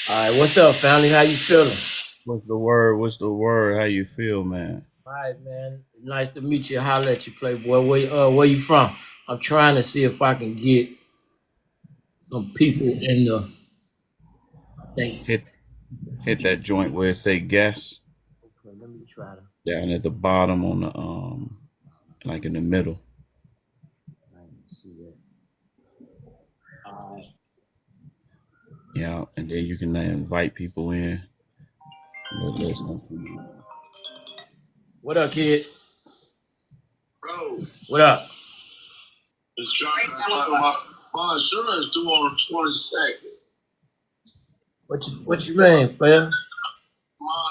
All right, what's up, family? How you feeling? What's the word? What's the word? How you feel, man? All right, man. Nice to meet you. Holla at you, Playboy. Where you from? I'm trying to see if I can get some people in the thing. Hit hit that joint where it say guest Okay, let me try to. down at the bottom on the like in the middle. Let me see that. All right. Yeah, and then you can invite people in. Let's go through. What up, kid? Bro, What up? it's trying my insurance due on the 22nd. What you mean, player? My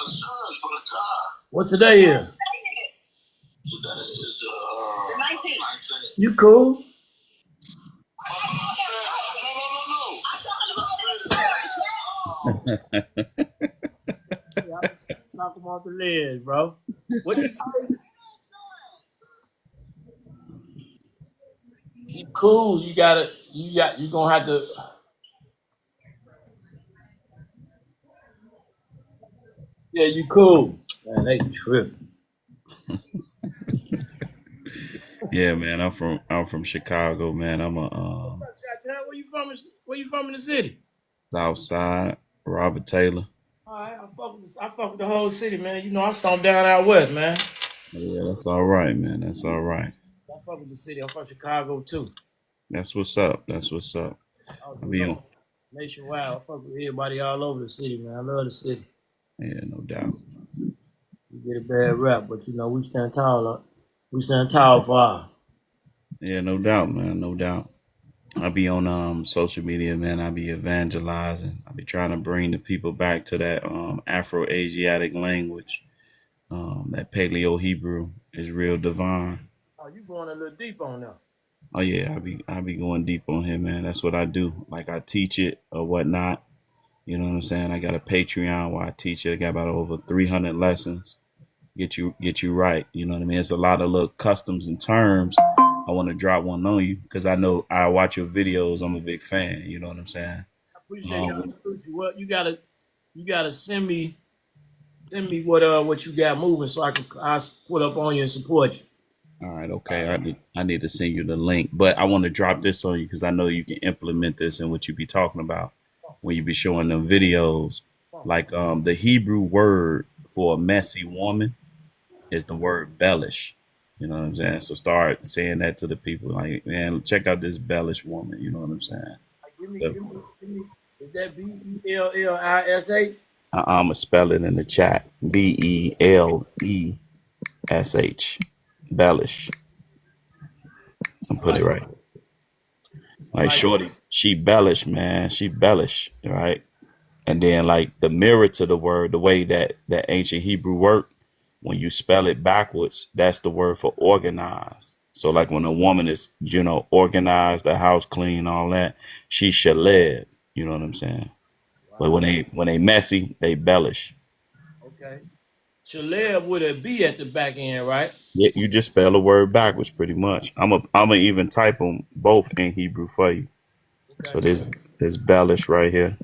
insurance for the car. What's today is? Today is the 19th. You cool? Talk about the lid, bro. What you say? You cool? You gonna have to. Yeah, you cool. Man, they tripping. Yeah, man. I'm from Chicago, man. I'm a What's up, Chi-Town? Where you from in the city? South Side, Robert Taylor. All right, I fuck with the whole city, man. You know, I stomped down out west, man. Yeah, that's all right, man. That's all right. I fuck with the city. I'm from Chicago too. That's what's up. That's what's up. I'll be on. Nationwide. I fuck with everybody all over the city, man. I love the city. Yeah, no doubt. We get a bad rap, but you know, we stand tall. We stand tall for our. Yeah, no doubt, man. No doubt. I be on social media, man. I be evangelizing. I be trying to bring the people back to that Afro Asiatic language. That Paleo Hebrew is real divine. Oh, you going a little deep on now. Oh yeah, I be going deep on him, man. That's what I do. Like I teach it or whatnot. You know what I'm saying? I got a Patreon where I teach it. I got about over 300 lessons. Get you right. You know what I mean? It's a lot of little customs and terms. I want to drop one on you because I know I watch your videos. I'm a big fan. You know what I'm saying? I appreciate you. I appreciate you. What you gotta send me what you got moving so I put up on you and support you. All right, okay. I need to send you the link, but I want to drop this on you because I know you can implement this in what you be talking about when you be showing them videos. Like the Hebrew word for a messy woman is the word bellish. You know what I'm saying? So start saying that to the people. Like, man, check out this bellish woman. You know what I'm saying? So, Give me. Is that BELLISH? I'm gonna spell it in the chat. BELESH. Bellish. And put it right. Like Shorty, she bellish, man. She bellish, right? And then like the mirror to the word, the way that ancient Hebrew worked, when you spell it backwards, that's the word for organized. So like when a woman is, organized, the house clean, all that, she should live. You know what I'm saying? But when they messy, they bellish. Okay. Shaleb with a B at the back end, right? Yeah, you just spell a word backwards pretty much. I'm a even type them both in Hebrew for you. Okay. So there's bellish right here.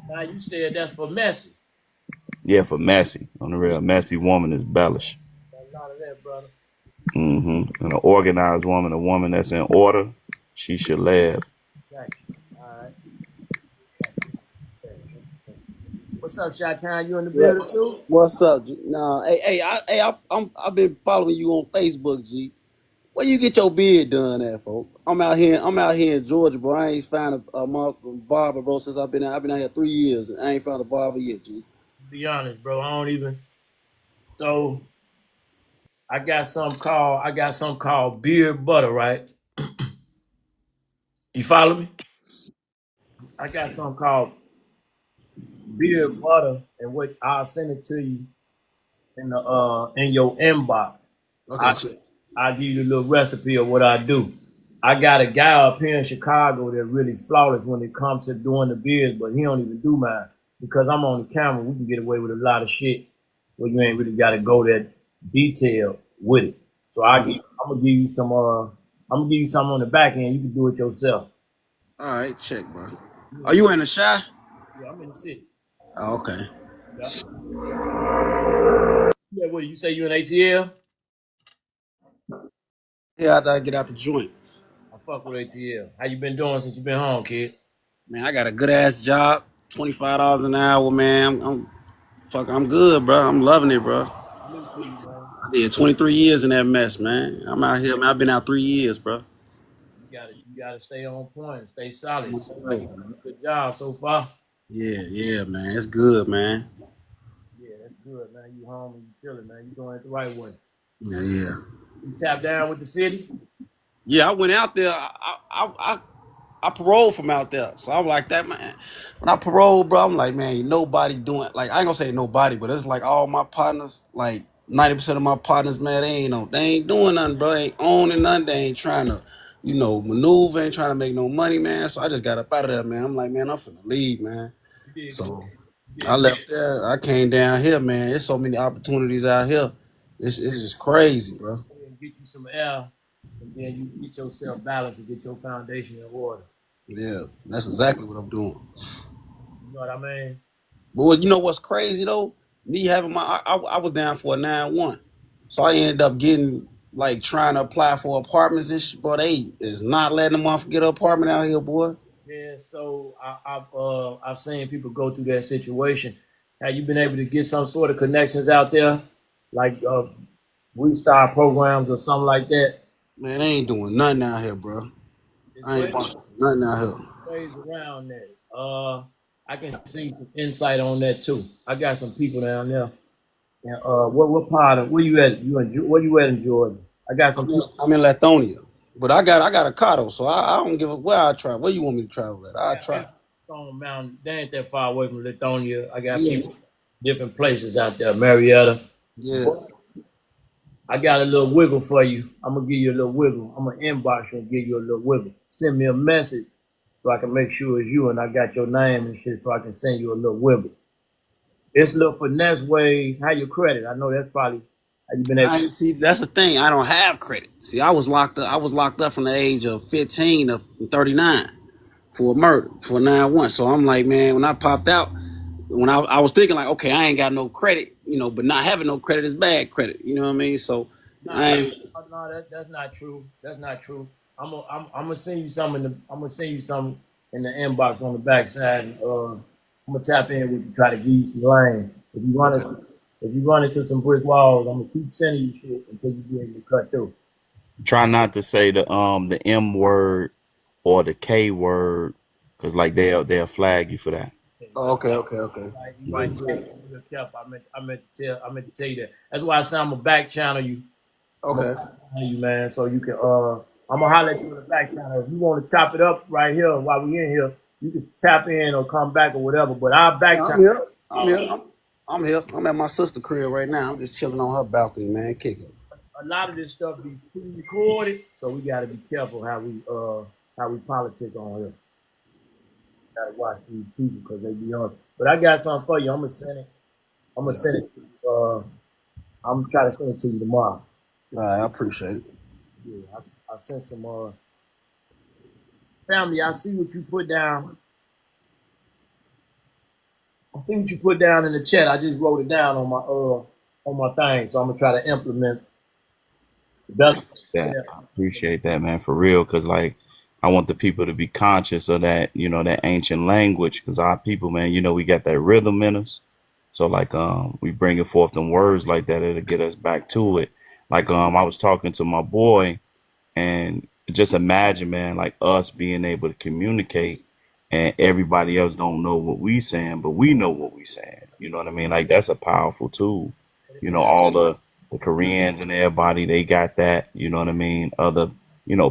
Now you said that's for messy. Yeah, for messy. On the real, messy woman is bellish. A lot of that, brother. And an organized woman, a woman that's in order, she should live. Gotcha. All right. What's up, Chi-Town? You in the building too? What's up, G? Nah, I've been following you on Facebook, G. Where you get your beard done at, folks? I'm out here in Georgia, bro. I ain't found a barber, bro, since I've been out here 3 years, and I ain't found a barber yet, G. Be honest, bro. I don't even. So I got something called beard butter, right? You follow me? I got something called beard butter, and what I'll send it to you in your inbox. Okay, check. I'll give you the little recipe of what I do. I got a guy up here in Chicago that really flawless when it comes to doing the beards, but he don't even do mine because I'm on the camera. We can get away with a lot of shit where you ain't really got to go that detail with it. So I'm gonna give you some. I'm gonna give you something on the back end. You can do it yourself. All right, check, bro. Are you in the shy? Yeah, I'm in the city. Oh, okay. Yeah. Yeah, what you say? You in ATL? Yeah, I gotta get out the joint. I fuck with ATL. How you been doing since you been home, kid? Man, I got a good ass job, $25 an hour, man. I'm good, bro. I'm loving it, bro. Salute to you, man. I did 23 years in that mess, man. I'm out here, man. I've been out 3 years, bro. You gotta stay on point and stay solid. It seems like Hey, you man. doing a good job so far. Yeah, man. It's good, man. Yeah, that's good, man. You home and you chilling, man. You doing it the right way. Yeah. You tap down with the city. Yeah, I went out there. I paroled from out there. So I'm like that, man. When I paroled, bro, I'm like, man, ain't nobody doing, like, I ain't gonna say nobody, but it's like all my partners, like 90% of my partners, man, they ain't doing nothing, bro. They ain't owning nothing. They ain't trying to, maneuver, ain't trying to make no money, man. So I just got up out of there, man. I'm like, man, I'm finna leave, man. You did good. So You I did good. left there. I came down here, man. There's so many opportunities out here. It's just crazy, bro. And get you some air, and then you get yourself balanced and get your foundation in order. Yeah, that's exactly what I'm doing. You know what I mean? But you know what's crazy though? Me having I was down for a 9-1. So I ended up getting like trying to apply for apartments and shit, but they is not letting them off get an apartment out here, boy. Yeah. So I've seen people go through that situation. Have you been able to get some sort of connections out there, like restart programs or something like that? Man, they ain't doing nothing out here, bro. There's I ain't ways, busting nothing out here. ways around that. I can see some insight on that too. I got some people down there. And what part of where you at? Where you at in Georgia? I got some people. I'm in Lithonia. But I got a car though, so I don't give a where I travel. Where you want me to travel at? I I try. got Stone Mountain. They ain't that far away from Lithonia. I got Yeah, people different places out there. Marietta. yeah. But I got a little wiggle for you. I'm gonna give you a little wiggle. I'm gonna inbox you and give you a little wiggle. Send me a message so I can make sure it's you and I got your name and shit so I can send you a little wiggle. It's a little finesse way. How you credit? I know that's probably how you been able. I see. That's the thing. I don't have credit. See, I was locked up. I was locked up from the age of 15 to 39 for a murder for 9-1. So I'm like, man, when I popped out, when I was thinking like, okay, I ain't got no credit, but not having no credit is bad credit. You know what I mean? So I Nah, ain't. no, that's not true. That's not true. I'm gonna send you some in the I'm gonna send you some in the inbox on the backside. And, I'm gonna tap in with you, try to give you some lane. Okay. If you run into some brick walls, I'm gonna keep sending you shit until you get able to cut through. Try not to say the M word or the K word, because like they'll flag you for that. Okay, Oh, okay. you right. Mhm. You right. Be real careful. I meant to tell you that. That's why I said I'm gonna back channel you. I'm gonna Okay. back channel you, man, so you can. I'm gonna holler at you in the back channel. If you want to chop it up right here while we in here, you can tap in or come back or whatever. But I'll back Yeah, I'm channel. here. I'm here. I'm here. I'm at my sister's crib right now. I'm just chilling on her balcony, man, kicking. A lot of this stuff be pre-recorded, so we gotta be careful how we politic on here. Gotta watch these people because they be on. But I got something for you. I'm gonna send it. I'm gonna Yeah. send it. I'm gonna try to send it to you tomorrow. All right, I appreciate it. Yeah, I sent some family. I see what you put down. I see what you put down in the chat. I just wrote it down on my thing, so I'm gonna try to implement the best. That I appreciate that, man, for real. Because like I want the people to be conscious of that, that ancient language. Because our people, man, we got that rhythm in us. So like we bringing forth them words like that, it'll get us back to it. Like I was talking to my boy, and just imagine, man, like us being able to communicate, and everybody else don't know what we saying, but we know what we saying. You know what I mean? Like that's a powerful tool. All the Koreans and everybody, they got that. You know what I mean? Other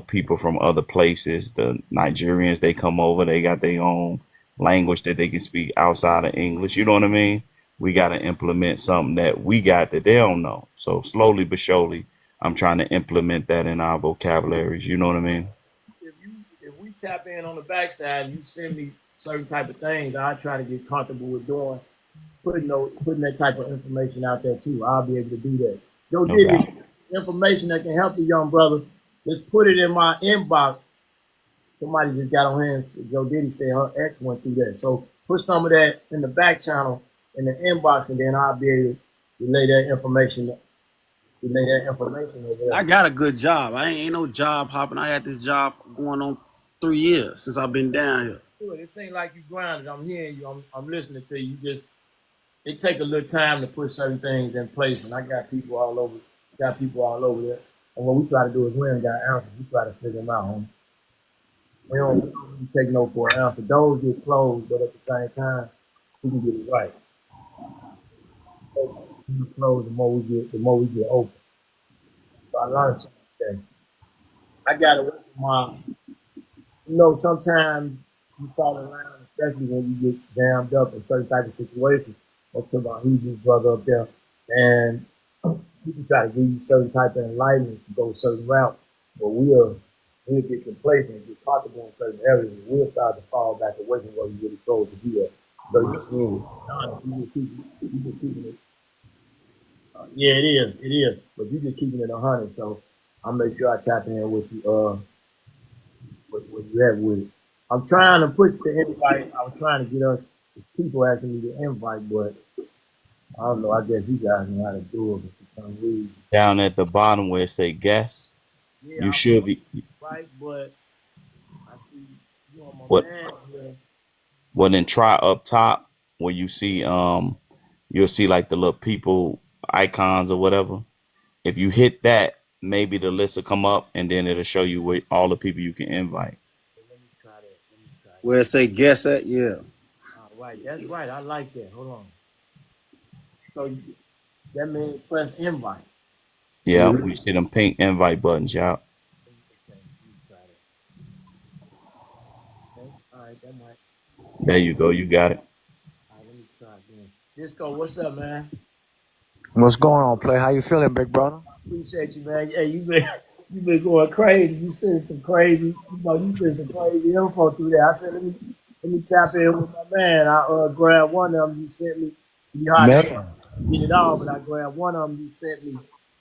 people from other places, the Nigerians, they come over, they got their own language that they can speak outside of English. You know what I mean? We got to implement something that we got that they don't know. So slowly but surely, I'm trying to implement that in our vocabularies. You know what I mean? If we tap in on the backside, you send me certain type of things. I try to get comfortable with doing putting that type of information out there too. I'll be able to do that. Joe No Diddy, doubt. information that can help the young brother, just put it in my inbox. Somebody just got on here and Joe Diddy said her ex went through that. So put some of that in the back channel in the inbox, and then I'll be able to relay that information over I there. got a good job. I ain't no job hopping. I had this job going on 3 years since I've been down here. It ain't like you grinded. I'm hearing you. I'm listening to you. It take a little time to put certain things in place, and I got people all over. Got people all over there. And what we try to do is we ain't got answers. We try to figure them out, homie. We don't really take no for an answer. Those get closed, but at the same time, we can get it right. The more we close, the more we get open. So I learned something today. I gotta work with sometimes you fall around, especially when you get jammed up in certain type of situations. Let's talk about Hebrew brother up there, and people try to give you certain type of enlightenment to go a certain route, but we'll get complacent and get comfortable in certain areas, and we'll start to fall back away from where we really supposed to be at. So you just keeping it. Yeah, it is. But you just keeping it 100. So I'll make sure I tap in with you. What you have with it. I'm trying to push the invite. I was trying to get us people asking me to invite, but I don't know. I guess you guys know how to do it, but for some reason. Down at the bottom where it say guest, Yeah, you should be right, but I see you on my what man here. well then try up top where you see you'll see like the little people icons or whatever. If you hit that, maybe the list will come up and then it'll show you where all the people you can invite. Let me try that. Where it say guess at, yeah. All right, that's right. I like that. Hold on. So that means press invite. Yeah, we see them pink invite buttons, y'all. Okay, let me try that. Okay, all right, that might. There you go, you got it. All right, let me try again. Disco, what's up, man? What's going on, Play? How you feeling, big brother? Appreciate you, man. Hey, you been going crazy. You sent some crazy, you sent some crazy info through there. I said, let me tap in with my man. I grabbed one of them you sent me. You hard to Man. get it all, but I grabbed one of them you sent me.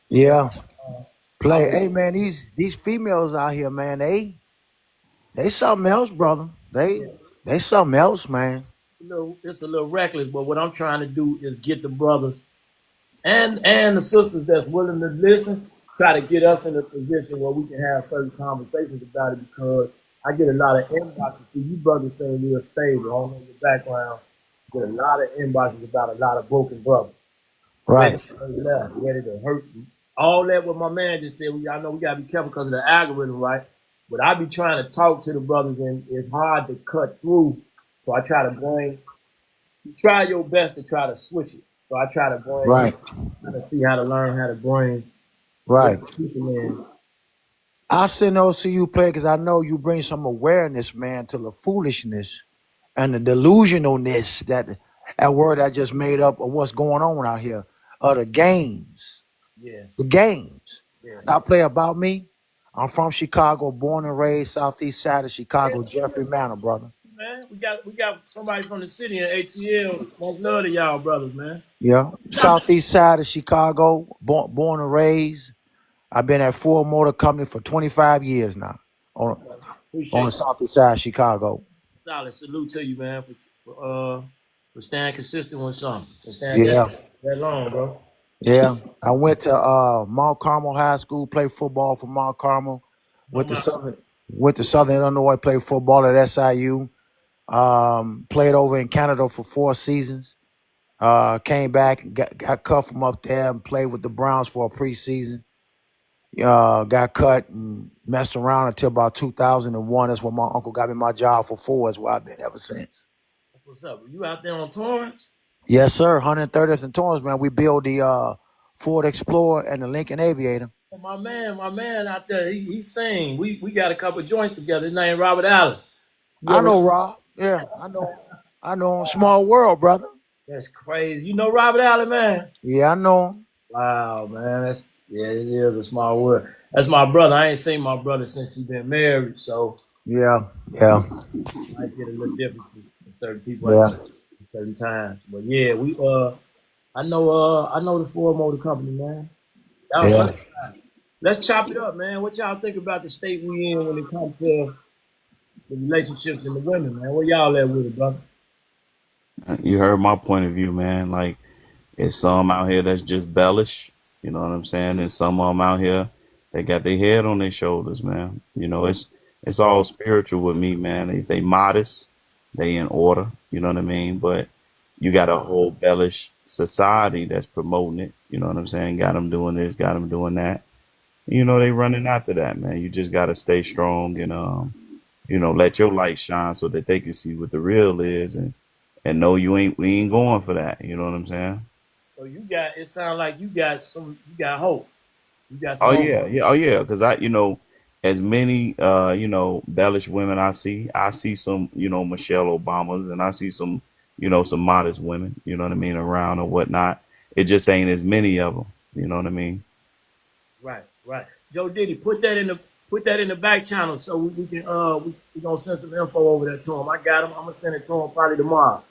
Yeah. Uh, Play. Hey man, these females out here, man, they something else, brother. They something else, man. it's a little reckless, but what I'm trying to do is get the brothers and the sisters that's willing to listen, try to get us in a position where we can have certain conversations about it, because I get a lot of inboxes. See, you brothers saying we're stable. I don't know your background. Get a lot of inboxes about a lot of broken brothers. Right. Ready to hurt you. All that what my man just said, I know we gotta be careful because of the algorithm, right? But I be trying to talk to the brothers and it's hard to cut through. So I try to try your best to try to switch it. So I try to Right. to see how to learn how to bring Right. people in. I'll send those to you, Play, because I know you bring some awareness, man, to the foolishness and the delusionalness that word I just made up of what's going on out here. Of the games. Yeah. The games. Yeah. I Play about me. I'm from Chicago, born and raised, southeast side of Chicago, Jeffrey Manor, brother. Man, we got somebody from the city in ATL. Much love to y'all brothers, man. Yeah, southeast side of Chicago, born and raised. I've been at Ford Motor Company for 25 years now on the southeast side of Chicago. Solid salute to you, man, for staying consistent with something. For staying Yeah, that long, bro. yeah. I went to Mount Carmel High School, played football for Mount Carmel. Went to Southern Illinois, played football at SIU. Played over in Canada for 4 seasons. Came back, got cut from up there, and played with the Browns for a preseason. Got cut and messed around until about 2001. That's when my uncle got me my job for 4. That's where I've been ever since. What's up? You out there on Torrance? Yes, sir. 130th and Torrance, man. We build the Ford Explorer and the Lincoln Aviator. My man out there, he sing. We got a couple joints together. His name Robert Allen. I know Rob. Yeah, I know him. Small world, brother. That's crazy. You know Robert Allen, man? Yeah, I know him. Wow, man. It is a small world. That's my brother. I ain't seen my brother since he been married, so yeah. I get a little different with certain people at certain times. But yeah, I know the Ford Motor Company, man. Let's chop it up, man. What y'all think about the state we in when it comes to the relationships and the women, man? Where y'all at with it, brother? You heard my point of view, man. Like, it's some out here that's just bellish, you know what I'm saying? And some of them out here, they got their head on their shoulders, man. You know, it's all spiritual with me, man. If they modest, they in order, you know what I mean? But you got a whole bellish society that's promoting it, you know what I'm saying? Got them doing this, got them doing that. You know, they running after that, man. You just got to stay strong and you know, let your light shine so that they can see what the real is, and know we ain't going for that. You know what I'm saying? So it sounds like you got hope. You got some Oh hope. yeah, yeah, oh yeah. Because you know, as many you know, bellish women I see some, you know, Michelle Obamas, and I see some, you know, some modest women, you know what I mean, around or whatnot. It just ain't as many of them. You know what I mean? Right, right. Joe Diddy, put that in the back channel so we can we gonna send some info over there to him. I got him. I'm gonna send it to him probably tomorrow.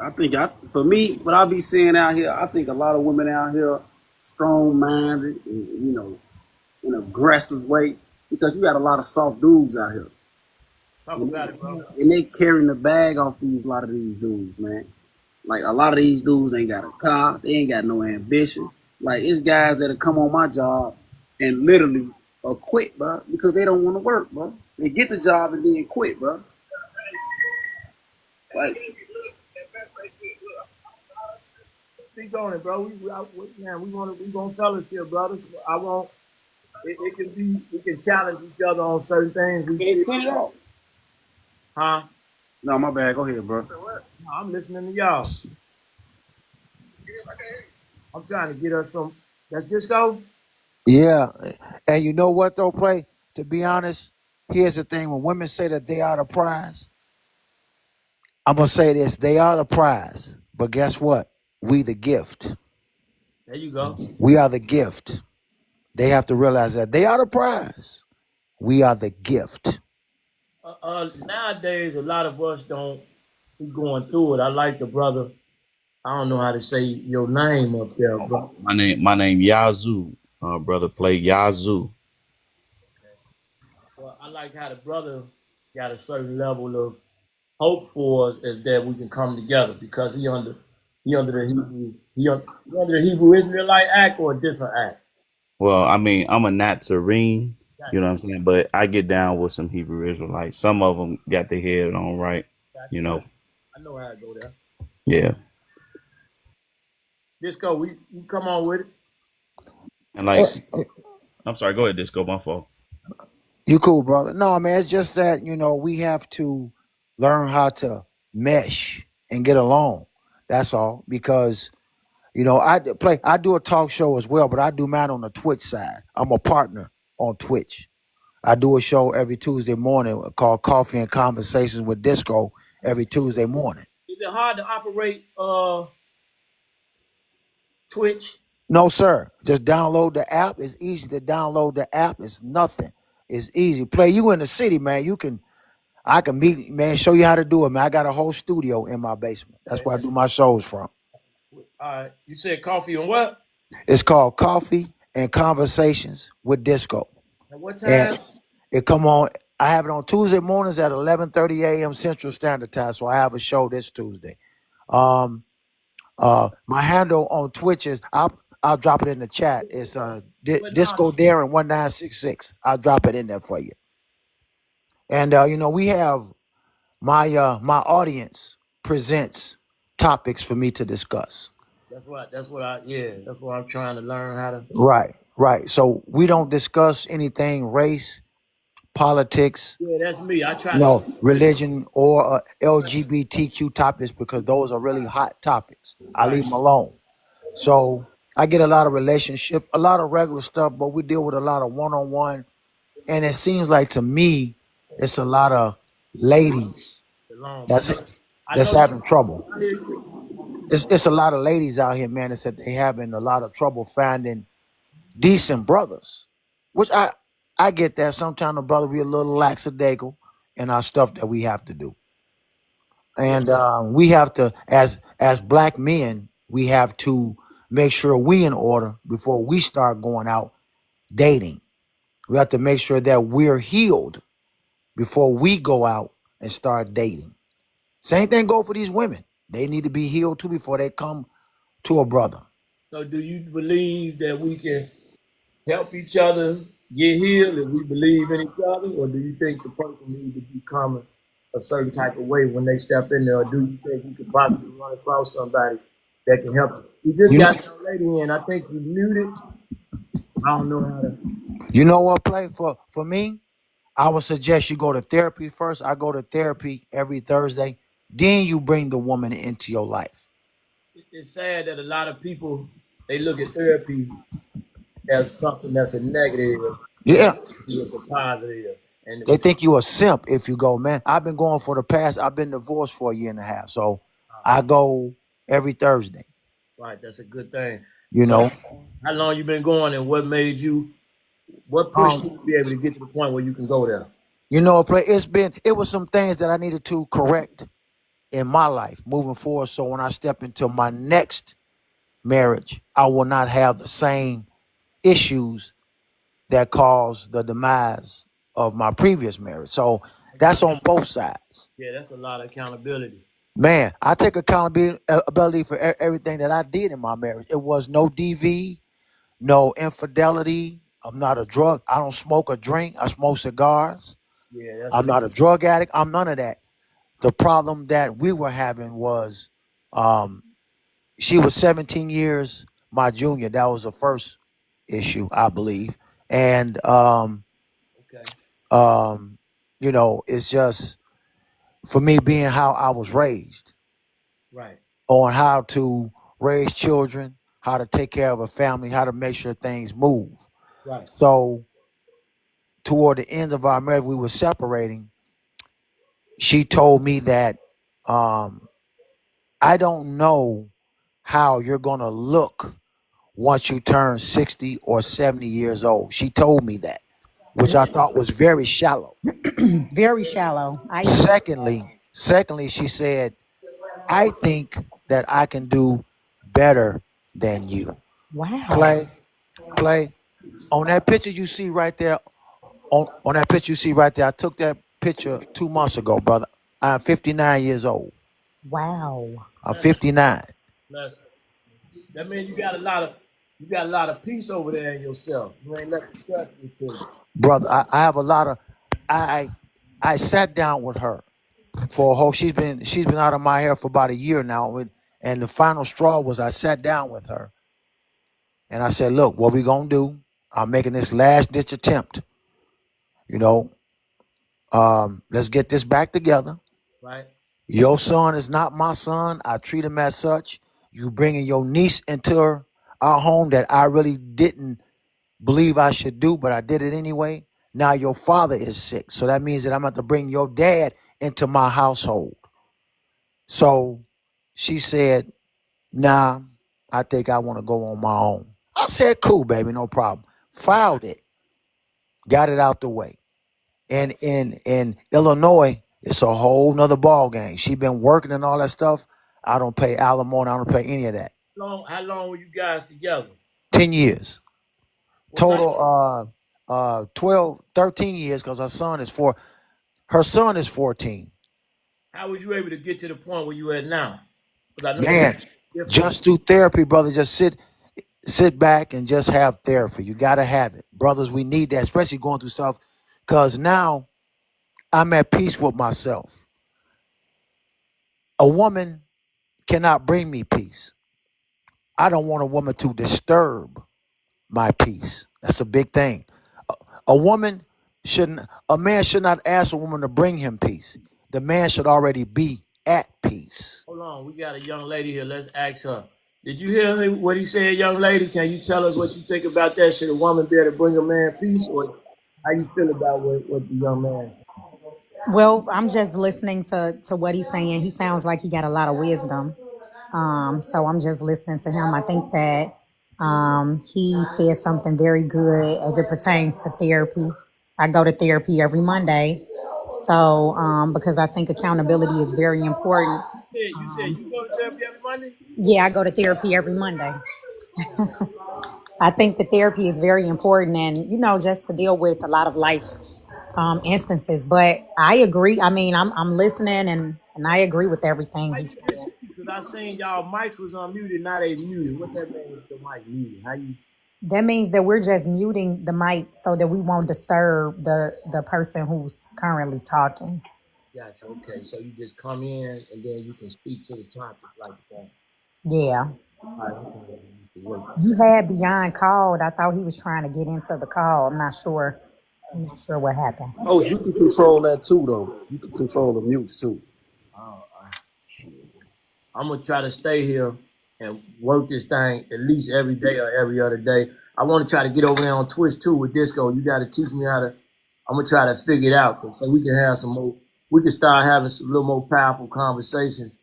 I think for me, what I be seeing out here, I think a lot of women out here strong minded, you know, in an aggressive way, because you got a lot of soft dudes out here. Talk about it, bro. And they carrying the bag off a lot of these dudes, man. Like a lot of these dudes ain't got a car, they ain't got no ambition. Like it's guys that'll come on my job and literally quit, bro, because they don't want to work, bro. They get the job and then quit, bro. Like, Speak on it, bro. We gonna fellowship, brothers. I want we can challenge each other on certain things. they send it off. Huh? No, my bad. Go ahead, bro. No, I'm listening to y'all. I'm trying to get us some. Let's just go. Yeah, and you know what though, Play? To be honest, here's the thing: when women say that they are the prize, I'm gonna say this: they are the prize. But guess what? We the gift. There you go. We are the gift. They have to realize that they are the prize. We are the gift. Nowadays, a lot of us don't be going through it. I like the brother. I don't know how to say your name up there, bro. My name Yazoo, brother. Play Yazoo. Well, I like how the brother got a certain level of hope for us is that we can come together because he under the he under the Hebrew Israelite Act or a different act. Well, I mean, I'm a Nazarene, Got you know what I'm saying? But I get down with some Hebrew Israelites. Some of them got their head on right, got you know. I know how to go there. Yeah. Disco, we come on with it. And like, I'm sorry, go ahead, Disco, my fault. You cool, brother? No, man. It's just that we have to learn how to mesh and get along. That's all. Because I do a talk show as well, but I do mine on the Twitch side. I'm a partner on Twitch. I do a show every Tuesday morning called Coffee and Conversations with Disco every Tuesday morning. Is it hard to operate Twitch? No, sir. Just download the app. It's easy to download the app. It's nothing. It's easy. Play you in the city, man. I can meet, man, show you how to do it, man. I got a whole studio in my basement. That's where I do my shows from. All right. You said coffee and what? It's called Coffee and Conversations with Disco. At what And time? it come on. I have it on Tuesday mornings at 11:30 a.m. Central Standard Time. So I have a show this Tuesday. My handle on Twitch is I'll drop it in the chat. It's Disco Darren 1966. I'll drop it in there for you. And we have my audience presents topics for me to discuss. That's what I'm trying to learn how to. Right. So we don't discuss anything race, politics, Yeah, that's me. I try to. religion, or LGBTQ topics because those are really hot topics. I leave them alone. So I get a lot of relationship, a lot of regular stuff, but we deal with a lot of one-on-one. And it seems like to me, it's a lot of ladies that's having trouble. It's a lot of ladies out here, man, that said they having a lot of trouble finding decent brothers. Which I get that. Sometimes the brother be a little lackadaisical in our stuff that we have to do. And we have to, as black men, we have to make sure we in order before we start going out dating. We have to make sure that we're healed before we go out and start dating. Same thing go for these women. They need to be healed too before they come to a brother. So do you believe that we can help each other get healed if we believe in each other, or do you think the person needs to be coming a certain type of way when they step in there, or do you think you could possibly run across somebody that can help you? You just You know, got a young lady in. I think you muted. I don't know how to. you know what, play for me? I would suggest you go to therapy first. I go to therapy every Thursday. Then you bring the woman into your life. It's sad that a lot of people they look at therapy as something that's a negative, and Yeah. it's a positive. And They think you a simp if you go, man. I've been going for the past, I've been divorced for a year and a half. So I go every Thursday, right, that's a good thing. you So know. how long you been going, and what made you? What pushed you to be able to get to the point where you can go there? You know, it was some things that I needed to correct in my life moving forward. So when I step into my next marriage, I will not have the same issues that caused the demise of my previous marriage. So that's on both sides. Yeah, that's a lot of accountability. Man, I take accountability for everything that I did in my marriage. It was no DV, no infidelity. I'm not a drug. I don't smoke or drink. I smoke cigars. Yeah, that's I'm not a drug addict. I'm none of that. The problem that we were having was um, she was 17 years my junior. That was the first issue, I believe. And okay. you know, it's just for me being how I was raised Right, on how to raise children, how to take care of a family, how to make sure things move. right. So toward the end of our marriage, we were separating. She told me that um, I don't know how you're gonna look once you turn 60 or 70 years old. She told me that, which I thought was very shallow. Very shallow. I agree. Secondly, she said, I think that I can do better than you. Wow. Play, play. On that picture you see right there, on that picture you see right there, I took that picture 2 months ago, brother. I'm 59 years old. Wow. I'm 59. Bless. That means you got a lot of peace over there in yourself. You ain't let the stress get to you. Brother, I have a lot of I I sat down with her for a whole she's been out of my hair for about a year now. And the final straw was I sat down with her and I said, look, what we gonna do? I'm making this last ditch attempt. You know, let's get this back together. Right? Your son is not my son. I treat him as such. You bringing your niece into our home that I really didn't believe I should do, but I did it anyway. Now your father is sick. So that means that I'm going to have to bring your dad into my household. So she said, nah, I think I want to go on my own. I said, cool, baby, no problem. Filed it, got it out the way. And in Illinois, it's a whole nother ball game. She been working and all that stuff. I don't pay alimony. I don't pay any of that. How long were you guys together? 10 years. What type? Total 12, 13 years because her son is 14. How was you able to get to the point where you at now? Because I know you Man, different. just do therapy, brother. Just sit back and just have therapy. You gotta have it. Brothers, we need that, especially going through stuff. Cause now I'm at peace with myself. A woman cannot bring me peace. I don't want a woman to disturb my peace. That's a big thing. A woman shouldn't, a man should not ask a woman to bring him peace. The man should already be at peace. Hold on, we got a young lady here. Let's ask her. Did you hear what he said, young lady? Can you tell us what you think about that? Should a woman be able to bring a man peace, or how you feel about what the young man said? Well, I'm just listening to what he's saying. He sounds like he got a lot of wisdom. So I'm just listening to him. I think that he said something very good as it pertains to therapy. I go to therapy every Monday. So because I think accountability is very important. You said you go to therapy every Monday? Yeah, I go to therapy every Monday. I think that therapy is very important and, just to deal with a lot of life instances. But I agree. I mean, I'm listening and I agree with everything How he you said. can speak? Because I seen y'all mics was unmuted, now they muted. What that mean? The mic muted. How you That means that we're just muting the mic so that we won't disturb the person who's currently talking. got you? Okay, so you just come in and then you can speak to the topic like that. Yeah. All right, I'm trying to get used to work. You had Beyond called. I thought he was trying to get into the call. I'm not sure. I'm not sure what happened. Oh, you can control that too, though. You can control the mutes too. Oh, shit. I'm gonna try to stay here and work this thing at least every day or every other day. I want to try to get over there on Twitch too with Disco. You got to teach me how to. I'm gonna try to figure it out so we can have some more. We can start having some little more powerful conversations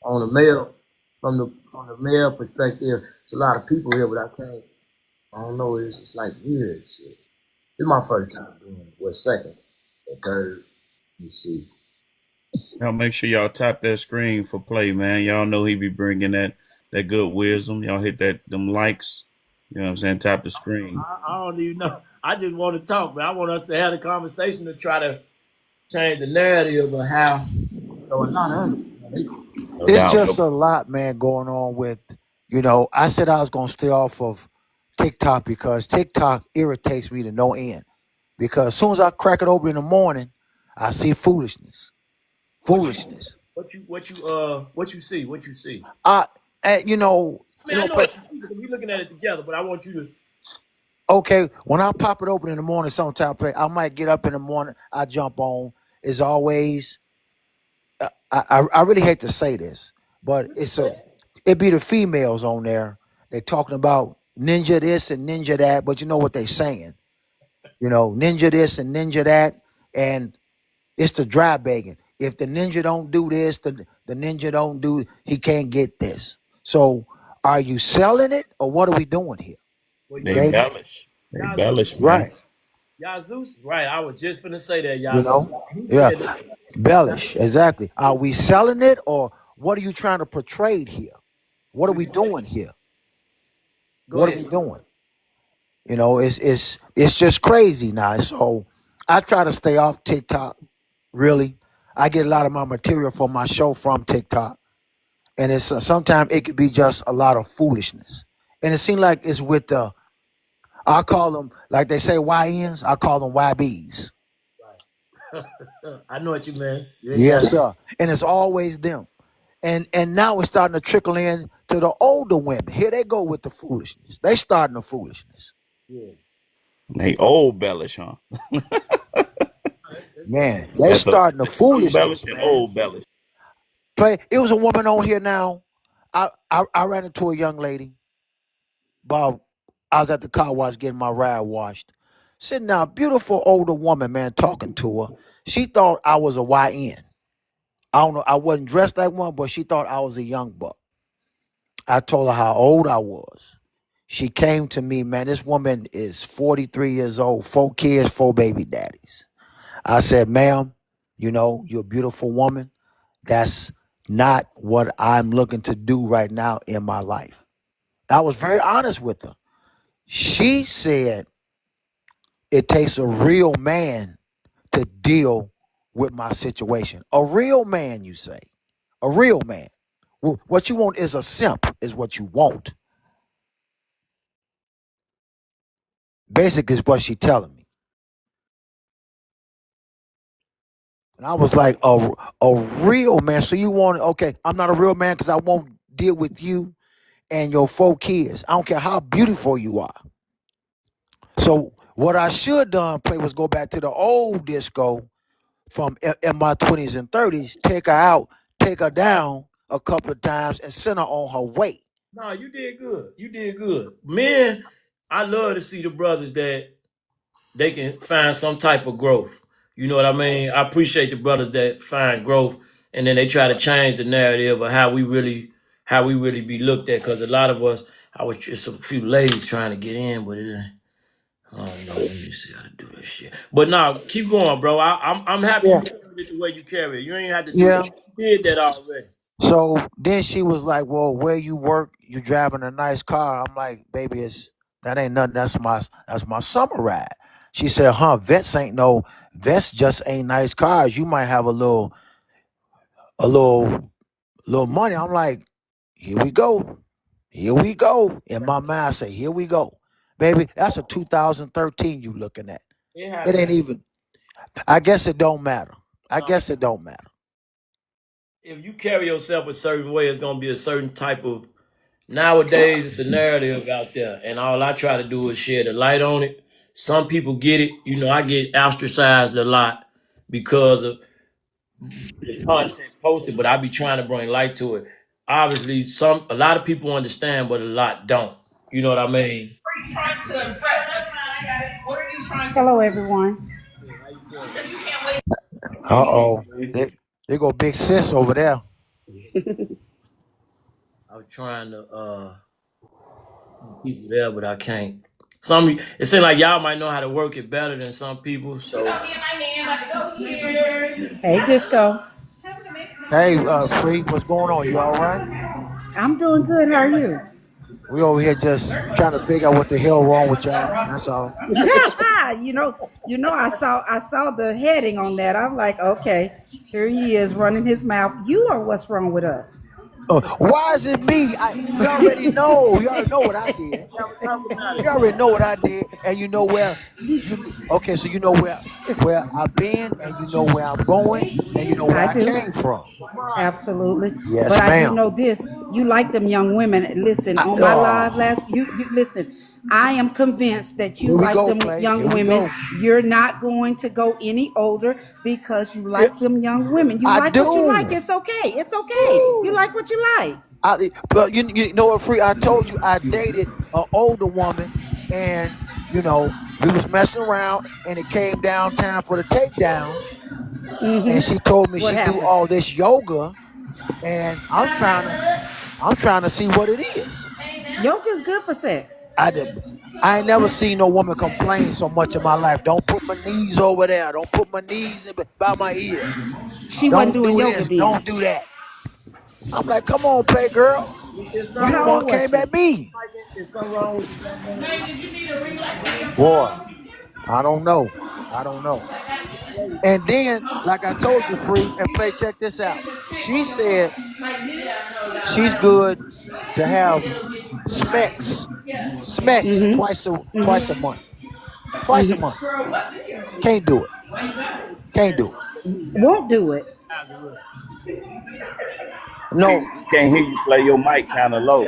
on the male from the male perspective. It's a lot of people here, but I can't. I don't know. It's like weird shit. This is my first time doing it. Well, second or third. You see. Y'all make sure y'all tap that screen for play, man. Y'all know he be bringing that good wisdom. Y'all hit them likes. You know what I'm saying? Tap the screen. I don't even know. I just want to talk, but I want us to have a conversation to try to change the narrative of how. So a lot of No It's doubt. just a lot, man, going on with, I said I was going to stay off of TikTok because TikTok irritates me to no end. Because as soon as I crack it open in the morning, I see foolishness. Foolishness. what you see, what you see. I, and, I mean, I know but what you see because we're looking at it together, but I want you to. okay, when I pop it open in the morning, sometimes I might get up in the morning, I jump on. It's always, I really hate to say this, but it be the females on there. They talking about ninja this and ninja that, but you know what they saying. Ninja this and ninja that, and it's the dry begging. If the ninja don't do this, the ninja don't do, he can't get this. So are you selling it or what are we doing here? Well, They Baby? bellish. They bellish, man. Right. Yazoo, right? I was just finna say that, You Yazoo. know? Yeah. Bellish, exactly. Are we selling it or what are you trying to portray here? What are we doing here? Go What are ahead. we doing? It's just crazy now. So I try to stay off TikTok. Really, I get a lot of my material for my show from TikTok, and it's sometimes it could be just a lot of foolishness. And it seems like it's with I call them like they say YNs. I call them YBs. I know what you mean. You ain't Yes, got sir. And it's always them. And now it's starting to trickle in to the older women. Here they go with the foolishness. They starting the foolishness. yeah. They old bellish, huh? Man, they That's a starting the young bellish foolishness, and man. old bellish. It was a woman on here now. I ran into a young lady. Bob, I was at the car wash getting my ride washed. Sitting down, beautiful older woman, man, talking to her. She thought I was a YN. I don't know. I wasn't dressed like one, but she thought I was a young buck. I told her how old I was. She came to me, man. This woman is 43 years old, 4 kids, 4 baby daddies. I said, ma'am, you're a beautiful woman. That's not what I'm looking to do right now in my life. I was very honest with her. She said it takes a real man to deal with my situation. A real man, you say. A real man. What you want is a simp, is what you want. Basically, is what she telling me. And I was like, a real man. So you want, okay, I'm not a real man because I won't deal with you and your 4 kids. I don't care how beautiful you are. So what I should done play was go back to the old disco from in my 20s and 30s, take her out, take her down a couple of times and send her on her way. No, you did good. You did good. Men, I love to see the brothers that they can find some type of growth. You know what I mean? I appreciate the brothers that find growth and then they try to change the narrative of how we really be looked at. Because a lot of us, I was just a few ladies trying to get in, but it ain't. Oh no, let me see how to do this shit. But now, keep going, bro. I'm happy Yeah. you carried it the way you carry it. You ain't had to do Yeah. that. You did that already. So then she was like, well, where you work, you driving a nice car. I'm like, baby, that ain't nothing. That's my summer ride. She said, vets just ain't nice cars. You might have a little money. I'm like, here we go. Here we go. In my mind, I say, here we go. Baby, that's a 2013 you looking at. It ain't even, I guess it don't matter. I guess it don't matter. If you carry yourself a certain way, it's gonna be a certain type of. Nowadays, it's a narrative out there, and all I try to do is shed a light on it. Some people get it. I get ostracized a lot because of the content posted, but I be trying to bring light to it. Obviously, a lot of people understand, but a lot don't. You know what I mean? Hello, everyone. Uh-oh. They go big sis over there. I was trying to keep it there, but I can't. It seems like y'all might know how to work it better than some people. So Hey, Disco. Hey, Free, what's going on? You all right? I'm doing good. How are you? We over here just trying to figure out what the hell wrong with y'all. That's all. you know, I saw the heading on that. I'm like, okay, here he is running his mouth. You are what's wrong with us. Why is it me? You already know. You already know what I did. You already know what I did, and you know where. Okay, so you know where I've been, and you know where I'm going, and you know where I came from. Absolutely. Yes, but ma'am. I do know this. You like them young women. Listen, on my live last, you listen. I am convinced that you like them young women. You're not going to go any older because you like them young women. You like what you like. It's okay. It's okay. You like what you like. But you know what, Free? I told you I dated an older woman, and we was messing around, and it came down time for the takedown, and she told me she do all this yoga, and I'm trying to see what it is. Yoga is good for sex. I ain't never seen no woman complain so much in my life. Don't put my knees over there. Don't put my knees by my ear. She wasn't doing yoga then. Don't do that. I'm like, come on, play girl. You came at me. Boy, I don't know. And then, like I told you, Free, and play, check this out. She said she's good to have smecks twice a month. Twice a month. Can't do it. Won't do it. No, can't hear you play. Your mic kind of low.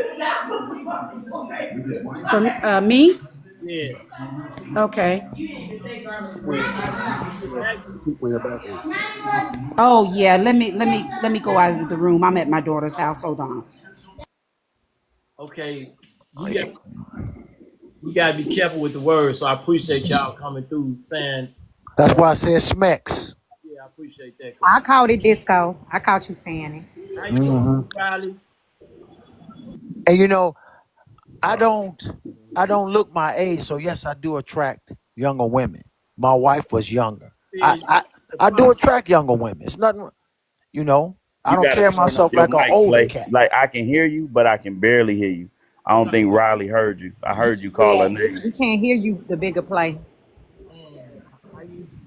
For me? yeah, Okay. Back. Oh yeah. Let me go out of the room. I'm at my daughter's house. Hold on. okay. We gotta be careful with the words. So I appreciate y'all coming through saying. That's why I said smecks. Yeah, I appreciate that. I called it Disco. I caught you saying it. Riley? And I don't look my age, so yes, I do attract younger women. My wife was younger. I do attract younger women. It's nothing, I don't carry myself like an older cat. Like I can hear you, but I can barely hear you. I don't think Riley heard you. I heard you call her name. We can't hear you, the bigger play.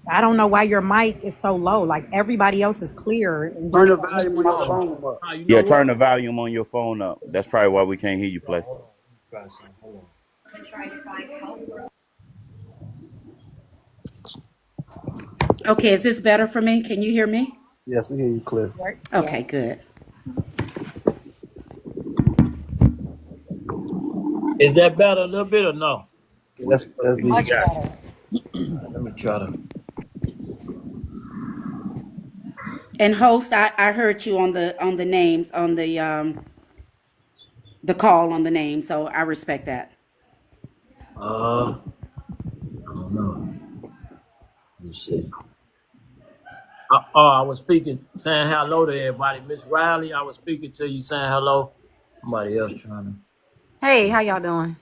I don't know why your mic is so low. Like everybody else is clear. Turn the volume on your phone up. Yeah, turn the volume on your phone up. That's probably why we can't hear you play. Okay, is this better for me? Can you hear me? Yes, we hear you clear. Okay, good. Is that better a little bit or no? That's decent. Let me try to. And host, I heard you on the names on the call on the name, so I respect that. I don't know. Let me see. I was saying hello to everybody. Miss Riley, I was speaking to you, saying hello. Somebody else trying to. Hey, how y'all doing?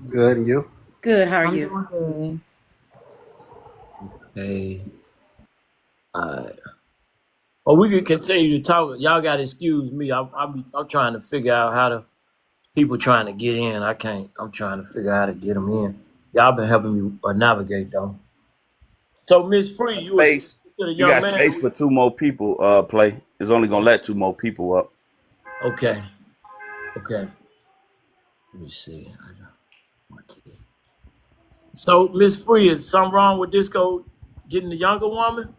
Good, and you? Good. How are I'm you? doing good. Hey. All right. Well, we can continue to talk. Y'all got to excuse me. I'm trying to figure out how to people trying to get in. I can't. I'm trying to figure out how to get them in. Y'all been helping me navigate though. So Miss Free, you was Space. to the You young got man. space for 2 more people. Play. It's only gonna let 2 more people up. Okay. Okay. Let me see. So Miss Free, is something wrong with Disco getting the younger woman?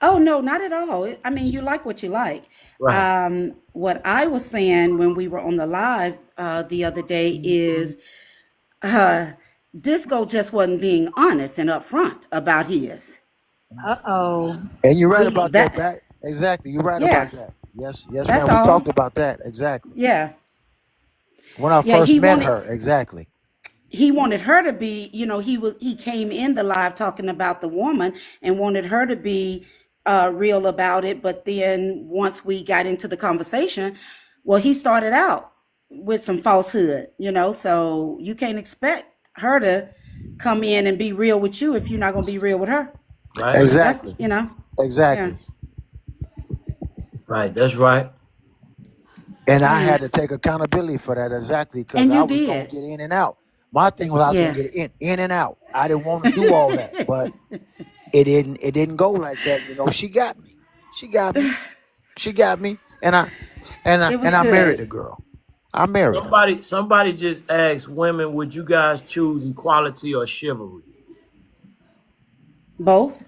Oh no, not at all. I mean, you like what you like. Right. What I was saying when we were on the live the other day is uh, Disco just wasn't being honest and upfront about his. Uh-oh. And you're right Really? about that, That back. Exactly. You're right yeah, about that. Yes, yes, that's ma'am. We talked all. about that. Exactly. Yeah, When I yeah. first met her. Exactly. He wanted her to be, he came in the live talking about the woman and wanted her to be real about it. But then once we got into the conversation, well, he started out with some falsehood, so you can't expect her to come in and be real with you if you're not going to be real with her. Right. That's, Exactly. yeah. Exactly. Right. That's right. And I Yeah. had to take accountability for that exactly because And I you was gonna did. get in and out. My thing was I was gonna Yeah. get in and out. I didn't want to do all that, but it didn't go like that. She got me. She got me. She got me. And I and I It was and I married good. the girl. I married her. Somebody just asked women, would you guys choose equality or chivalry? Both.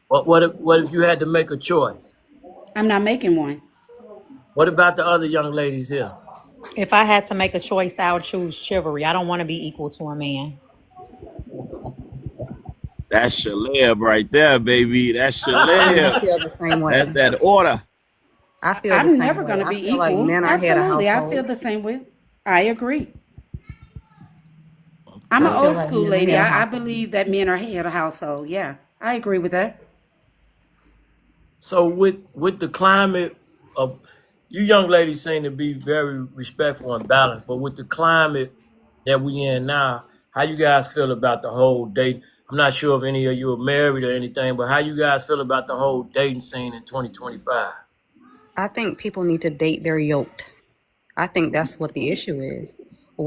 What if you had to make a choice? I'm not making one. What about the other young ladies here? If I had to make a choice, I would choose chivalry. I don't want to be equal to a man. That's Shaleb right there, baby. That's I Shaleb. feel the same That's way. that order. I feel the I'm same never way. going to I be feel like equal. men are head of Absolutely. I feel household. the same way. I agree. I'm an I feel old like school men are lady. head of I household. believe that men are head of household. Yeah, I agree with that. So with the climate of you young ladies seem to be very respectful and balanced, but with the climate that we in now, how you guys feel about the whole date? I'm not sure if any of you are married or anything, but how you guys feel about the whole dating scene in 2025? I think people need to date their yoked. I think that's what the issue is.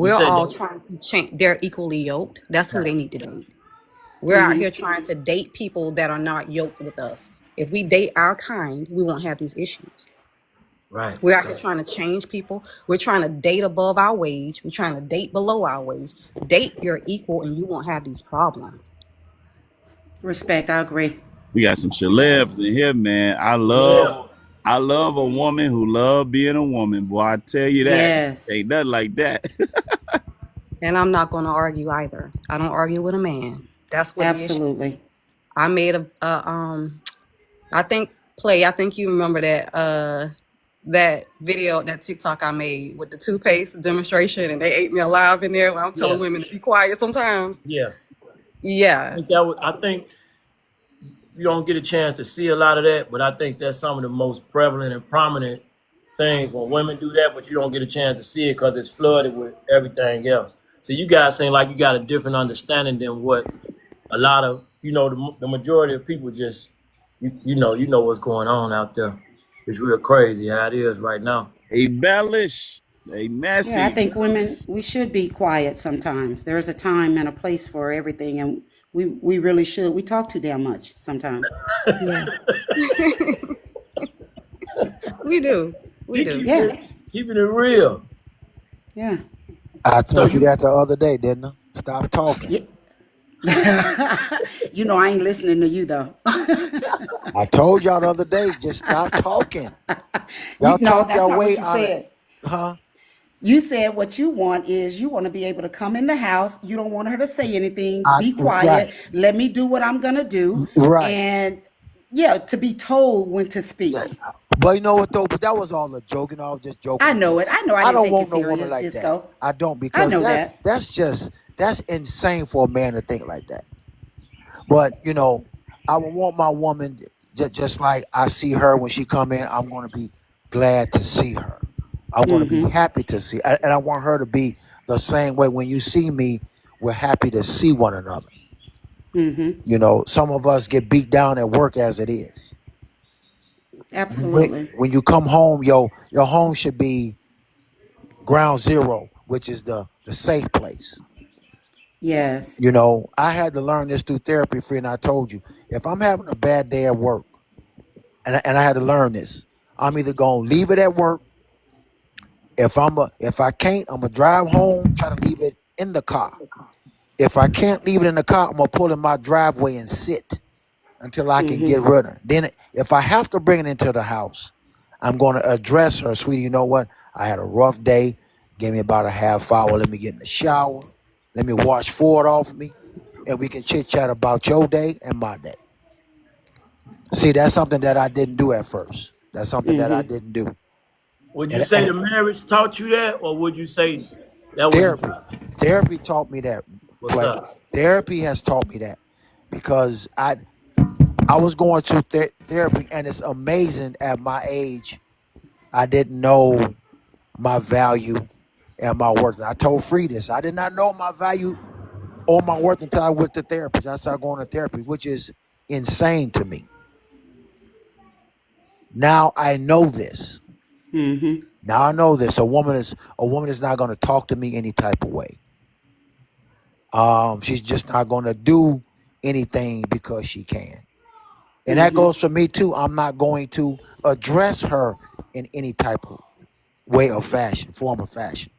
You We're said all that. trying to change. They're equally yoked. That's who they need to date. We're out Hmm. here trying to date people that are not yoked with us. If we date our kind, we won't have these issues. Right. We're out here trying to change people. We're trying to date above our wage. We're trying to date below our wage. Date your equal, and you won't have these problems. Respect. I agree. We got some Shalebs in here, man. Yeah. I love a woman who love being a woman. Boy, I tell you that. Yes. Ain't nothing like that. And I'm not going to argue either. I don't argue with a man. That's what the issue. Absolutely. I made I think I think you remember that video, that TikTok I made with the toothpaste demonstration, and they ate me alive in there when I'm Yeah. telling women to be quiet sometimes. Yeah. I Yeah. think I think you don't get a chance to see a lot of that, but I think that's some of the most prevalent and prominent things when women do that, but you don't get a chance to see it because it's flooded with everything else. So you guys seem like you got a different understanding than what a lot of the majority of people just you know what's going on out there. It's real crazy how it is right now. Hey, Bellish. Hey, Yeah, I Messy. think women, we should be quiet sometimes. There's a time and a place for everything, and we really should. We talk too damn much sometimes. Yeah. We do. We He do. Yeah, keeping it real. yeah. I So told you that the other day, didn't I? Stop talking. Yeah. I ain't listening to you though. I told y'all the other day, just stop talking. Y'all No, talk that's your not what way you out of said. huh? You said what you want is you want to be able to come in the house. You don't want her to say anything. Be Right, quiet. Let me do what I'm gonna do. right. And yeah, to be told when to speak. But you know what though? But that was all a joke, and I was just joking I with know you. it. I know I I didn't don't take it want no woman serious, like that. Disco. I don't, I because know that. that's insane for a man to think like that. But I would want my woman just like I see her when she come in. I'm going to be glad to see her. I'm going to be Mm-hmm. happy to see, and I want her to be the same way. When you see me, we're happy to see one another. Mm-hmm. Some of us get beat down at work as it is. Absolutely. When you come home, your home should be ground zero, which is the the safe place. Yes. You know, I had to learn this through therapy, friend. I told you, if I'm having a bad day at work, and I had to learn this, I'm either gonna leave it at work. If I can't, I'm gonna drive home, try to leave it in the car. If I can't leave it in the car, I'm gonna pull in my driveway and sit until I can get rid of it. Then, if I have to bring it into the house, I'm gonna address her, sweetie. You know what? I had a rough day. Give me about a half hour. Let me get in the shower. Let me wash Ford off me, and we can chit chat about your day and my day. See, that's something that I didn't do at first. That's something that I didn't do. Would you say the marriage taught you that, or would you say that was Therapy taught me that. what's up? Therapy has taught me that because I was going through therapy, and it's amazing at my age, I didn't know my value and my worth. And I told Free this. I did not know my value or my worth until I went to therapy. I started going to therapy, which is insane to me. Now I know this. Now I know this. A woman is not going to talk to me any type of way. She's just not going to do anything because she can. And that goes for me too. I'm not going to address her in any type of way or form of fashion.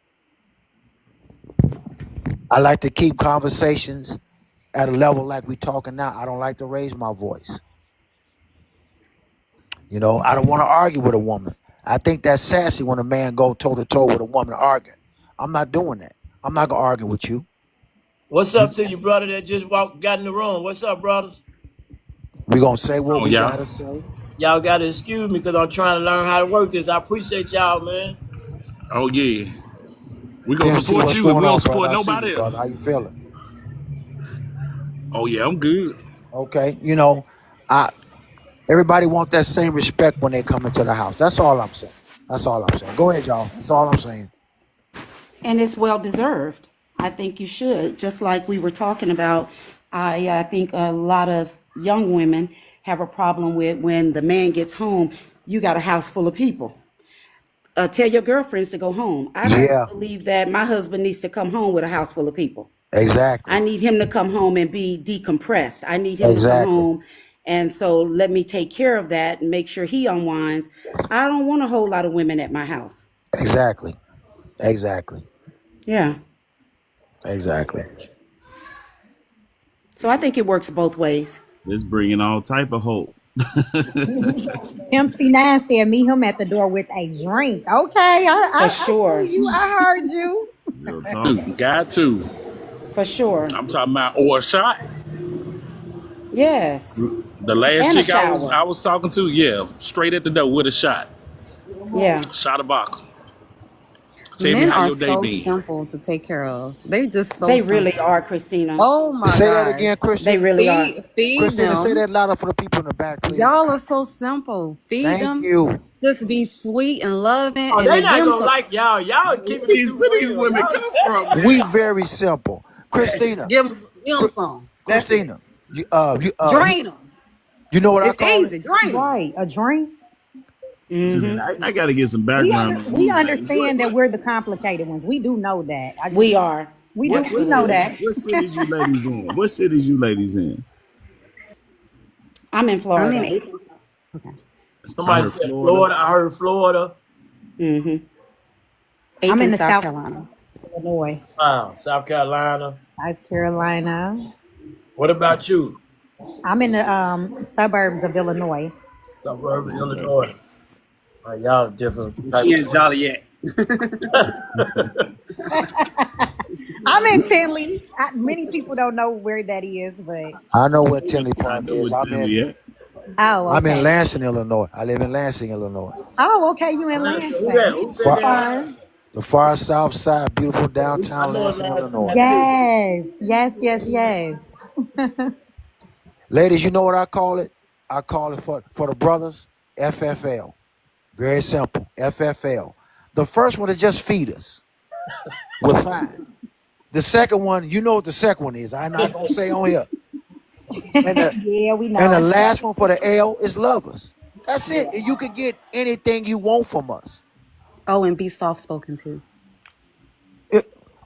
I like to keep conversations at a level like we talking now. I don't like to raise my voice. You know, I don't want to argue with a woman. I think that's sassy when a man go toe to toe with a woman arguing. I'm not doing that. I'm not gonna argue with you. What's up to you, brother that just got in the room? What's up, brothers? We gonna say what we gotta say. Y'all gotta excuse me because I'm trying to learn how to work this. I appreciate y'all, man. Oh yeah, we gonna support you, and we don't support nobody else. Brother. How you feeling? Oh yeah, I'm good. Okay, you know, everybody want that same respect when they come into the house. That's all I'm saying. Go ahead, y'all. That's all I'm saying. And it's well deserved. I think you should. Just like we were talking about, I think a lot of young women have a problem with when the man gets home, you got a house full of people. Tell your girlfriends to go home. I don't believe that my husband needs to come home with a house full of people. Exactly. I need him to come home and be decompressed. I need him to come home. And so let me take care of that and make sure he unwinds. I don't want a whole lot of women at my house. Exactly. Yeah. Exactly. So I think it works both ways. It's bringing all type of hope. MC9 said, meet him at the door with a drink. Okay, I sure. I heard you. Got to. For sure. I'm talking about, or a shot. Yes. The last chick I was talking to, straight at the door with a shot. Yeah. Shot of vodka. Tell Men me how are your day so been. simple to take care of. They just so They simple. really are, Christina. Oh my God. Say that again, Christina. They really are. Feed Christina, them. say that louder for the people in the back, please. Y'all are so simple. Feed them. Thank you. Just be sweet and loving. Oh, and they not gonna like y'all. Y'all keep Where these women come from? We very simple. Christina. Give them some. Christina. Drain them. You know what I It's call easy. it? Drain them. Right, a drink. I got to get some background. We understand that we're the complicated ones. We do know that. We are. We know that. What cities you ladies in? What cities you ladies in? I'm in Florida. I'm in Aiken. Okay. Somebody said Florida. I heard Florida. Aiken, I'm in the South Carolina. Illinois. Wow, South Carolina. South Carolina. What about you? I'm in the suburbs of Illinois. Suburb of Illinois. Y'all different. She in Joliet. I'm in Tinley. Many people don't know where that is, but I know where Tinley Park is. I'm in Lansing, Illinois. I live in Lansing, Illinois. Oh, okay. You in Lansing? The far south side, beautiful downtown Lansing, Illinois. Yes. Ladies, you know what I call it? I call it for the brothers, FFL. Very simple, FFL. The first one is just feed us. We're fine. The second one, you know what the second one is. I'm not going to say on here. Yeah, we know. And the last one for the L is love us. That's it. And you can get anything you want from us. Oh, and be soft spoken too.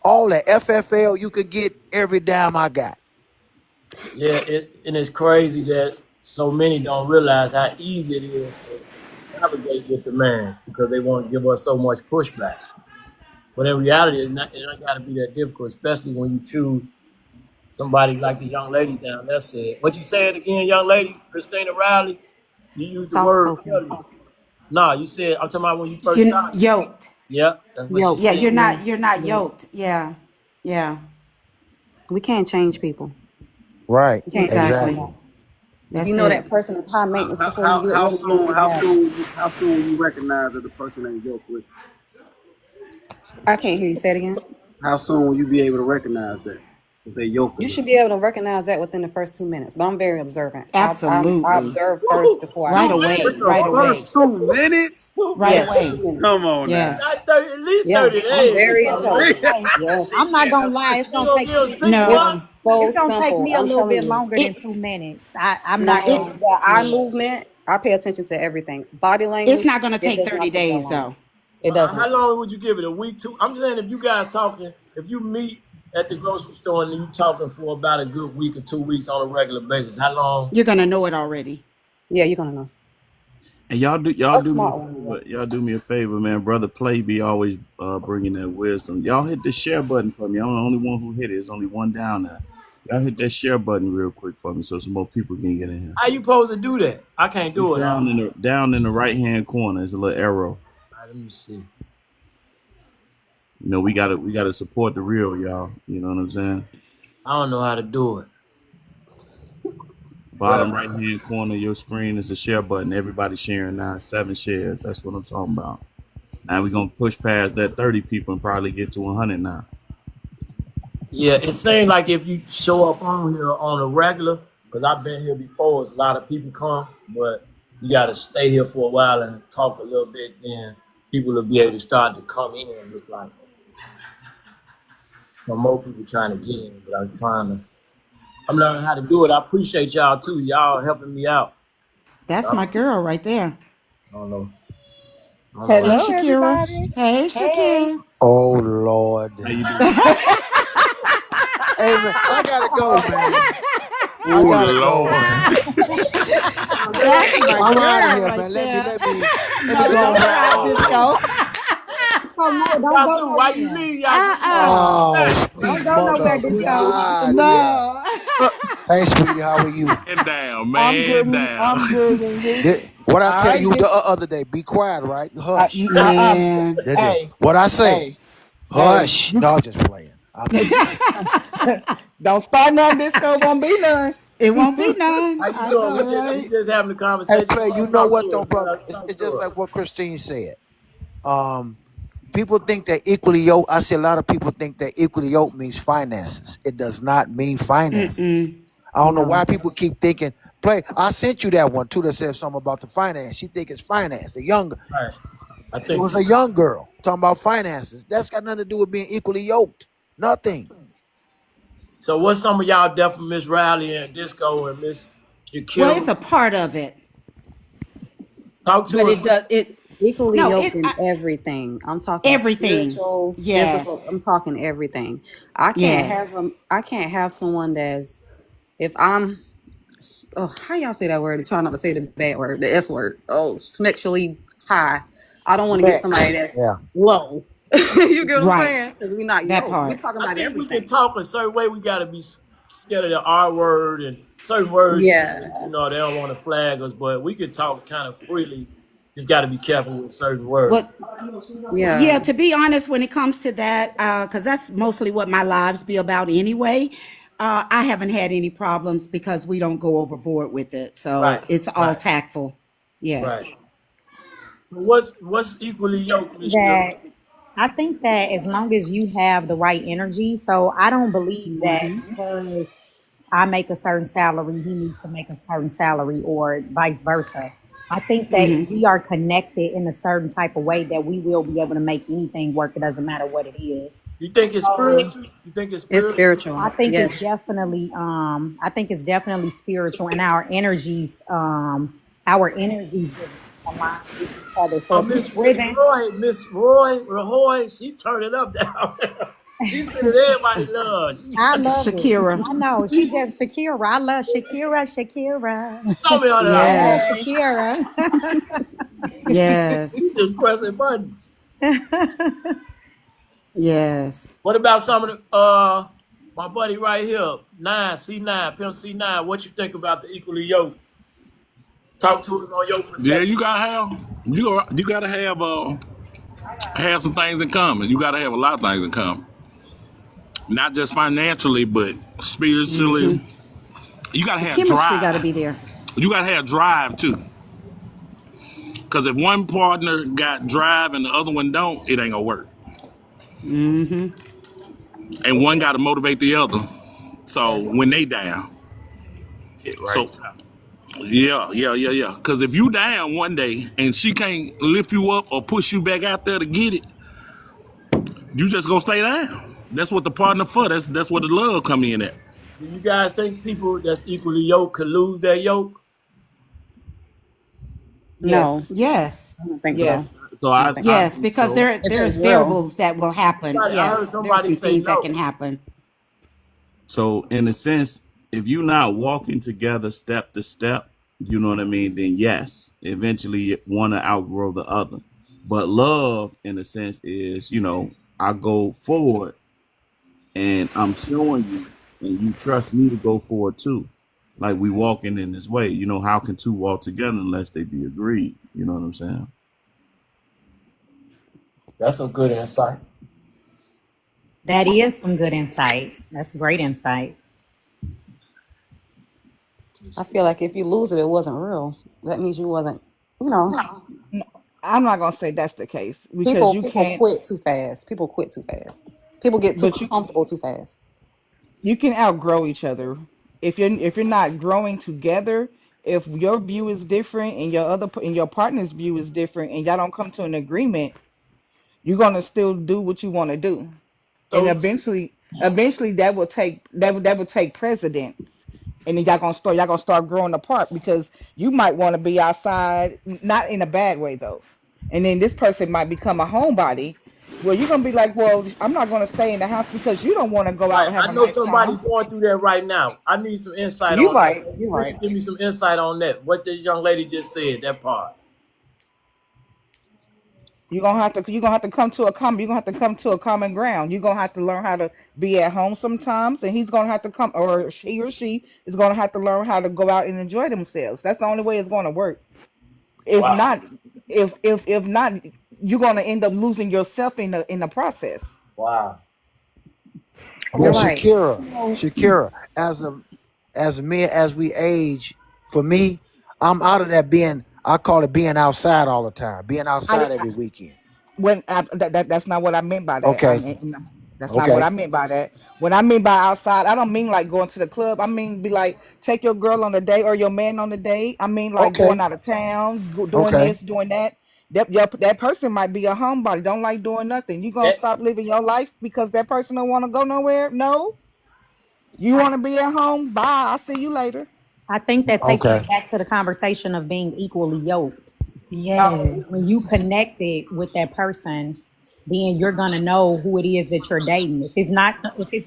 all the FFL you could get, every dime I got. Yeah, and it's crazy that so many don't realize how easy it is to navigate with the man because they want to give us so much pushback. But in reality, it ain't got to be that difficult, especially when you choose somebody like the young lady down there said. What you said again, young lady, Christina Riley? You used the Soft word spoken. failure. No, you said, I'm talking about when you first You're started. yoked. Yeah, that's what she Yo, Yeah, said. you're yeah, not yeah. yoked. Yeah. Yeah. We can't change people. Right. You can't change Exactly. Exactly. nobody. If you That's know it. that person is high maintenance How, before you how, get how with them, soon you how have it. soon how soon you recognize that the person ain't yoked with I can't hear you say it again. you? How soon will you be able to recognize that if they yoked You with should you? be able to recognize that within the first 2 minutes. But I'm very observant. I Absolutely. observe first Woo! before I Right 2 speak. away. minutes? The Right away. first 2 minutes? 2 Right Yes, minutes? away. 2 minutes. Come on now. Yes. Not 30, at least Yeah, 30 I'm days or very something like intelligent. that. Yes, I'm not gonna lie, it's You gonna gonna take give me. 6 No. it's months? so It's gonna take simple. me a I'm little telling bit you. longer than It 2 minutes. I'm not it Now, gonna. the eye Yeah. movement, I pay attention to everything. Body it's language, not gonna it take does 30 not take that days long. though. It How doesn't. long would you give it? A week, two? I'm saying if you guys talking, if you meet at the grocery store and you talking for about a good week or 2 weeks on a regular basis, how long? You're gonna know it already. Yeah, you're gonna know. And y'all A do me a smart one, yeah. favor. Y'all do me a favor, man. Brother Play be always bringing that wisdom. Y'all hit the share button for me. I'm the only one who hit it. There's only one down there. Y'all hit that share button real quick for me so some more people can get in here. How you supposed to do that? I can't It's do it. down in the right hand corner. There's a little arrow. All right, let me see. You know, we gotta support the real, y'all. You know what I'm saying? I don't know how to do it. Bottom right hand corner of your screen is a share button. Everybody sharing now. 7 shares. That's what I'm talking about. Now we're gonna push past that 30 people and probably get to 100 now. Yeah, it seems like if you show up on here on a regular, because I've been here before, it's a lot of people come, but you got to stay here for a while and talk a little bit, then people will be able to start to come in and look like some more people trying to get in, but I'm learning how to do it. I appreciate y'all too. Y'all helping me out. That's I my girl right there. don't know. I don't know Hey how. Hello, Shakira. everybody. Hey Hey. Shakira. Oh Lord. How you doing? Hey man, I gotta go, man. I Oh gotta go, Lord. man. That's my I'm out of girl here, right man. Let there. me No, go don't and cry, wrap this up. Disco. So no, don't go Yasu, why you nowhere. leave, Yasu? You want to come Oh, back? Don't sweet go mother nowhere, of Disco. God. Yeah. No. Hey, sweetie, how are you? Man down, I'm good. man down. I'm good. And you? What I All tell right. you the other day, be quiet, right? Hush. Man. Hey. What I say? Hey. Hey. Hush. No, I'm just playing. I'm just playing. Don't start none. Disco won't be none. It won't be none. How you I doing? know, We right? just having a Hey, conversation. play. You know Talk what to though, her. brother? Talk It's to just her. like what Christine said. Um, people think that equally yoked. I see a lot of people think that equally yoked means finances. It does not mean finances. Mm-mm. I don't know No. why people keep thinking. Play. I sent you that one too that said something about the finance. She think it's finance. Right. I It think was a young girl talking about finances. That's got nothing to do with being equally yoked. Nothing. so. What's some of y'all deaf from Miss Riley and Disco and Miss Well, it's Shakira? a part of it. Talk to But her. it does it Equally no, yoked in everything. I'm talking everything. spiritual, physical. Yes. I'm talking everything. Yes. I can't have someone that's if I'm how y'all say that word? I'm trying not to say the bad word, the S word. Oh, sexually high. I don't want to get somebody Next. that's Yeah. low. You get what I'm Right. saying? Because we're not That yoked. We part. talking I about think we can everything. talk a certain way. We got to be scared of the R word and certain words. Yeah. You know, they don't want to flag us, but we can talk kind of freely. Just got to be careful with certain words. Well, Yeah. yeah, to be honest, when it comes to that, because that's mostly what my lives be about anyway. I haven't had any problems because we don't go overboard with it. Right. So it's all Right. tactful. Yes. Right. What's equally yoked, Miss Sugar? That I think that as long as you have the right energy, so I don't believe that Mm-hmm. because I make a certain salary, he needs to make a certain salary or vice versa. I think that if Mm-hmm. we are connected in a certain type of way that we will be able to make anything work. It doesn't matter what it is. You think it's So spiritual? You think it's It's spiritual? I spiritual. think it's Yes. definitely spiritual and our energies just align with each other. So if you're Miss driven, Roy, Miss Roy, Rahoy, she turned it up down. She said that everybody loves. I love it. Shakira. I know. She just Shakira. I love Shakira. Shakira. Show me how to Yeah, Yes. Shakira. You Yes. just pressing buttons. Yes. What about some of the my buddy right here, C9, Pimp C9? What you think about the equally yoked? Talk to us on your Yeah, perception. you gotta have some things in common. You gotta have a lot of things in common. Not just financially, but spiritually. You gotta The have chemistry got to drive. be there. You gotta have drive too. Because if one partner got drive and the other one don't, it ain't gonna work. Mm-hmm. And one gotta motivate the other. So when they down. It right. So yeah. Because if you down one day and she can't lift you up or push you back out there to get it, you just gonna stay down. That's what the partner for. That's where the love come in at. Do you guys think people that's equally yoked could lose their yoke? Yes. No. Yes. I don't think Yes. so. So I I, don't think I so. Yes, because so there's It will. variables that will happen. I heard Yes, there's somebody some say things that no. can happen. So in a sense, if you're not walking together step to step, you know what I mean, then yes, eventually one to outgrow the other. But love, in a sense, is, I go forward and I'm showing you and you trust me to go forward too. Like we walking in this way. How can two walk together unless they be agreed? You know what I'm saying? That's some good insight. That is some good insight. That's great insight. I feel like if you lose it, it wasn't real. That means you wasn't, you know, I'm not gonna say that's the case because people you people can't, quit too fast. People quit too fast. People get too but comfortable too fast. you can outgrow each other if you're not growing together. If your view is different and your partner's view is different and y'all don't come to an agreement, you're gonna still do what you want to do, and So eventually that will take precedence, and then y'all gonna start growing apart because you might want to be outside, not in a bad way though, and then this person might become a homebody. Well, you're gonna be like, well, I'm not gonna stay in the house because you don't want to go out right, and have I a know nice somebody time. going through that right now. I need some insight You on that. right. You're Please right. give me some insight on that. What the young lady just said, that part. You're gonna have to come to a common ground. You're gonna have to learn how to be at home sometimes, and he's gonna have to come, or he is gonna have to learn how to go out and enjoy themselves. That's the only way it's gonna work. If Wow. not, if not, you're gonna end up losing yourself in the process. Wow. You're Well, right. Shakira, as we age, for me, I'm out of that I call it being outside all the time, being I outside didn't. every weekend. That's not what I meant by that. Okay, That's not what okay, I meant by that. When I mean by outside, I don't mean like going to the club. I mean be like take your girl on a date or your man on a date. I mean like going okay, out of town, doing okay. this, doing that. That person might be a homebody, don't like doing nothing. You gonna That stop living your life because that person don't want to go nowhere? No. You want to be at home? Bye. I'll see you later. I think that takes us Okay. back to the conversation of being equally yoked. Yes. When you connected with that person, then you're gonna know who it is that you're dating. If it's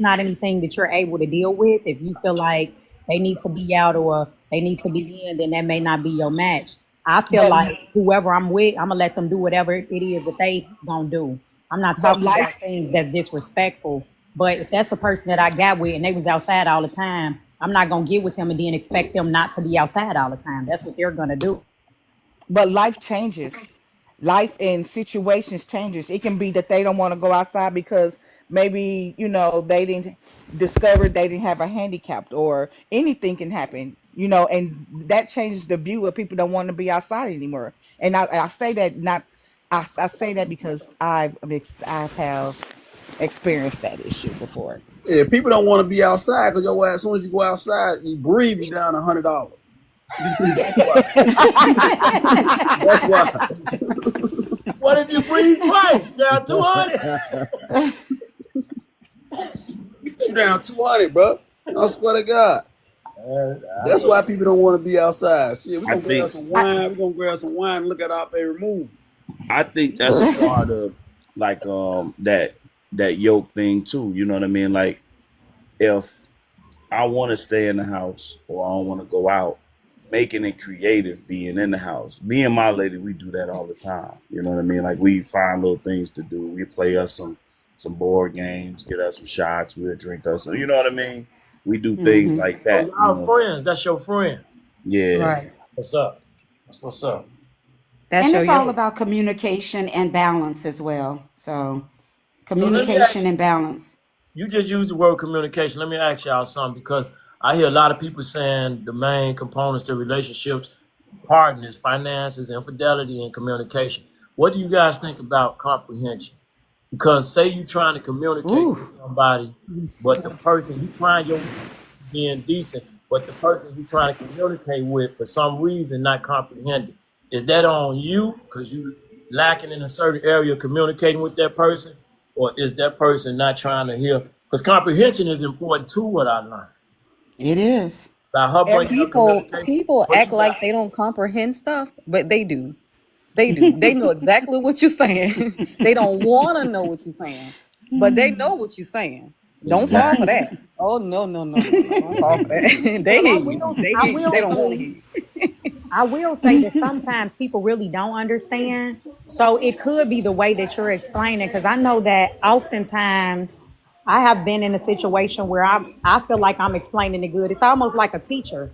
not anything that you're able to deal with, if you feel like they need to be out or they need to be in, then that may not be your match. I feel But like whoever I'm with, I'm gonna let them do whatever it is that they gonna do. I'm not but talking life about things that's disrespectful. But if that's a person that I got with and they was outside all the time, I'm not gonna get with them and then expect them not to be outside all the time. That's what they're gonna do. but life changes. Life and situations changes. It can be that they don't want to go outside because maybe they didn't discover they didn't have a handicap, or anything can happen, and that changes the view of people don't want to be outside anymore. And I say that not I say that because I've have experienced that issue before. Yeah, people don't want to be outside because your ass, as soon as you go outside, you breathe, you down $100. That's why. That's why. what if you breathe twice? Down 200. You down 200, bro. I swear to God. That's why people don't want to be outside. Shit, we're I gonna grab think some wine. We're gonna grab some wine and look at our favorite movie. I think that's a part of like that. that yoke thing too. You know what I mean? Like if I want to stay in the house or I don't want to go out, making it creative, being in the house. Me and my lady, we do that all the time. You know what I mean? Like we find little things to do. We play us some board games, get us some shots, we'll drink us some. You know what I mean? We do things like Oh, that. y'all friends. That's your friend. Yeah. Right. What's up? That's what's up. That's And your it's all yoke. about communication and balance as well. So So let me ask communication and balance. you just use the word communication. Let me ask y'all something because I hear a lot of people saying the main components to relationships, partners, finances, infidelity, and communication. What do you guys think about comprehension? Because say you trying to communicate with Ooh. somebody, but the person you trying your being decent, but the person you trying to communicate with for some reason not comprehending. Is that on you because you lacking in a certain area of communicating with that person, or is that person not trying to hear? Because comprehension is important too. What I learned It is. about her Every bringing up communication. People What act you got? like they don't comprehend stuff, but they do. They do. They know exactly what you're saying. They don't want to know what you're saying, but they know what you're saying. Don't fall for Exactly. that. Oh no, no, no, no, no! Don't fall for that. They Well, hear you. They I hear you. will They don't want to say, hear you. I will say that sometimes people really don't understand. So it could be the way that you're explaining, because I know that oftentimes I have been in a situation where I feel like I'm explaining it good. It's almost like a teacher.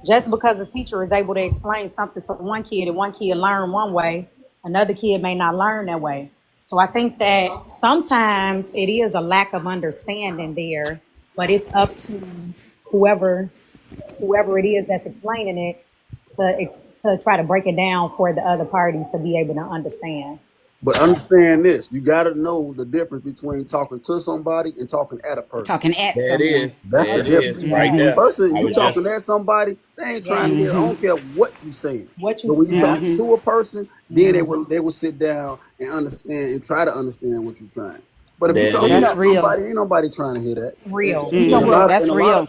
Just because a teacher is able to explain something to one kid and one kid learn one way, another kid may not learn that way. So I think that sometimes it is a lack of understanding there, but it's up to whoever whoever it is that's explaining it to try to break it down for the other party to be able to understand. But understand this: you got to know the difference between talking to somebody and talking at a person. Talking at There it someone. is. That's There the it difference. is. Right Mm-hmm. there. Person, I you was just talking at somebody, they ain't trying to Yes. hear. I don't care what you saying. What you But when you saying? talking to a person, then they will sit down and understand and try to understand what you're trying. But if you there it talking is. That's at real. somebody, ain't nobody trying to hear that. It's real. you know And a what? lot That's real.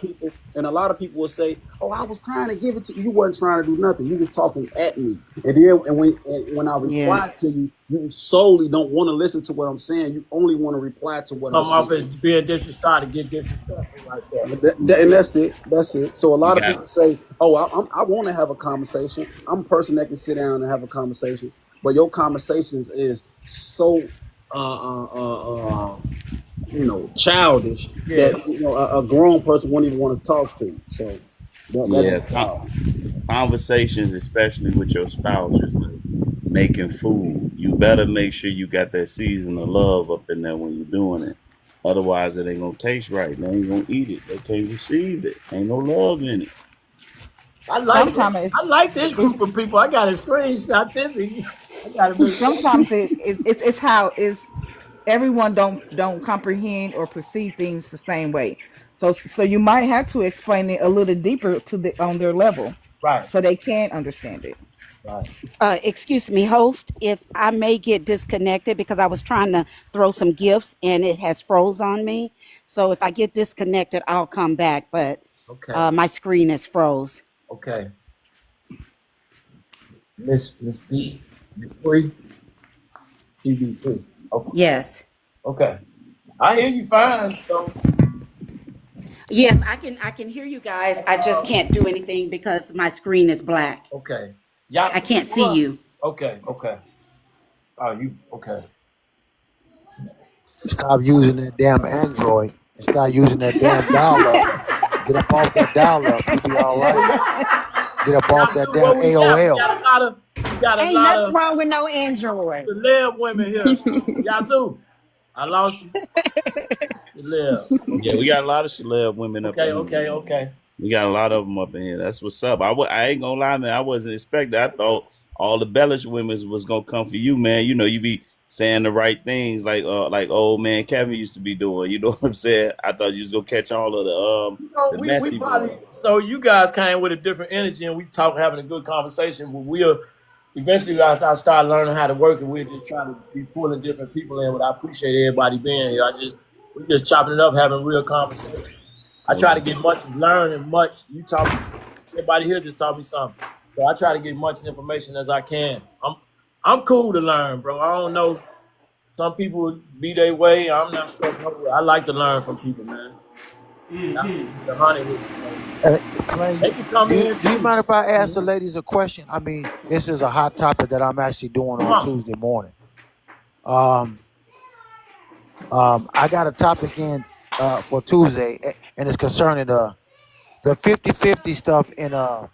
and a lot of people will say, "Oh, I was trying to give it to you. You wasn't trying to do nothing. You was talking at me." And then when I Yeah. reply to you, you solely don't want to listen to what I'm saying. You only want to reply to what I'm Come off saying. as being disrespected, get disrespectful right there. And that's it. That's it. So a You lot of got people say, "Oh, I want to have a conversation. I'm a person that can sit down and have a conversation." But your conversations is so, uh, uh, uh, childish Yeah. that a grown person won't even want to talk to you. So that's yeah. wild. Conversations, especially with your spouse, is like making food. You better make sure you got that season of love up in there when you're doing it. Otherwise, it ain't gonna taste right. They ain't gonna eat it. They can't receive it. Ain't no love in it. I like this. Sometimes I like this it's group of people. I got a screenshot this. I got to make sure. sometimes it's how it's everyone don't comprehend or perceive things the same way. So you might have to explain it a little deeper to the on their level, Right. so they can understand it. Right. Excuse me, host, if I may get disconnected because I was trying to throw some gifts and it has froze on me. So if I get disconnected, I'll come back, but Okay. my screen is froze. Okay. Miss B, you free? She be free. Okay. Yes. Okay. I hear you fine. So Yes, I can hear you guys. I just can't do anything because my screen is black. okay. Y'all I can't see you. Okay. Okay. Oh, you okay? Stop using that damn Android and start using that damn dial up. Get up off that dial up. You'll be all right. Get up off that Yasu, damn where we at? AOL. We got a Ain't lot nothing of wrong with no Android. celeb women here. Yasu, I lost you. Celeb. Yeah, we got a lot of celeb women up Okay. in here. Okay. Okay. We got a lot of them up in here. That's what's up. I ain't gonna lie, man. I wasn't expecting. I thought all the bellish women was gonna come for you, man. You know, you be saying the right things like old man Kevin used to be doing. You know what I'm saying? I thought you was gonna catch all of the We messy probably ones. so you guys came with a different energy and we talk having a good conversation. But we'll eventually I start learning how to work and we're just trying to be pulling different people in. But I appreciate everybody being here. We just chopping it up, having real conversation. I try to Well, get much learn and much. You taught me. Everybody here just taught me something. So I try to get much information as I can. I'm cool to learn, bro. I don't know. Some people be their way. I'm not stuck. I like to learn from people, man. Not to keep the honey with you know. Clay, They can come in do you too. mind if I ask the ladies a question? I mean, this is a hot topic that I'm actually doing Come on on. Tuesday morning. Um, I got a topic in for Tuesday, and it's concerning the 50-50 stuff in a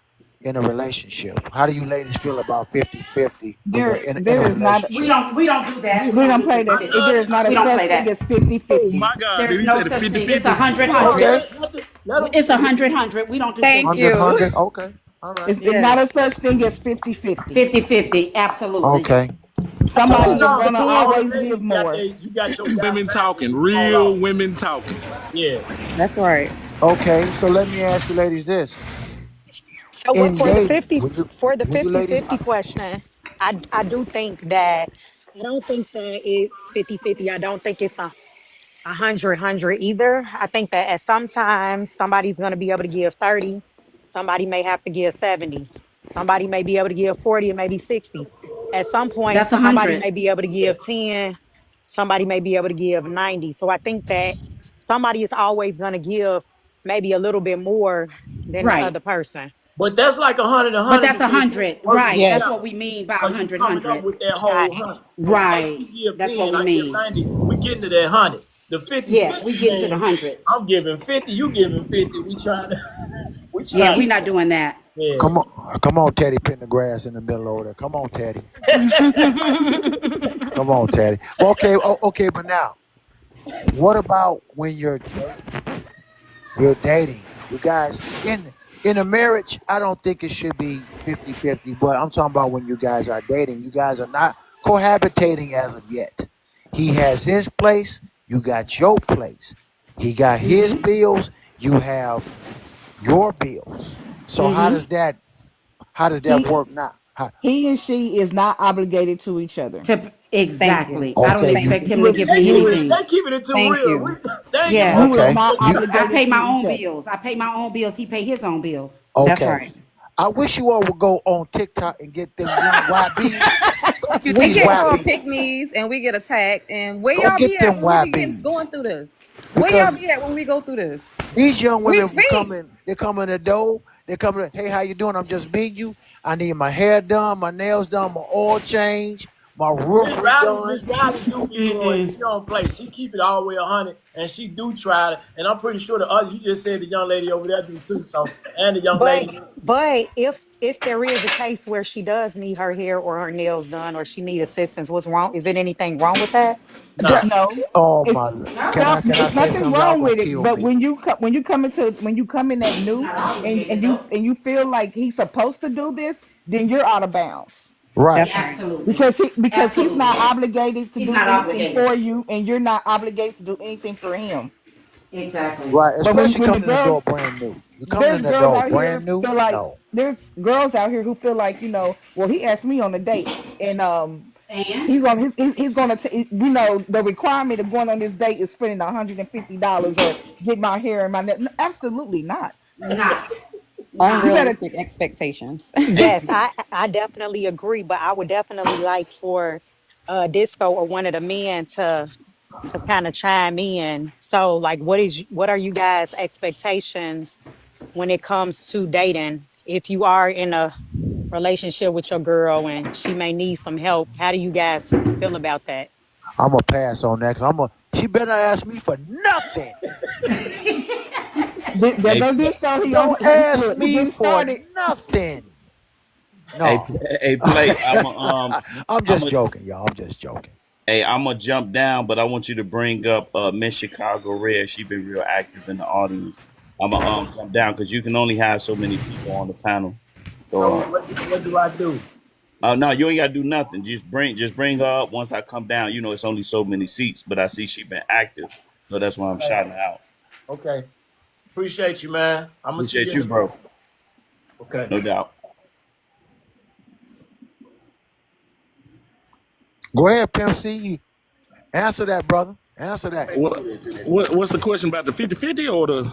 relationship. How do you ladies feel about 50-50 when you're in There a is not. We relationship? don't do that. We We don't don't do play that. 50-50. There is not a We don't such play thing that. as 50 Oh 50. my God, did There's he no say the such thing. 50-50? It's 100 Hold on. 100. Okay, Let them It's 100. We don't do Thank 50. 100, you. 100. Okay, all right. It's Yeah. not a such thing as 50 50. 50-50. Absolutely. Okay. So Somebody is y'all, going to all the always give ladies got more. they. You got your guy Women back and talking, you fall real off. women talking. Yeah. That's right. Okay, so let me ask you ladies this. So what In for the dating, 50 for the when you ladies 50-50 question, I do think that I don't think that it's 50-50. I don't think it's 100 either. I think that at sometimes somebody's going to be able to give 30, somebody may have to give 70, somebody may be able to give 40, or maybe 60. At some point, That's somebody 100. may be able to give 10, somebody may be able to give 90. So I think that somebody is always going to give maybe a little bit more than the Right. other person. But that's like a But hundred that's to me hundred. working Right. That's Yes. what together. we mean by Cause you 100, coming up 100. with that Got whole it. 100. So say Right. she give That's what 10, we I give mean. 90. We getting to that 100. The 50 Yes, 50 we getting to the means 100. I'm giving 50, you giving 50. We trying to, we Yeah, trying we to, not doing that. yeah. come on, Teddy, pin the grass in the middle over there. Come on, Teddy. Come on, Teddy. Well, okay, okay, but now, what about when you're dating? You're dating. You guys in a marriage, I don't think it should be 50-50, but I'm talking about when you guys are dating. You guys are not cohabitating as of yet. He has his place, you got your place. He got his Mm-hmm. bills, you have your bills. So Mm-hmm. how does that He work now? he and she is not obligated to each other. Thank you. Exactly. I don't Okay, Thank you expect you. You him to is give They me you keeping is it, anything. they keeping it too Thank real. you. They ain't giving Yeah. no you is okay. fuck not what you You I obligated pay to my each own other. bills. I pay my own bills. He pay his own bills. That's okay. right. I wish you all would go on TikTok and get them young YBs. Go get We these get called YBs. pick me's and we get attacked. And where Go y'all be get at them when we be getting YBs. going through this? Where y'all Because be at when we go through this? these young We women speak. they come in the door, they come in, hey, how you doing? I'm just meeting you. I need my hair done, my nails done, my oil change, my roof redone. Miss Riley do be doing. She don't play. She keep it all the way 100, and she do try it. And I'm pretty sure the other. You just said the young lady over there do too. So and the young But lady. but if there is a case where she does need her hair or her nails done or she need assistance, what's wrong? Is it anything wrong with that? That, Nah. No, oh it's my, some. can I It's say nothing something? Y'all wrong gonna with it. kill But me. when you come in that He's new not and obligated and you though. and you feel like he's supposed to do this, then you're out of bounds Right, That's right. Absolutely. because he's not Absolutely. obligated to He's do not anything obligated. for you, and you're not obligated to do anything for him. Exactly. right. But Especially when the coming in the girls door brand new. You coming there's in the girls door out brand here new? feel like No. there's girls out here who feel like well he asked me on a date and And he's gonna the requirement of going on this date is spending $150 or get my hair and my neck. No, absolutely not. not. You Not. better Unrealistic expectations. Yes, I definitely agree, but I would definitely like for Disco or one of the men to kind of chime in. So like what are you guys expectations when it comes to dating? If you are in a relationship with your girl and she may need some help, how do you guys feel about that? I'm gonna pass on that. She better not ask me for nothing. there Hey, go this so Don't ask he me getting for started. nothing. hey, No. hey, play. I'm I'm just a, joking, y'all. I'm just joking. hey, I'm gonna jump down, but I want you to bring up Miss Chicago Red. She been real active in the audience. I'm gonna jump down because you can only have so many people on the panel. So So, what do I do? no, you ain't gotta do nothing. Just bring her up. Once I come down, it's only so many seats, but I see she been active, so that's why I'm Okay. shouting her out. Okay. Appreciate you, man. I'm gonna see Appreciate you. you, bro. Okay. No doubt. Go ahead, Pimp C. Answer that, brother. Answer that. What's the question about the 50-50 or the?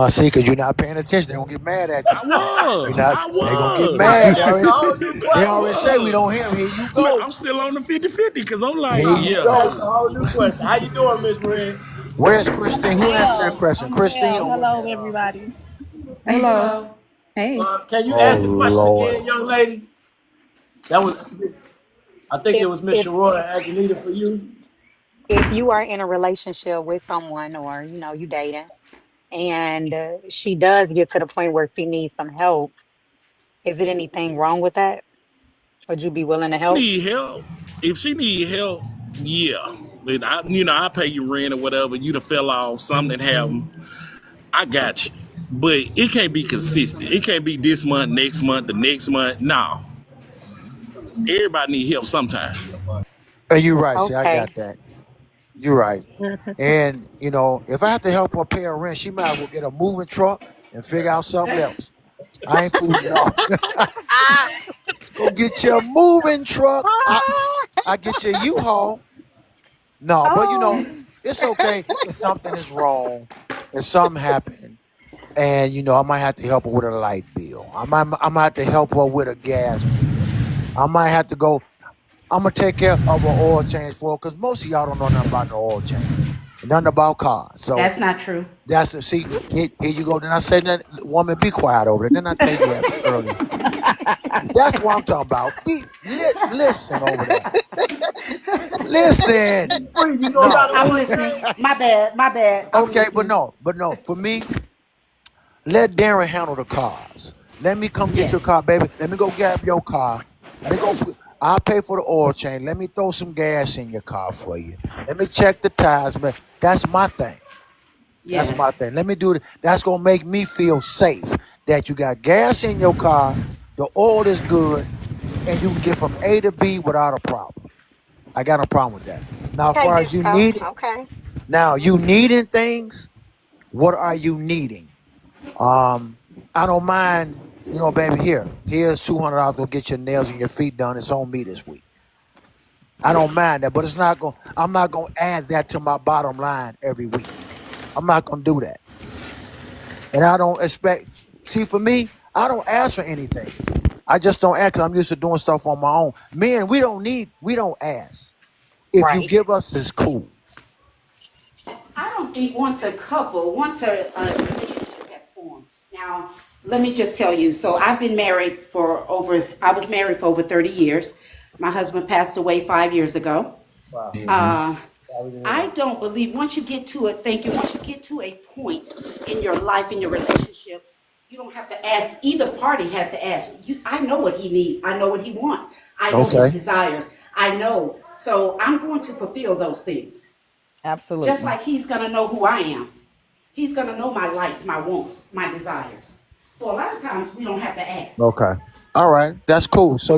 See, because you're not paying attention, they're gonna get mad at you. I was. You're not. I They gonna get was. Right, mad. They that's a already, whole new they I question. already say we don't was. hear them. Here you Look, go. I'm still on the 50-50 because I'm like, Here you yeah. That's a go. whole new question. How you doing, Miss Red? Where's Christine? Who answered that Well, question? Christine well, or was hello that? everybody. Hello. Hello. Hey. Can you Oh ask the question Lord. again, young lady? That was, I think it If was Miss if Sharona asking Anita for you. if you are in a relationship with someone, or you dating, and she does get to the point where she needs some help, is it anything wrong with that? Would you be willing to help? Need help. If she need help, yeah. But I pay you rent or whatever. You done fell off, something happened. I got you. But it can't be consistent. It can't be this month, next month, the next month. No. Everybody need help sometime. And you're right. See, I Okay. got that. You're right. And if I have to help her pay her rent, she might as well get a moving truck and figure out something else. I ain't fooling y'all. Go get your moving truck. I get your U-Haul. No, but Oh, it's okay if something is wrong, if something happened, and I might have to help her with a light bill. I might have to help her with a gas bill. I might have to go. I'm gonna take care of an oil change for her because most of y'all don't know nothing about the oil change, nothing about cars. So That's not true. that's see. Here you go. Then I said that woman, be quiet over there. Then I tell you that earlier. That's what I'm talking about. Listen over there. Listen. Free, you know No. about the I'm oil listening. change? My bad. My bad. I'm Okay, but listening. no. For me, let Darren handle the cars. Let me come get your Yes. car, baby. Let me go grab your car. Let me go. I'll pay for the oil change. Let me throw some gas in your car for you. Let me check the tires, man. That's my thing. That's my Yes. thing. Let me do it. That's gonna make me feel safe that you got gas in your car, the oil is good, and you can get from A to B without a problem. I got no problem with that. Now, as okay, far big as you stuff. need it, Okay. now you needing things. What are you needing? I don't mind. Baby, here's $200. Go get your nails and your feet done. It's on me this week. I don't mind that, but it's not going. I'm not going to add that to my bottom line every week. I'm not going to do that. And I don't expect. See, for me, I don't ask for anything. I just don't ask. 'Cause I'm used to doing stuff on my own. Men, we don't ask. If you Right. give us, it's cool. I don't think once a relationship has formed. Now, let me just tell you. So I was married for over 30 years. My husband passed away 5 years ago. Wow. Hmm. Uh, I don't believe once you get to a point in your life, in your relationship, you don't have to ask, either party has to ask. I know what he needs. I know what he wants. I know his Okay. desires. I know. So I'm going to fulfill those things. Just Absolutely. like he's going to know who I am. He's going to know my likes, my wants, my desires. So a lot of times we don't have to ask. Okay. All right. That's cool. So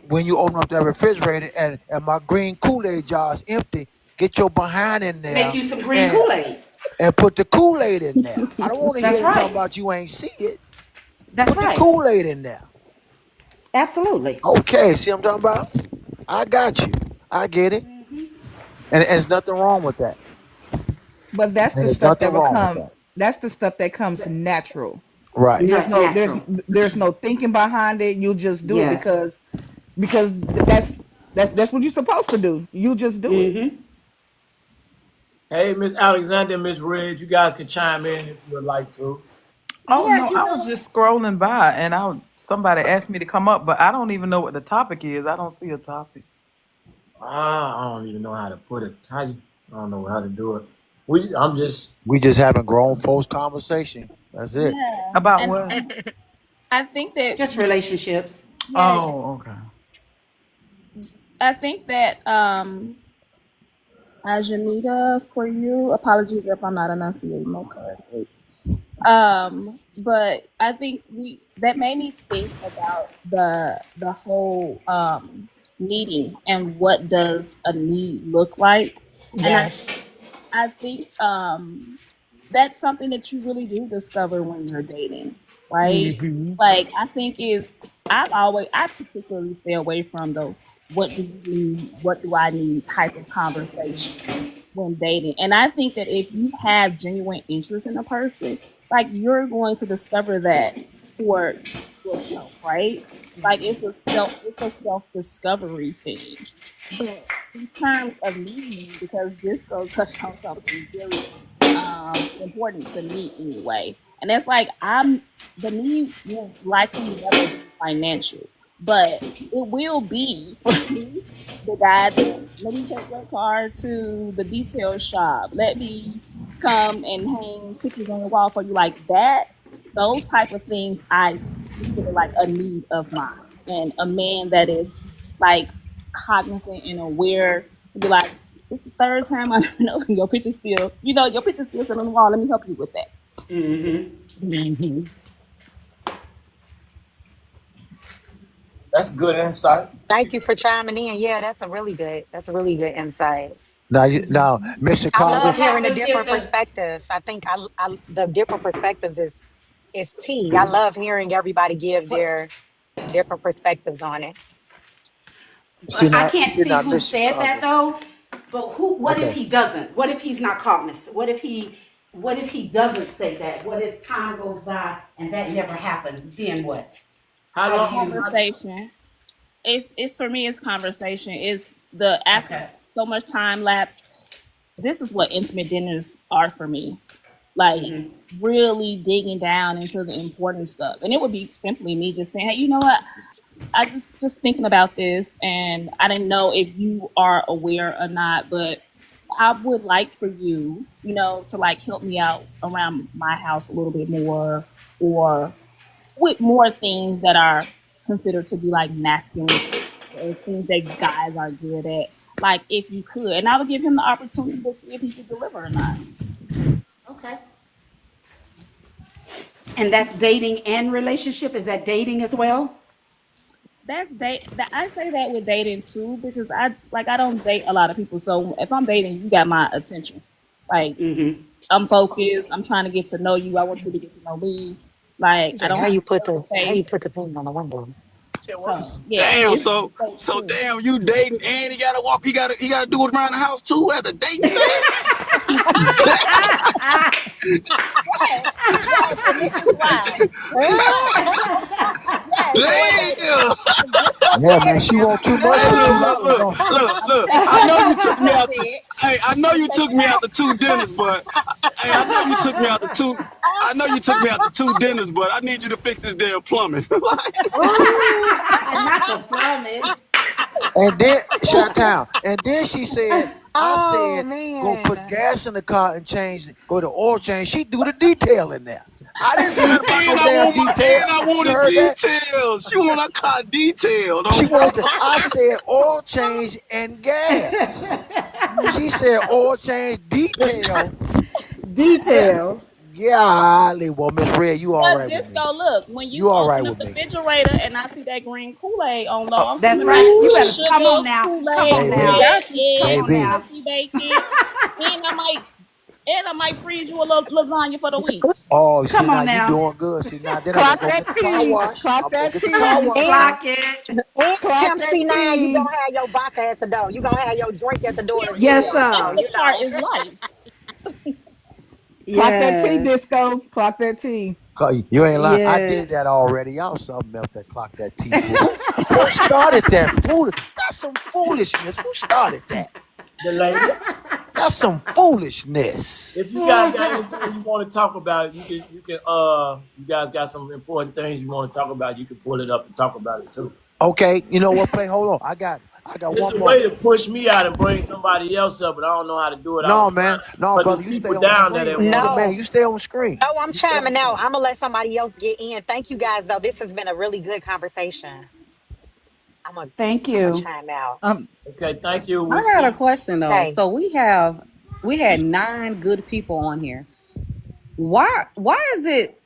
when you open up that refrigerator and my green Kool-Aid jar is empty, get your behind in Make there you some green and Kool-Aid. and put the Kool-Aid in there. I don't want to That's hear you talking right. about you ain't see it. That's Put the right. Kool-Aid in there. Absolutely. Okay. See what I'm talking about? I got you. I get it. And there's nothing wrong with that. But that's And the there's stuff nothing that wrong with become that. that's the stuff that comes natural. Right. There's no there's Natural. there's no thinking behind it. You just do it Yes. because that's what you're supposed to do. You just do it. Mm-hmm. Hey, Miss Alexander, Miss Red, you guys can chime in if you would like to. Oh Yeah, no, you I was know. just scrolling by and somebody asked me to come up, but I don't even know what the topic is. I don't see a topic. I don't even know how to put it. I don't know how to do it. I'm just We just having grown folks conversation. That's it. Yeah. About And what? I think that Just relationships. yeah, Oh, okay. I think that Ajanita, for you, apologies if I'm not enunciating that correctly. But I think that made me think about the whole needing and what does a need look like. And Yes. I think that's something that you really do discover when you're dating, right? Mm-hmm. Like I think I particularly stay away from the what do you need, what do I need type of conversation. when dating. And I think that if you have genuine interest in a person, like you're going to discover that for yourself, right? Like it's a self discovery thing. But in terms of me, because this will touch on something very important to me anyway. And that's like the need will likely never be financial, but it will be for me the guy that let me take your car to the detail shop. Let me come and hang pictures on the wall for you like that. Those type of things I consider like a need of mine. And a man that is like cognizant and aware to be like, it's the third time I know your picture's still, your picture's still sitting on the wall. Let me help you with that. Mm-hmm. That's good insight. Thank you for chiming in. Yeah, that's a really good insight. Now, Miss I Chicago. love hearing the different perspectives. I think the different perspectives is tea. I love hearing everybody give their different perspectives on it. I can't see who Miss said that Chicago. though. But what if Okay. he doesn't? What if he's not cognizant? What if he doesn't say that? What if time goes by and that never happens? Then what? How How do long? you? Conversation. It's for me. It's conversation. It's the after so much time lapse. This is what intimate dinners are for me. Like really digging down into the important stuff, and it would be simply me just saying, "Hey, you know what? I just thinking about this, and I didn't know if you are aware or not, but I would like for you, to like help me out around my house a little bit more, or with more things that are considered to be like masculine or things that guys are good at. Like if you could, and I would give him the opportunity to see if he could deliver or not. Okay. And that's dating and relationship. Is that dating as well? That's date. I say that with dating too because I don't date a lot of people. So if I'm dating, you got my attention. Like I'm focused. I'm trying to get to know you. I want you to get to know me. Like I don't How have you to put show the your face. pen on the window? So yeah, Damn, it's so date so too. damn, you dating and he gotta walk, he gotta do it around the house too at the dating stage. Yes, and this is why. Yes, Damn. and this is Yeah, why man, she want too much Hey, for look, $2, look, look, don't she? look, I'm look. taking I it know back you to took what me I out to. said. Hey, I know I'm you took taking me out to two dinners, but hey, I know you took me out to two. I know you took me out to two dinners, but I need you to fix this damn plumbing. Not the plumbing. And then Chi-Town. And then she said, I Oh said, go put man. gas in the car and go to oil change. She do the detail in there. I didn't say nothing about no and damn detail. I You wanted heard that? details. You want a car detailed? She wanted to, I said oil change and gas. She said oil change detail. Detail. Golly, well, Miss Red, you all But right with me. Disco, look, when you You all right open up with the me. refrigerator and I see that green Kool-Aid on low, I'm That's thinking right. about You better come sugar, on now. Come Kool-Aid, on Baby, We now. bread, got you. Come eggs, on baby, now. turkey bacon, and I might freeze you a little lasagna for the week. oh, see, Come now on you now. doing good. See, now then I'm going Clock to go that get the car T. wash. Clock I'm going to that get the car T. wash And now. Clock it. and Clock Pimp that C now, you T. gonna have your vodka at the door. You gonna have your drink at the door as Period. Yes, well. That's So sir. the you part know. is life. Clock that T, Yes. Disco. Clock that T. You ain't lying. I Yeah. did that already. Y'all something else that clock that T fool. Who started that fool? That's some foolishness. Who started that? The lady. That's some foolishness. If you guys got anything you want to talk about, you guys got some important things you want to talk about, you can pull it up and talk about it too. Okay, you know what? Play. Hold on. I got It's one a more. way to push me out and bring somebody else up, but I don't know how to do it. I No, was man. trying, No, but brother. there's You stay people on the down there screen. that You want the to. man. No. You stay on the screen. Oh, I'm You stay on the chiming out. screen. I'm gonna let somebody else get in. Thank you guys though. This has been a really good conversation. I'm gonna Thank I'm gonna you. chime out. Okay, thank you. I We'll got a see. question though. Okay. So we had 9 good people on here. Why is it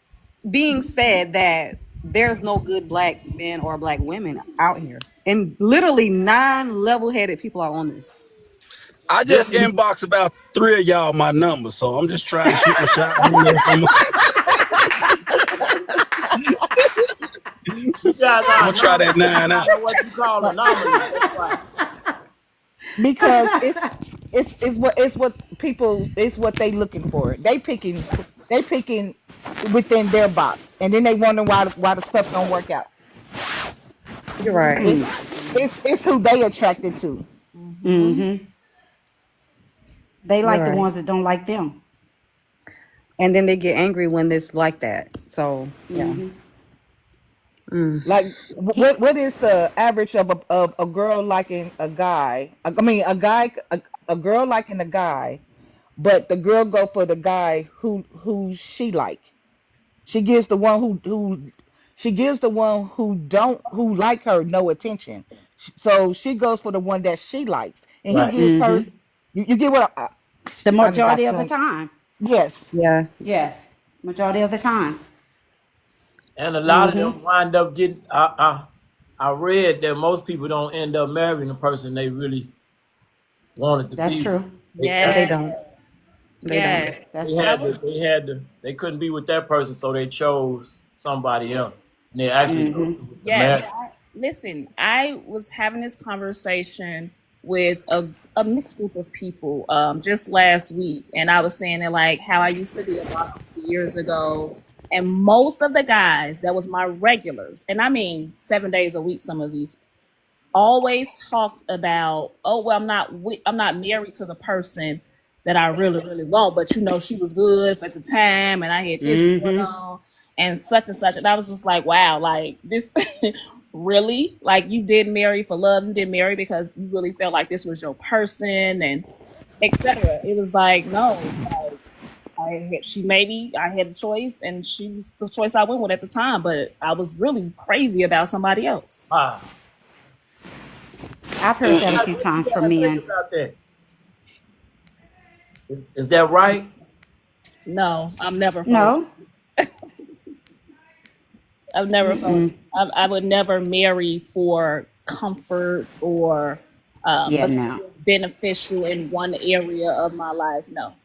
being said that there's no good black men or black women out here? And literally 9 level-headed people are on this. I This just is inboxed about 3 of y'all my number, so I'm just trying to shoot my shot. I don't know if you guys I'm are gonna try that anomalies. You 9 out. guys are what you call anomalies. That's why. Because it's what people it's what they looking for. They picking within their box, and then they wonder why the stuff don't work out. You're right. Mm. It's who they attracted to. Mm-hmm. Mm-hmm. They You're like the right. ones that don't like them. And then they get angry when it's like that. So yeah. Mm-hmm. Mm. Like what is the average of a girl liking a guy? I mean, a girl liking a guy, but the girl go for the guy who she like. She gives the one who she gives the one who like her no attention. So she goes for the one that she likes, and he Right. gives her. Mm-hmm. You get what The I just got majority of the tongue. time. Yes. Yeah. Yes. Majority of the time. And a lot of Mm-hmm. them wind up getting. I read that most people don't end up marrying the person they really wanted to That's be with. true. They They Yes. actually don't. They don't. Yes. That's they I true. had was. to they had to they couldn't be with that person, so they chose somebody else. And they actually go Mm-hmm. through with the Yes. marriage. Listen, I was having this conversation with a mixed group of people just last week, and I was saying that like how I used to be a lot years ago, and most of the guys that was my regulars, and I mean 7 days a week, some of these always talks about, oh well, I'm not married to the person that I really really want, but you know she was good at the time, and I had this going Mm-hmm. on, and such, and I was just like, wow, like this, really, like you did marry for love, you did marry because you really felt like this was your person, and etc. It was like no, like I had a choice, and she was the choice I went with at the time, but I was really crazy about somebody else. Ah, I've heard that a what few you times from guys think men. about that? Is that right? No, I'm never falling. No. I've never felt. Mm-mm. I would never marry for comfort or Yeah, because no. it's beneficial in one area of my life. No,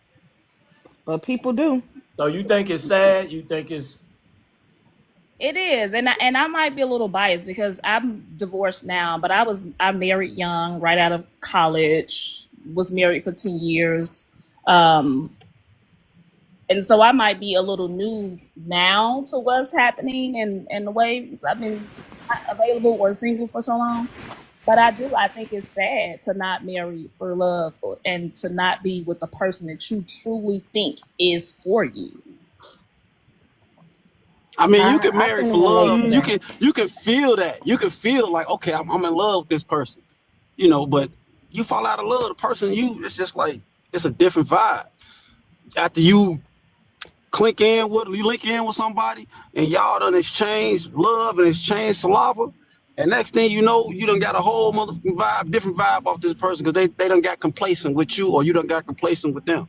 But people do. So you think it's sad? You think it's it is, and I might be a little biased because I'm divorced now, but I married young, right out of college. Was married for 10 years, um, and so I might be a little new now to what's happening and the ways I've been not available or single for so long. But I think it's sad to not marry for love and to not be with the person that you truly think is for you. I mean, you can I marry can for relate love. to You Mm. that. can you can feel that. You can feel like, okay, I'm in love with this person, you know. But you fall out of love, the person it's just like it's a different vibe. After you you link in with somebody, and y'all done exchange love and exchange saliva, and next thing you know, you done got a whole motherfucking vibe, different vibe off this person because they done got complacent with you, or you done got complacent with them.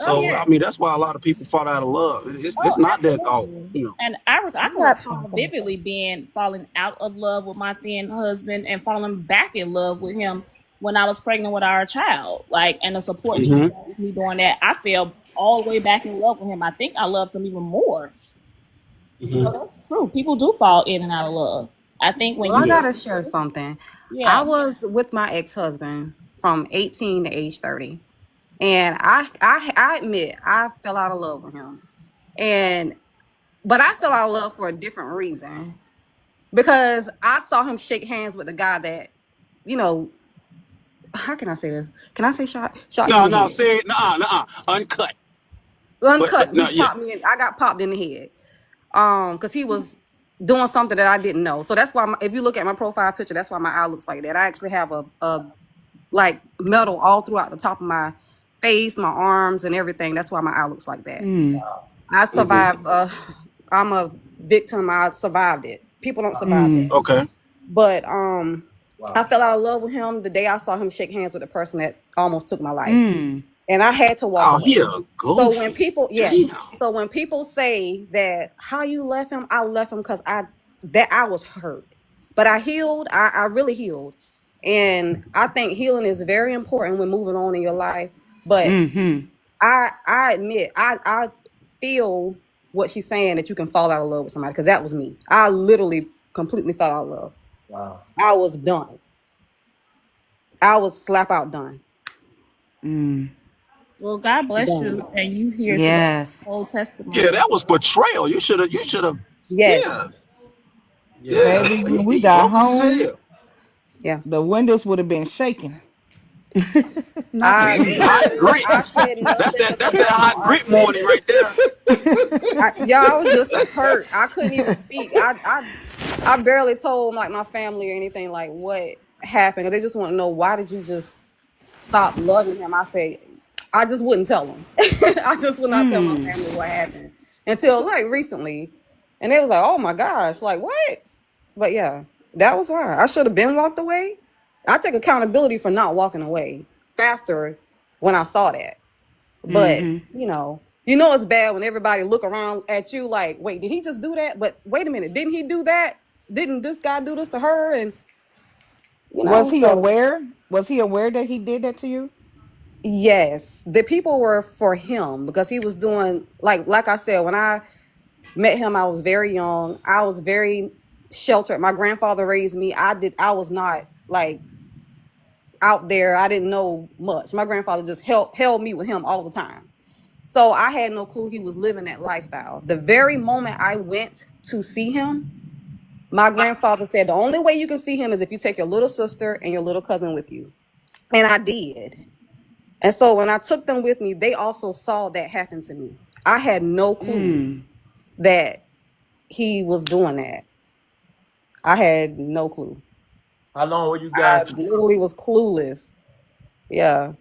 Oh So yeah. I mean, that's why a lot of people fall out of love. It's Oh, not that absolutely. you know. And I You can got recall vividly being falling out of love with my then husband and falling back in love with him when I was pregnant with our child. Like, and the support that he Hmm. gave me doing that, I fell all the way back in love with him. I think I loved him even more. Hmm. So that's true. People do fall in and out of love. I think when Well, I you Yeah. get gotta share something. I yeah. was with my ex-husband from 18 to age 30. And I admit I fell out of love with him. And but I fell out of love for a different reason. Because I saw him shake hands with the guy that, you know, how can I say this? Can I say shot me in No, the no, head? say it. Nah, uncut. But Uncut, he no, yeah. popped me in. I got popped in the head. Because he was doing something that I didn't know. So that's why if you look at my profile picture, that's why my eye looks like that. I actually have a like metal all throughout the top of my face, my arms, and everything. That's why my eye looks like that. Mm. I Hmm. survived. I'm a victim. I survived it. People don't survive that. Mm. Okay. But I wow? fell out of love with him the day I saw him shake hands with the person that almost took my life, Mm. and I had to walk Oh, he away. a So when goofy. people, yes, Damn. so when people say that how you left him, I left him because I was hurt, but I healed. I really healed, and I think healing is very important when moving on in your life. But Mm-hmm. I admit I feel what she's saying, that you can fall out of love with somebody, because that was me. I literally completely fell out of love. Wow. I was done. I was slap out done. Well, God bless Dang. you, and you here to the Yes. whole Yeah, testimony. that was betrayal. You should have. Yes. Yeah, Yeah. yeah. Baby, when we He got bogus as home, hell. Yeah. the windows would have been shaking. Not the I Hot windows. literally, I grits. said That's nothing that. because That's I that had no hot grit argument. morning right there. Y'all, I was just hurt. I couldn't even speak. I barely told like my family or anything like what happened. 'Cause they just want to know why did you just stop loving him. I said I just wouldn't tell them. I just would not tell my family what happened until like recently, and they was like, "Oh my gosh, like what?" But yeah, that was why I should have been walked away. I take accountability for not walking away faster when I saw that. But it's bad when everybody look around at you like, wait, did he just do that? But wait a minute, didn't he do that? Didn't this guy do this to her? And Was he so aware? Was he aware that he did that to you? yes, the people were for him because he was doing like I said, when I met him, I was very young. I was very sheltered. My grandfather raised me. I was not like out there. I didn't know much. My grandfather just held me with him all the time. So I had no clue he was living that lifestyle. The very moment I went to see him, my grandfather said the only way you can see him is if you take your little sister and your little cousin with you. And I did. And so when I took them with me, they also saw that happen to me. I had no clue that he was doing that. I had no clue. How long were you I guys together? literally was clueless. Yeah.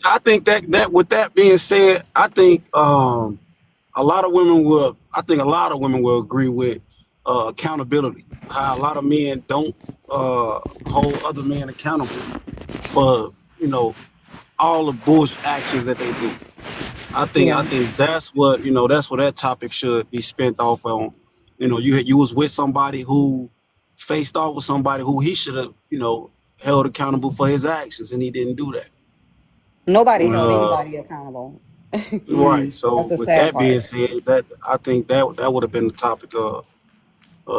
I think that with that being said, I think a lot of women will. I think a lot of women will agree with accountability. How a lot of men don't hold other men accountable for all the bullshit actions that they do. I Yeah. think that's what that's what that topic should be spent off on. You was with somebody who faced off with somebody who he should have held accountable for his actions, and he didn't do that. Nobody And held anybody accountable. right. That's So the with sad that being part. said, that I think that would have been the topic of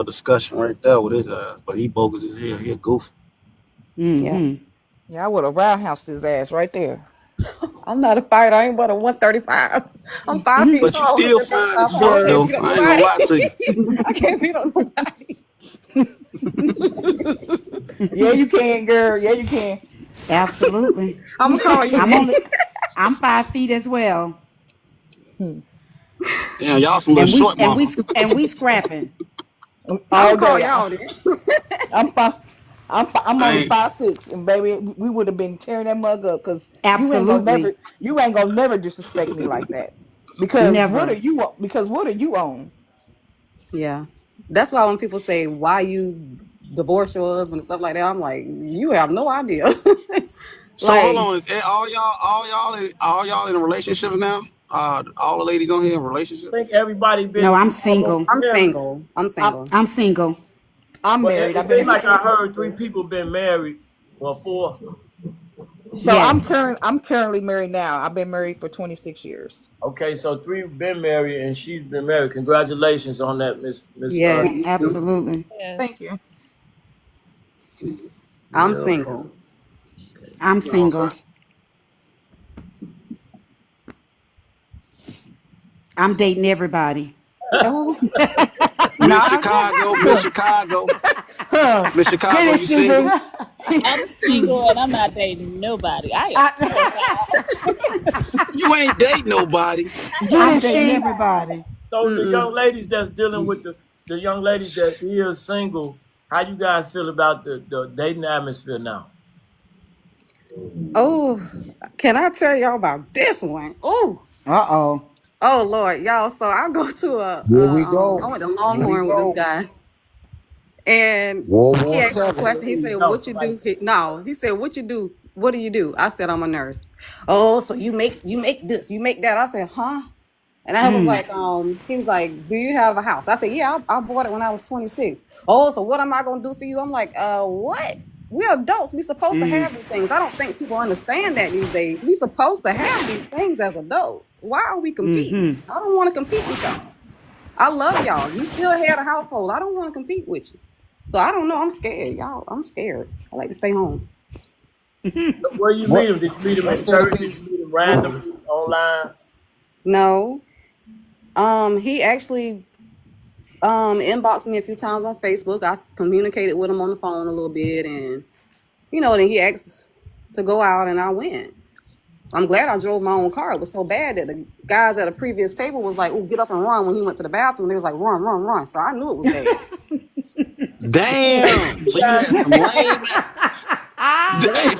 discussion right there with his ass. But he bogus as hell. He a goof. Yeah. Yeah, I would have roundhoused his ass right there. I'm not a fighter. I ain't but a 135. I'm 5 feet But you tall, still 135 fine as pounds. I fuck can't though. beat up I ain't gonna nobody. lie to you. I can't beat up nobody. Yeah, you can, girl. Yeah, you can. Absolutely. I'm gonna call you I'm then. only I'm 5 feet as well. Damn, y'all some little And we short and we mama. and we scrapping. I'm gonna All call day. y'all then. I'm five. I'm I only ain't 5'6", and baby, we would have been tearing that mug up because Absolutely. you ain't gonna never disrespect me like that. Because what are Never. you? Because what are you on? Yeah. That's why when people say why you divorce your husband and stuff like that, I'm like, you have no idea. so hold Like, on. Is all y'all in a relationship now? All the ladies on here in a relationship? I think everybody No, been I'm almost single. I'm married. single. I'm I'm single. I'm single. I'm But married. it I've been seems married like for I 26 heard three years. people been married. Well, four. So Yes. I'm currently married now. I've been married for 26 years. Okay, so three been married and she's been married. Congratulations on that, Miss Yes. You. Absolutely. Thank Yes. you. I'm Yeah. single. I'm single. Okay. I'm dating everybody. Oh, No. Miss Chicago, Huh. Miss Get Chicago, it, you single? Sugar. I'm single and I'm not dating nobody. I am terrified. You ain't dating nobody. Get I'm it, dating she. everybody. So the mm-mm. young ladies that's dealing with the young ladies that is single, how you guys feel about the dating atmosphere now? Oh, can I tell y'all about this one? Oh, Uh-oh. oh Lord, y'all. So I go to Here we I go. went to Here we Longhorn with this go. guy, and World he War asked me a Seven. question. He Here we said, go. "What you Somebody do?" said, No, he said, "What you do? What do you do?" I said, "I'm a nurse." Oh, so you make this, you make that. I said, "Huh?" And I was like, he was like, "Do you have a house?" I said, "Yeah, I bought it when I was 26." Oh, so what am I gonna do for you? I'm like, what? We're adults. We supposed to have these things. I don't think people understand that these days. We supposed to have these things as adults. Why are we competing? I don't want to compete with y'all. I love y'all. You still had a household. I don't want to compete with you. So I don't know. I'm scared, y'all. I'm scared. I like to stay home. So where you What? meet him? Did you meet him in Rest in church? Did peace. you meet him randomly online? No. He actually inboxed me a few times on Facebook. I communicated with him on the phone a little bit, and then he asked to go out, and I went. I'm glad I drove my own car. It was so bad that the guys at a previous table was like, "Oh, get up and run!" When he went to the bathroom, they was like, "Run, run, run!" So I knew it was bad. Damn. So you had some lame. Hey,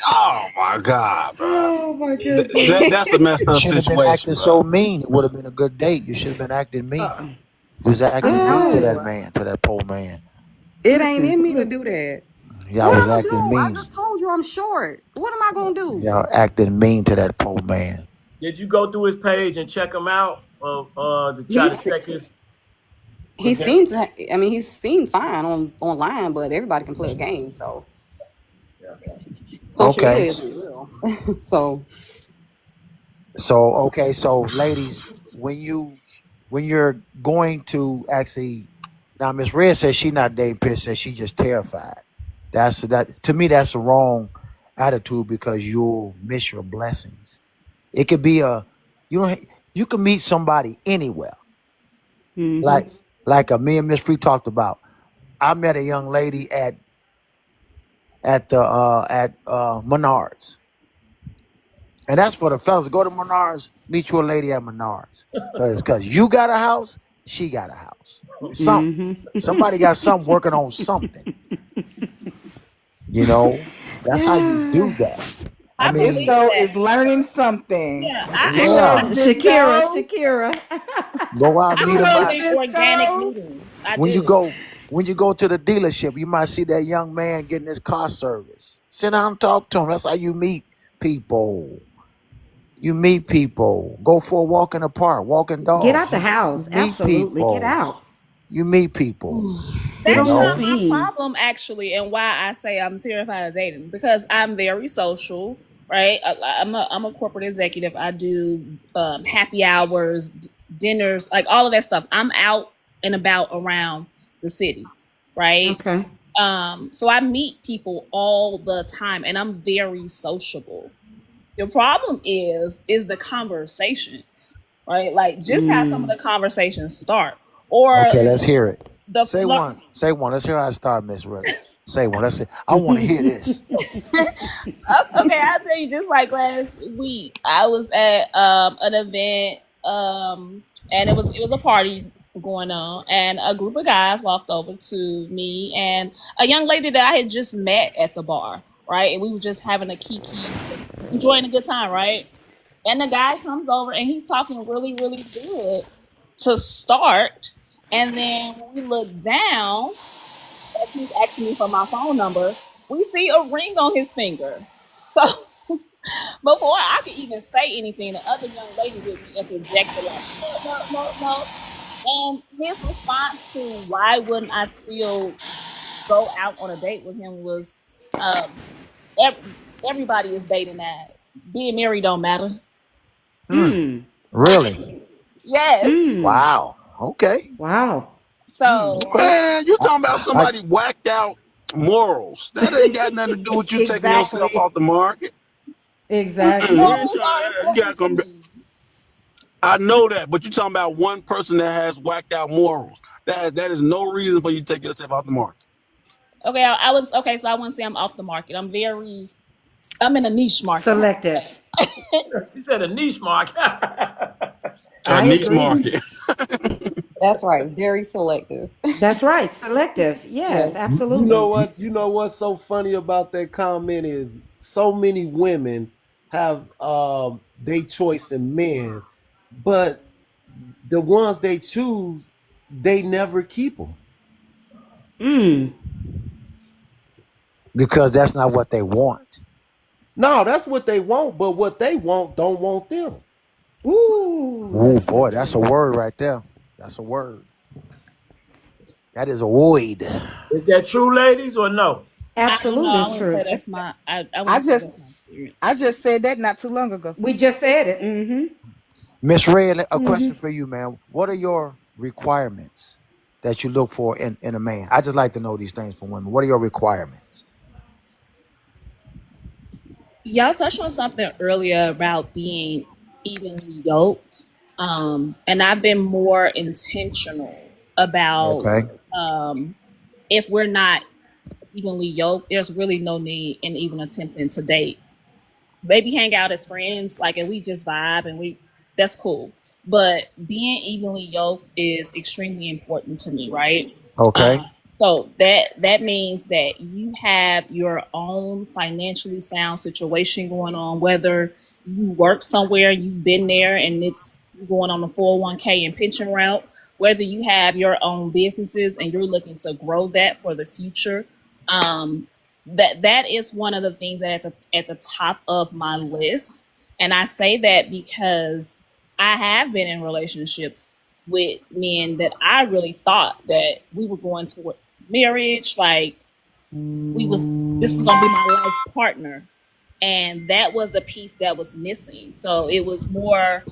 oh my God, bro. Oh my goodness. That's a messed You up should have been situation, acting bro. so mean. It would have been a good date. You should have been acting mean. Uh-uh. You was acting mean to that No. man, to that poor man. It ain't in Listen, me to look. do that. Y'all What was I'm gonna acting do? I mean. just told you I'm short. What am I gonna do? Y'all acting mean to that poor man. Did you go through his page and check him out, to try to He's check his he credentials? seems. He seemed fine online, but everybody can play a game. So Yeah. social media Okay. isn't real. So So ladies, when you're going to actually, now Miss Red says she not dating Pitch, says she just terrified. That to me that's the wrong attitude because you'll miss your blessings. It could be you can meet somebody anywhere. Mm-hmm. Like me and Miss Free talked about. I met a young lady at Menards. And that's for the fellas. Go to Menards, meet you a lady at Menards. Cause you got a house, she got a house. Somebody got something working on something. That's how you do that. I I mean, believe Cisco that. is learning something. Yeah, You I know, yeah. Cisco. Go out, You meet I them know, believe out. in organic Cisco. meetings. I When you do. go when you go to the dealership, you might see that young man getting his car service. Sit down and talk to him. That's how you meet people. You meet people. Go for a walk in the park, walking Get dogs. out the You house. meet Absolutely. Get people. out. You meet people. Get You That's on the not know. my scene. problem, actually, and why I say I'm terrified of dating, because I'm very social, right? I'm a corporate executive. I do happy hours, dinners, like all of that stuff. I'm out and about around the city, right? Okay. So I meet people all the time, and I'm very sociable. The problem is the conversations, right? Like just how some of Mm. the conversations start, or Okay, let's hear it. the Say flirt. one. Say one. Let's hear how I start, Miss Ray. Say one. Let's see. I want to hear this. Okay, I'll tell you. Just like last week, I was at an event, and it was a party going on, and a group of guys walked over to me and a young lady that I had just met at the bar, right? And we were just having a kiki, enjoying a good time, right? And the guy comes over and he's talking really, really good to start, and then when we look down, as he's asking me for my phone number, we see a ring on his finger. So before I could even say anything, the other young lady with me interjected like, no, no, no, no. And his response to why wouldn't I still go out on a date with him was, um, everybody is dating that. Being married don't matter. Mm. Really? Yes. Mm. Wow. Okay. Wow. So Okay. Man, you talking about I somebody whacked out morals. That ain't got nothing to do with you taking yourself Exactly. off the market. Exactly. You ain't morals are you important got to gonna be, me. I know that, but you talking about one person that has whacked out morals. That is no reason for you to take yourself off the market. Okay, I was okay. So I wouldn't say I'm off the market. I'm in a niche market. Selective. She said a niche mark. A I niche agree. market. that's right. Very selective. That's right. Selective. Yes. Yes, You know absolutely. what? You know what's so funny about that comment is so many women have they choice in men, but the ones they choose, they never keep them. Mm. because that's not what they want. No, that's what they want, but what they want don't want them. Ooh. Oh boy, that's a word right there. That's a word. That is a void. Is that true, ladies, or no? I don't know. Absolutely, I it's wouldn't say true. that's my. I I wouldn't say just that's my I experience. just said that not too long ago. We just said it. Mm-hmm. Miss Red, a question Mm-hmm. for you, man. What are your requirements that you look for in a man? I just like to know these things from women. What are your requirements? Y'all touched on something earlier about being evenly yoked. And I've been more intentional about Okay. if we're not evenly yoked, there's really no need in even attempting to date. Maybe hang out as friends, like, and we just vibe and that's cool. But being evenly yoked is extremely important to me, right? Okay. So that means that you have your own financially sound situation going on, whether you work somewhere, you've been there and it's going on the 401k and pension route, whether you have your own businesses and you're looking to grow that for the future. That is one of the things that at the top of my list. And I say that because I have been in relationships with men that I really thought that we were going toward marriage, like this is gonna be my life partner. And that was the piece that was missing. So it was more,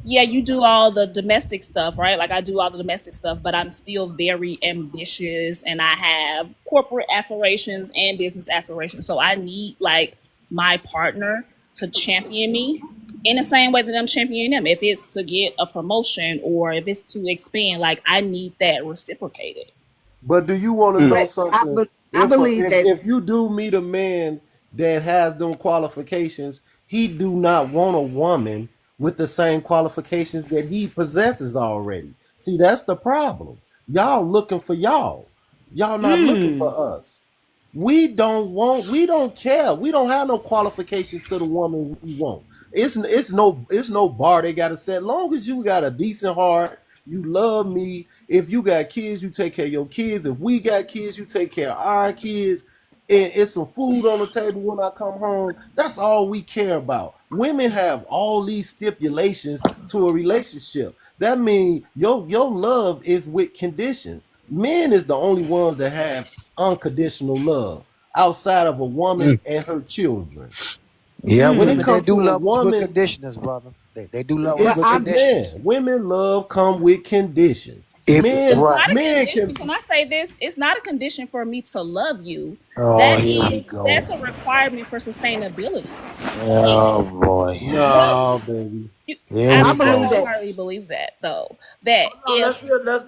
yeah, you do all the domestic stuff, right? Like I do all the domestic stuff, but I'm still very ambitious and I have corporate aspirations and business aspirations. So I need like my partner to champion me in the same way that I'm championing them. If it's to get a promotion or if it's to expand, like I need that reciprocated. But do you want to know But something? I believe that. If you do meet a man that has them qualifications, he do not want a woman with the same qualifications that he possesses already. See, that's the problem. Y'all looking for y'all. Y'all not looking for us. We don't care. We don't have no qualifications to the woman we want. It's no bar they gotta set. Long as you got a decent heart, you love me. If you got kids, you take care of your kids. If we got kids, you take care of our kids. And it's some food on the table when I come home. That's all we care about. Women have all these stipulations to a relationship. That means your love is with conditions. Men is the only ones that have unconditional love outside of a woman and her children. Yeah, When it women they comes do to a love us with woman, conditioners, brother. They do love us But it's with I conditions. women love come with conditions. If Men right. Not a men condition. can Can I say this? It's not a condition for me to love you. Oh, here we go. That's a requirement for sustainability. Like, Oh boy. but no, baby. Here I we I go. believe that. wholeheartedly believe that though. That No, if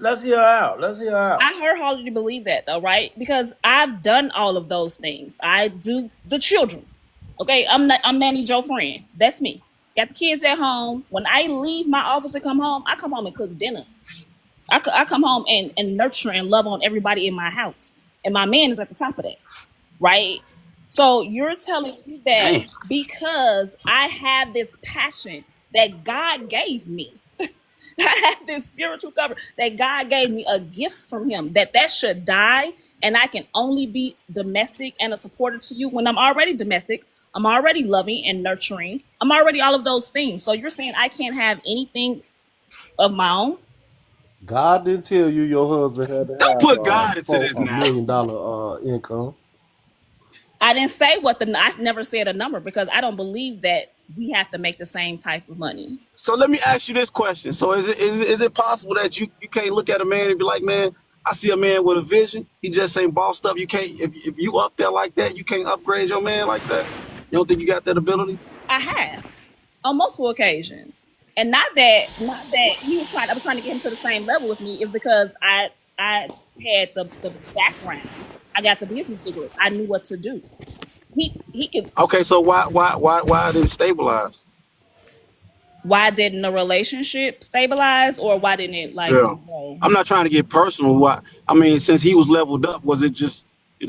let's hear her out. Let's hear her out. I wholeheartedly believe that though, right? Because I've done all of those things. I do the children. Okay, I'm Nanny Joe friend. That's me. Got the kids at home. When I leave my office and come home, I come home and cook dinner. I come home and nurture and love on everybody in my house. And my man is at the top of that, right? So you're telling me that Damn. because I have this passion that God gave me, I have this spiritual cover that God gave me, a gift from him, that should die and I can only be domestic and a supporter to you when I'm already domestic. I'm already loving and nurturing. I'm already all of those things. So you're saying I can't have anything of my own? God didn't tell you your husband had to Don't have put God into this $1 now. million income. I didn't say I never said a number because I don't believe that we have to make the same type of money. So let me ask you this question. So is it possible that you can't look at a man and be like, man, I see a man with a vision. He just ain't bossed up. You can't if you up there like that, you can't upgrade your man like that. You don't think you got that ability? I have on multiple occasions. And not that I was trying to get him to the same level with me, is because I had the background. I got the business degree. I knew what to do. He could. Okay, so why didn't it stabilize? Why didn't the relationship stabilize, or why didn't it like Yeah. grow? I'm not trying to get personal. Why? I mean, since he was leveled up, was it just, he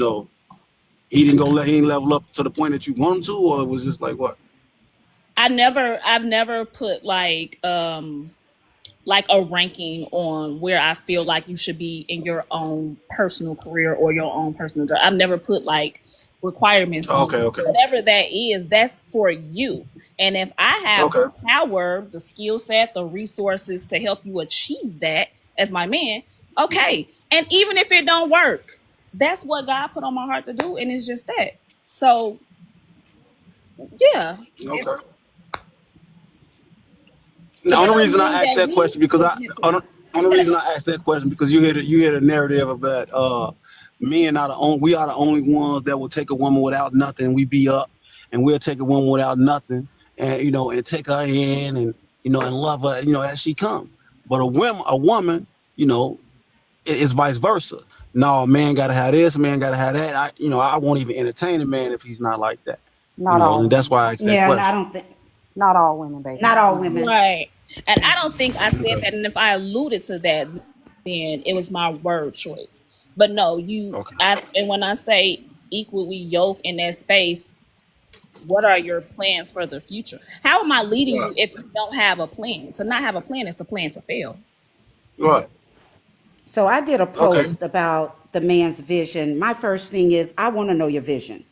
didn't level up to the point that you want him to, or it was just like what? I've never put like a ranking on where I feel like you should be in your own personal career or your own personal job. I've never put like requirements on Okay. whatever that is. That's for you. And if I have the Okay. power, the skill set, the resources to help you achieve that as my man, okay. And even if it don't work, that's what God put on my heart to do, and it's just that. So yeah, Okay. The but that only don't reason mean I asked that that question because only reason I asked that question because you hear the narrative about men we are the only ones that will take a woman without nothing. We be up and we'll take a woman without nothing, and and take her in, and and love her, as she come. But a woman, it's vice versa. No, a man gotta have this, a man gotta have that. I won't even entertain a man if he's not like that. Not all And that's women. why I asked that Yeah, and I question. don't think Not all women, baby. not all Mm-mm. women. Right. And I don't think I said that. And if I alluded to that, then it was my word choice. But no, Okay. and when I say equally yoked in that space, what are your plans for the future? How am I leading Right. you if you don't have a plan? To not have a plan is to plan to fail. Right. So I did a Okay. post about the man's vision. My first thing is I want to know your vision.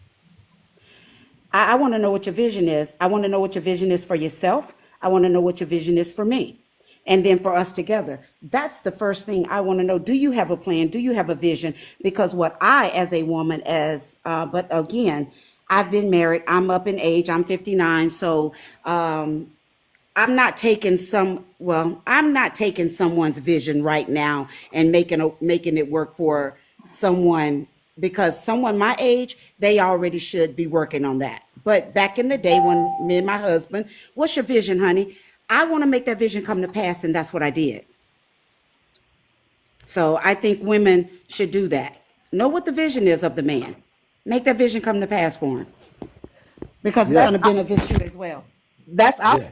I want to know what your vision is. I want to know what your vision is for yourself. I want to know what your vision is for me. And then for us together. That's the first thing I want to know. Do you have a plan? Do you have a vision? Because what I, as a woman, but again, I've been married. I'm up in age. I'm 59. So I'm not taking I'm not taking someone's vision right now and making it work for someone, because someone my age, they already should be working on that. But back in the day when me and my husband, what's your vision, honey? I want to make that vision come to pass, and that's what I did. So I think women should do that. Know what the vision is of the man. Make that vision come to pass for him, because it's Yeah, going to benefit you as well. That's I yeah,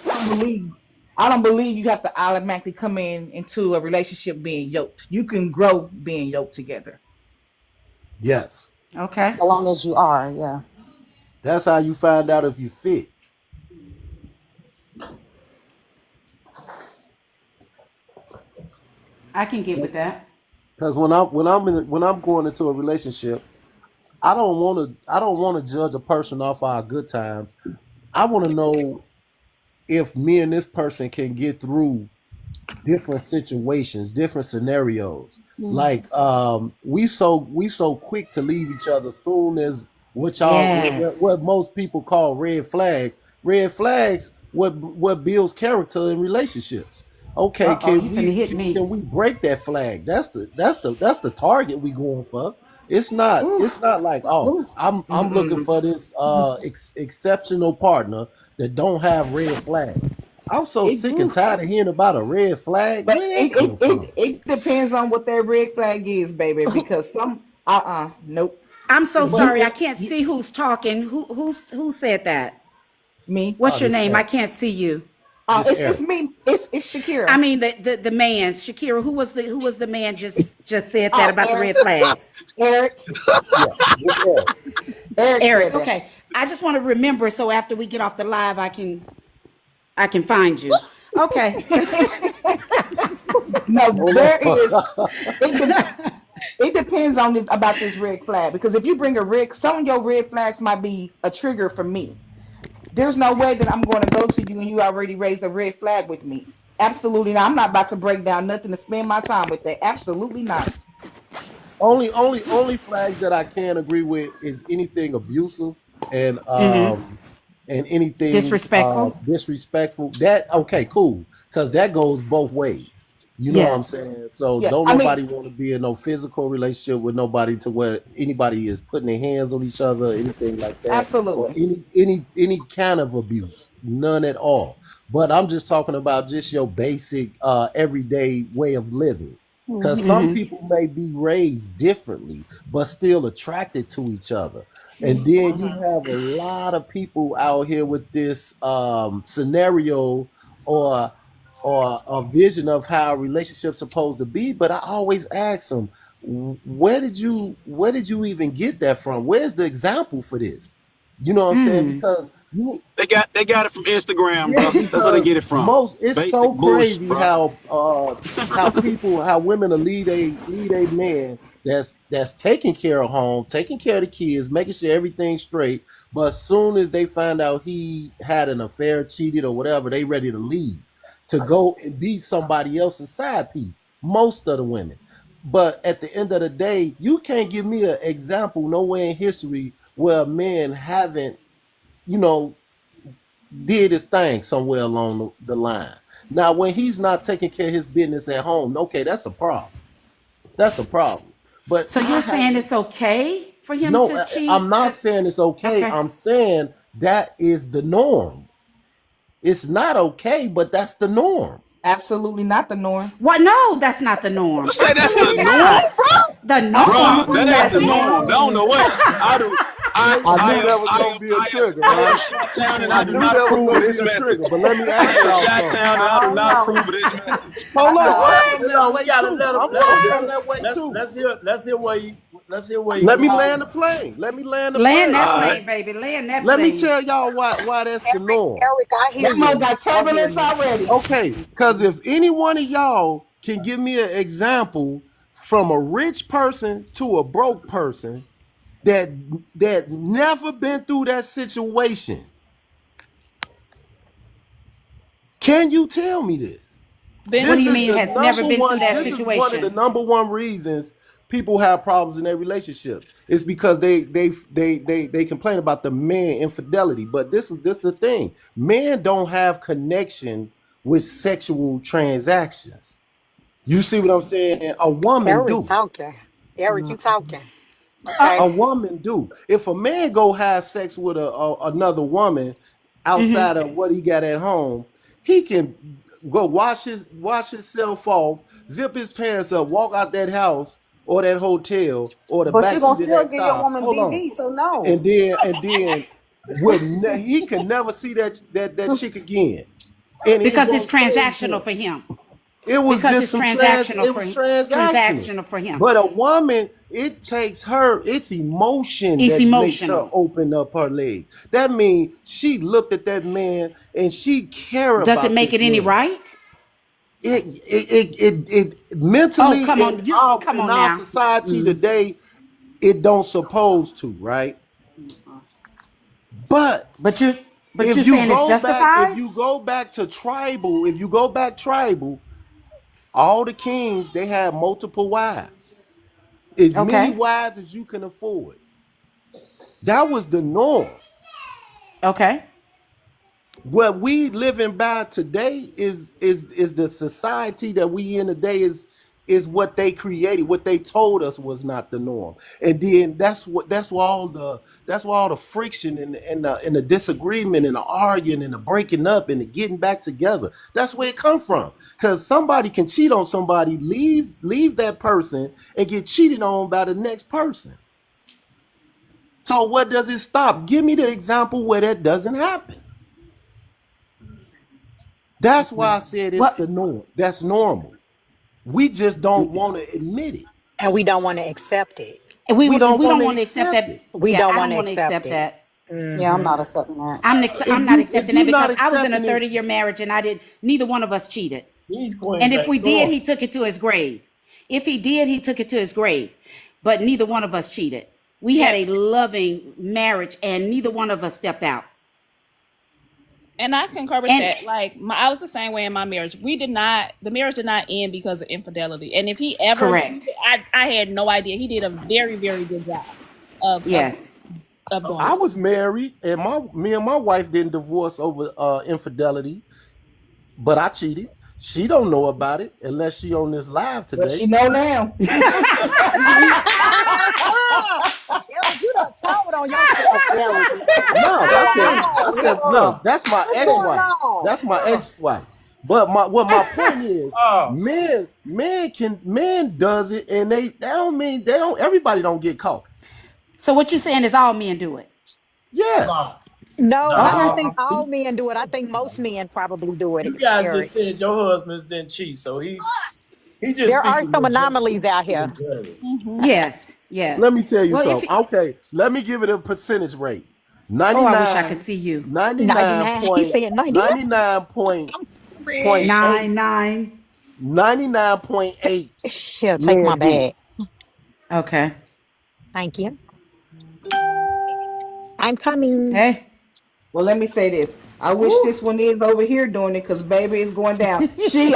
don't believe. I don't believe you have to automatically come into a relationship being yoked. You can grow being yoked together. yes. Okay. So long as you are, yeah. That's how you find out if you fit. I can get with that. Because when I'm going into a relationship, I don't want to judge a person off our good times. I want to know if me and this person can get through different situations, different scenarios. Like we so quick to leave each other soon as Yes. what most people call red flags. Red flags what builds character in relationships. Okay, Uh-oh, you finna hit me. can we break that flag? That's the target we going for. Ooh, It's not like, oh, ooh. I'm looking Mm-mm. for this exceptional partner that don't have red flags. I'm so It, sick and Ooh. tired of hearing about a red flag. but Where that it, come it from? it it depends on what that red flag is, baby. Because some nope. I'm so It's some sorry. You, I can't you see who's talking. Who said that? me. What's your this name? I Eric. can't see you. This It's Eric. me. It's I Shakira. mean the man, Shakira. Who was the man just said that Oh, about the red flags? Eric, Yeah, this Eric. Eric Eric. said that. Okay. I just want to remember so after we get off the live, I can find you. Okay. No, Hold there is. on. It de- it depends on about this red flag, because if you bring some of your red flags might be a trigger for me. There's no way that I'm going to go to you and you already raised a red flag with me. Absolutely not. I'm not about to break down nothing to spend my time with that. Absolutely not. Only flags that I can agree with is anything abusive and Mm-hmm. anything Disrespectful. disrespectful. That okay, cool, because that goes both ways. You know what I'm Yes. saying? So Yeah, don't I mean, nobody want to be in no physical relationship with nobody to where anybody is putting their hands on each other, anything like that, or absolutely. any kind of abuse, none at all. But I'm just talking about just your basic everyday way of living. Because some Mm-hmm. people may be raised differently, but still attracted to each other. And then you have a lot of people out here with this scenario or a vision of how a relationship's supposed to be. But I always ask them, where did you even get that from? Where's the example for this? You know what I'm saying? Mm. Because you They got it from Instagram, yeah, bro. That's where they because get it from. most it's Basic so bullshit, crazy bro. how women will lead a man that's taking care of home, taking care of the kids, making sure everything's straight. But as soon as they find out he had an affair, cheated or whatever, they ready to leave to go and be somebody else's side piece. Most of the women. But at the end of the day, you can't give me an example nowhere in history where men haven't, you know, did his thing somewhere along the line. Now, when he's not taking care of his business at home, okay, that's a problem. That's a problem. But So I you're saying haven't. it's okay for him No, to cheat? I'm not saying it's okay. I'm saying that is the norm. It's not okay, but that's the norm. Absolutely not the norm. What? No, that's not the norm. You say that's the Absolutely norm, not. bro? The Bro, norm? that ain't the norm. I don't Nothing. know what I do. I knew that was gonna be a trigger, I am right? Chi-Town and I I do knew not that was approve of gonna this be a trigger. message. But let me I ask am y'all something. Chi-Town and I do not approve of this message. Hold on, What? Hold on, we gotta too. let him. I'm going that way too. Let's hear where you. Let's hear where you. Let me land the plane. Let me land the Land plane. that All right. plane, baby. Land that Let me plane. tell y'all why that's the norm. Eric, I hear That mother you. got I hear turbulence you. already. Okay, because if any one of y'all can give me an example from a rich person to a broke person that never been through that situation, can you tell me this? What do This you is mean the has never number been through one. that This is one of the situation? number one reasons people have problems in their relationship. It's because they complain about the man infidelity. But this is the thing: men don't have connection with sexual transactions. You see what I'm saying? A woman Eric do. talking. Eric, you talking. Uh, Okay. A woman do. If a man go have sex with another woman outside of what he got at home, he can go wash himself off, zip his pants up, walk out that house or that hotel or the But you're gonna backseat of still that give your car. woman Hold on, BV, so no. and then he can never see that chick again, and he because it's won't say transactional anything. for him. It was Because just it's some transactional it for was him. transactional. Transactional for him. But a woman, it takes her, it's emotion It's that makes her emotional. open up her leg. That means she looked at that man and she care Does it about make this it any man. right? It Oh, mentally come on. You come in on our now. society today, it don't supposed to, right? But But you but if you're you saying it's go back, justified? if you go back tribal, all the kings, they had multiple wives. As many Okay. wives as you can afford. That was the norm. Okay. What we living by today is the society that we in today is what they created, what they told us was not the norm. And then that's why all the friction and the disagreement and the arguing and the breaking up and the getting back together. That's where it come from. Because somebody can cheat on somebody, leave that person and get cheated on by the next person. So what does it stop? Give me the example where that doesn't happen. That's why I said it's the What norm. That's normal. We just don't want to admit it. And we don't want to accept it. We don't we want don't to want to accept accept it. that. We Yeah, don't I want don't to want to accept accept it. that. Yeah, I'm Hmm. not accepting that. I'm If not if accepting that you not because I was in a accepting it, 30-year marriage and neither one of us cheated. These queens And if ain't we did, going. he took it to his grave. If he did, he took it to his grave. But neither one of us cheated. We had Yeah. a loving marriage and neither one of us stepped out. And I concur with And that. Like I was the same way in my marriage. The marriage did not end because of infidelity. And if he ever correct. I had no idea. He did a very, very good job of of Yes. of doing I that. was married and me and my wife didn't divorce over infidelity, but I cheated. She don't know about it unless she on this live But today. she know now. Eric, you done told on yourself, Eric. No, I Whoa. said no. That's my What's going ex-wife. on? That's my ex-wife. But my point is, Oh, men does it, and they don't mean they don't. Everybody don't get caught. So what you saying is all men do it. Yes. no, No, I don't Okay. think no. all men do it. I think most men probably do it, You guys just Eric. said your husband's didn't cheat, so he just There are speaking some in general. anomalies out here. Hmm. Yes. Yes. Let me tell you Well, if something. he, Okay, let me give it a percentage rate. oh, I wish I could 99, see you. 99 99. He's point, saying 99. 99 point eight, 9. 99.8 Here, take my men do it. bag. Okay. Thank you. I'm coming. Hey. Well, let me say this. I wish Woo. this one is over here doing it because baby is going down.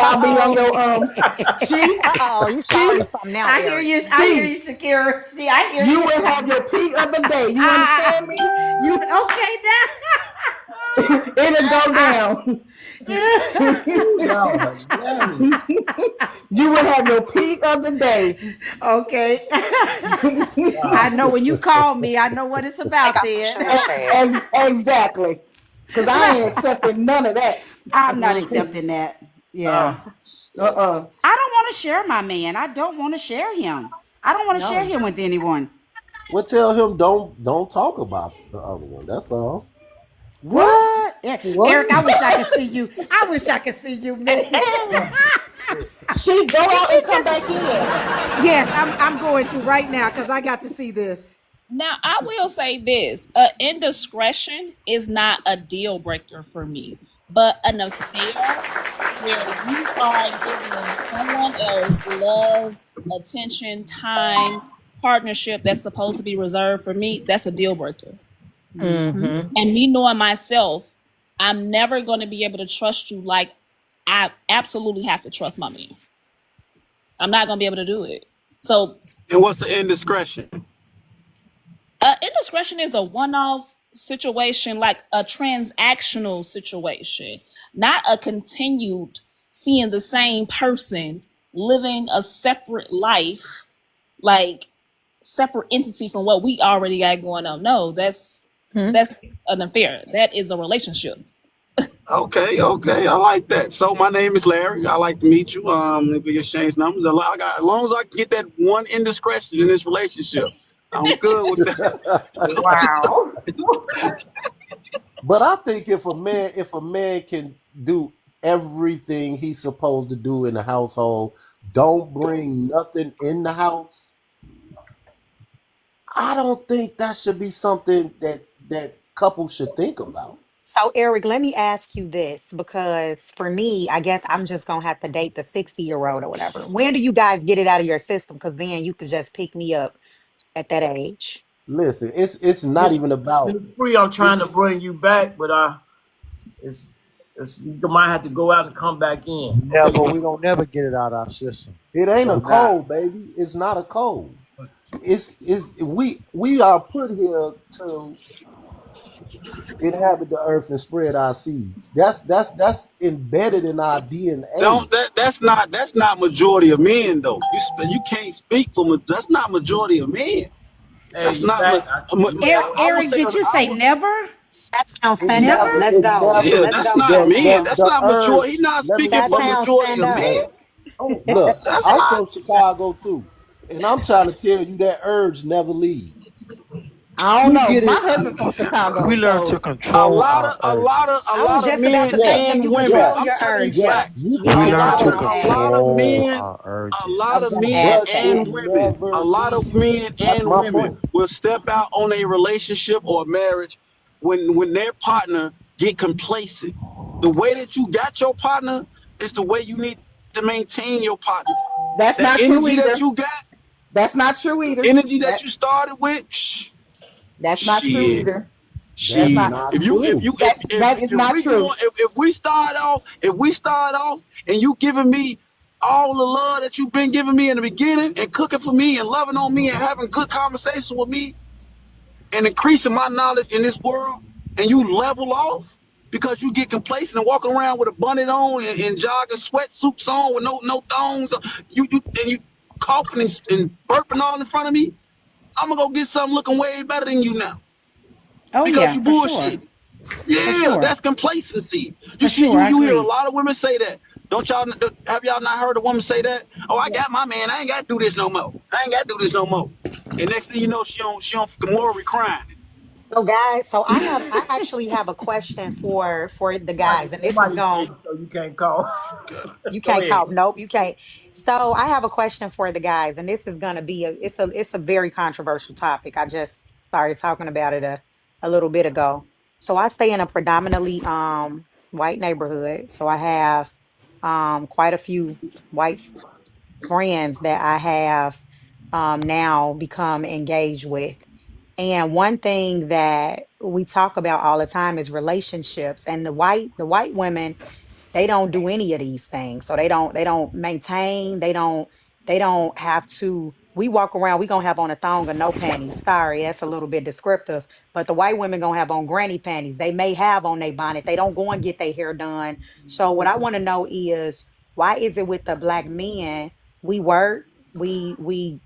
I'll be on your she, Uh-oh, you she, starting something now, I hear Eric. you. I hear she. you, Shakira. See, I hear You you. will have your peak of the day. You Ah, understand me? you okay It'll go down. Ooh, y'all hilarious. You would have your peak of the day. Okay. I Wow. know when you call me, I know what it's I about got some then. Chanel shade. Exactly. Because I ain't accepting none of that. I'm not accepting that. Yeah. Shit. I don't want to share my man. I don't want to share him. I don't want to share No. him with anyone. Well, tell him don't talk about the other one. That's all. What? What? Eric, What? I wish I could see you. I wish I could see you, man. She go Did out you and come just back in. Yes, I'm going to right now because I got to see this. Now, I will say this: indiscretion is not a deal breaker for me, but an affair where you are giving someone else love, attention, time, partnership that's supposed to be reserved for me, that's a deal breaker. Mm-hmm. And me knowing myself, I'm never going to be able to trust you like I absolutely have to trust my man. I'm not going to be able to do it. So, And what's the indiscretion? indiscretion is a one-off situation, like a transactional situation, not a continued seeing the same person living a separate life, like separate entity from what we already got going on. No, that's an affair. That is a relationship. Okay, I like that. So my name is Larry. I like to meet you. We exchange numbers. As long as I can get that one indiscretion in this relationship, I'm good with that. Wow. But I think if a man can do everything he's supposed to do in the household, don't bring nothing in the house. I don't think that should be something that couples should think about. So, Eric, let me ask you this because for me, I guess I'm just gonna have to date the 60-year-old or whatever. When do you guys get it out of your system? Because then you could just pick me up at that age. Listen, it's not even about It's free. I'm it. trying to bring you back, but it's, you might have to go out and come back in. Okay. Never. We don't never get it out of our system. It ain't a So now, code, baby. It's not a code. It's we are put here to inhabit the earth and spread our seeds. That's embedded in our DNA. Don't that's not majority of men though. You can't speak for that's not majority of men. Hey, That's you not. back? I would Eric, say. did you say never? That sounds It stand up. never, Never? Let's it go. Yeah, never. Let's that's go, not Kai men. Cenat. That's The not urge. majority. He's not Let me speaking That for sounds majority stand of up. men. look. That's I'm not. from Chicago too, and I'm trying to tell you that urge never leaves. I don't We know. get My it. husband from we Chicago, learn to so A control lot our of a lot of a I urges. was lot of just about men to say, Yes, can and you women. control I'm your yes, telling you yes. urges? facts. You can Yeah, We A learn lot control to of okay, them, a lot of control men, our a lot of urges. okay, men but okay. it and women. A never lot of leaves. men That's and my women point. will step out on a relationship or a marriage when their partner get complacent. The way that you got your partner is the way you need to maintain your partner. that's That not true energy that either. you got, That's not true either. energy that That you started with, that's not true shit. either. That's That's Shit. not not If true. you that is if not we true. going if we start off and you giving me all the love that you've been giving me in the beginning and cooking for me and loving on me and having good conversation with me and increasing my knowledge in this world and you level off because you get complacent and walking around with a bonnet on and jogging sweatsuits on with no thongs, you coughing and burping all in front of me. I'm gonna go get something looking way better than you now Oh because yeah, you for sure. bullshit. For Yeah, sure. that's complacency. You For see, sure, I you hear a agree. lot of women say that. Don't y'all have y'all not heard a woman say that? Oh, I got my man. I ain't got to do this no more. I ain't got to do this no more. And next thing you know, she on Gamora crying. So, guys, I actually have a question for the guys, and this is Somebody going. said so you can't call. You Go can't ahead. cough. Nope, you can't. So I have a question for the guys, and this is gonna be it's a very controversial topic. I just started talking about it a little bit ago. So I stay in a predominantly white neighborhood. So I have quite a few white friends that I have now become engaged with. And one thing that we talk about all the time is relationships. And the white women, they don't do any of these things. So they don't maintain, they don't have to. We walk around, we gonna have on a thong or no panties. Sorry, that's a little bit descriptive. But the white women gonna have on granny panties. They may have on their bonnet. They don't go and get their hair done. So what I want to know is, Why is it with the black men, we work, we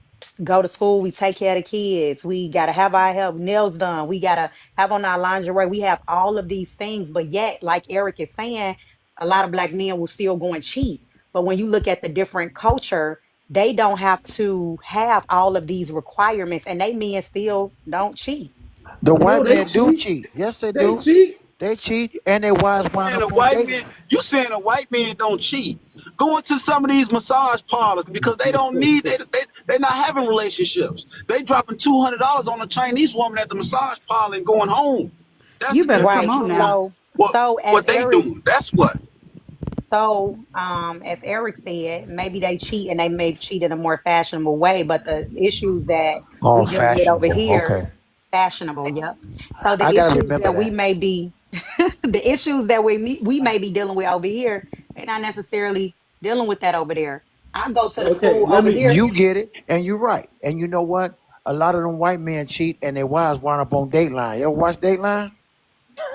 go to school, we take care of the kids, we gotta have our nails done, we gotta have on our lingerie, we have all of these things, but yet, like Eric is saying, a lot of black men will still go and cheat. But when you look at the different culture, they don't have to have all of these requirements, and they men still don't cheat. The No, white they men do cheat. cheat. Yes, they They do. cheat. They cheat, and their wives wind And a up on white man, Dateline. you saying a white man don't cheat? Going to some of these massage parlors because they don't need they're not having relationships. They dropping $200 on a Chinese woman at the massage parlor and going home. That's You the better difference come Right. on between now. So as what they Eric doing. That's what. as Eric said, maybe they cheat and they may cheat in a more fashionable way, but the issues that Oh, we dealing with over fashionable. here, Okay, fashionable, yep. So the I gotta issues remember that we that. may be the issues that we may be dealing with over here, they're not necessarily dealing with that over there. I go to the Okay, school let over me. here. You get it, and you're right. And you know what? A lot of them white men cheat, and their wives wind up on Dateline. You ever watch Dateline?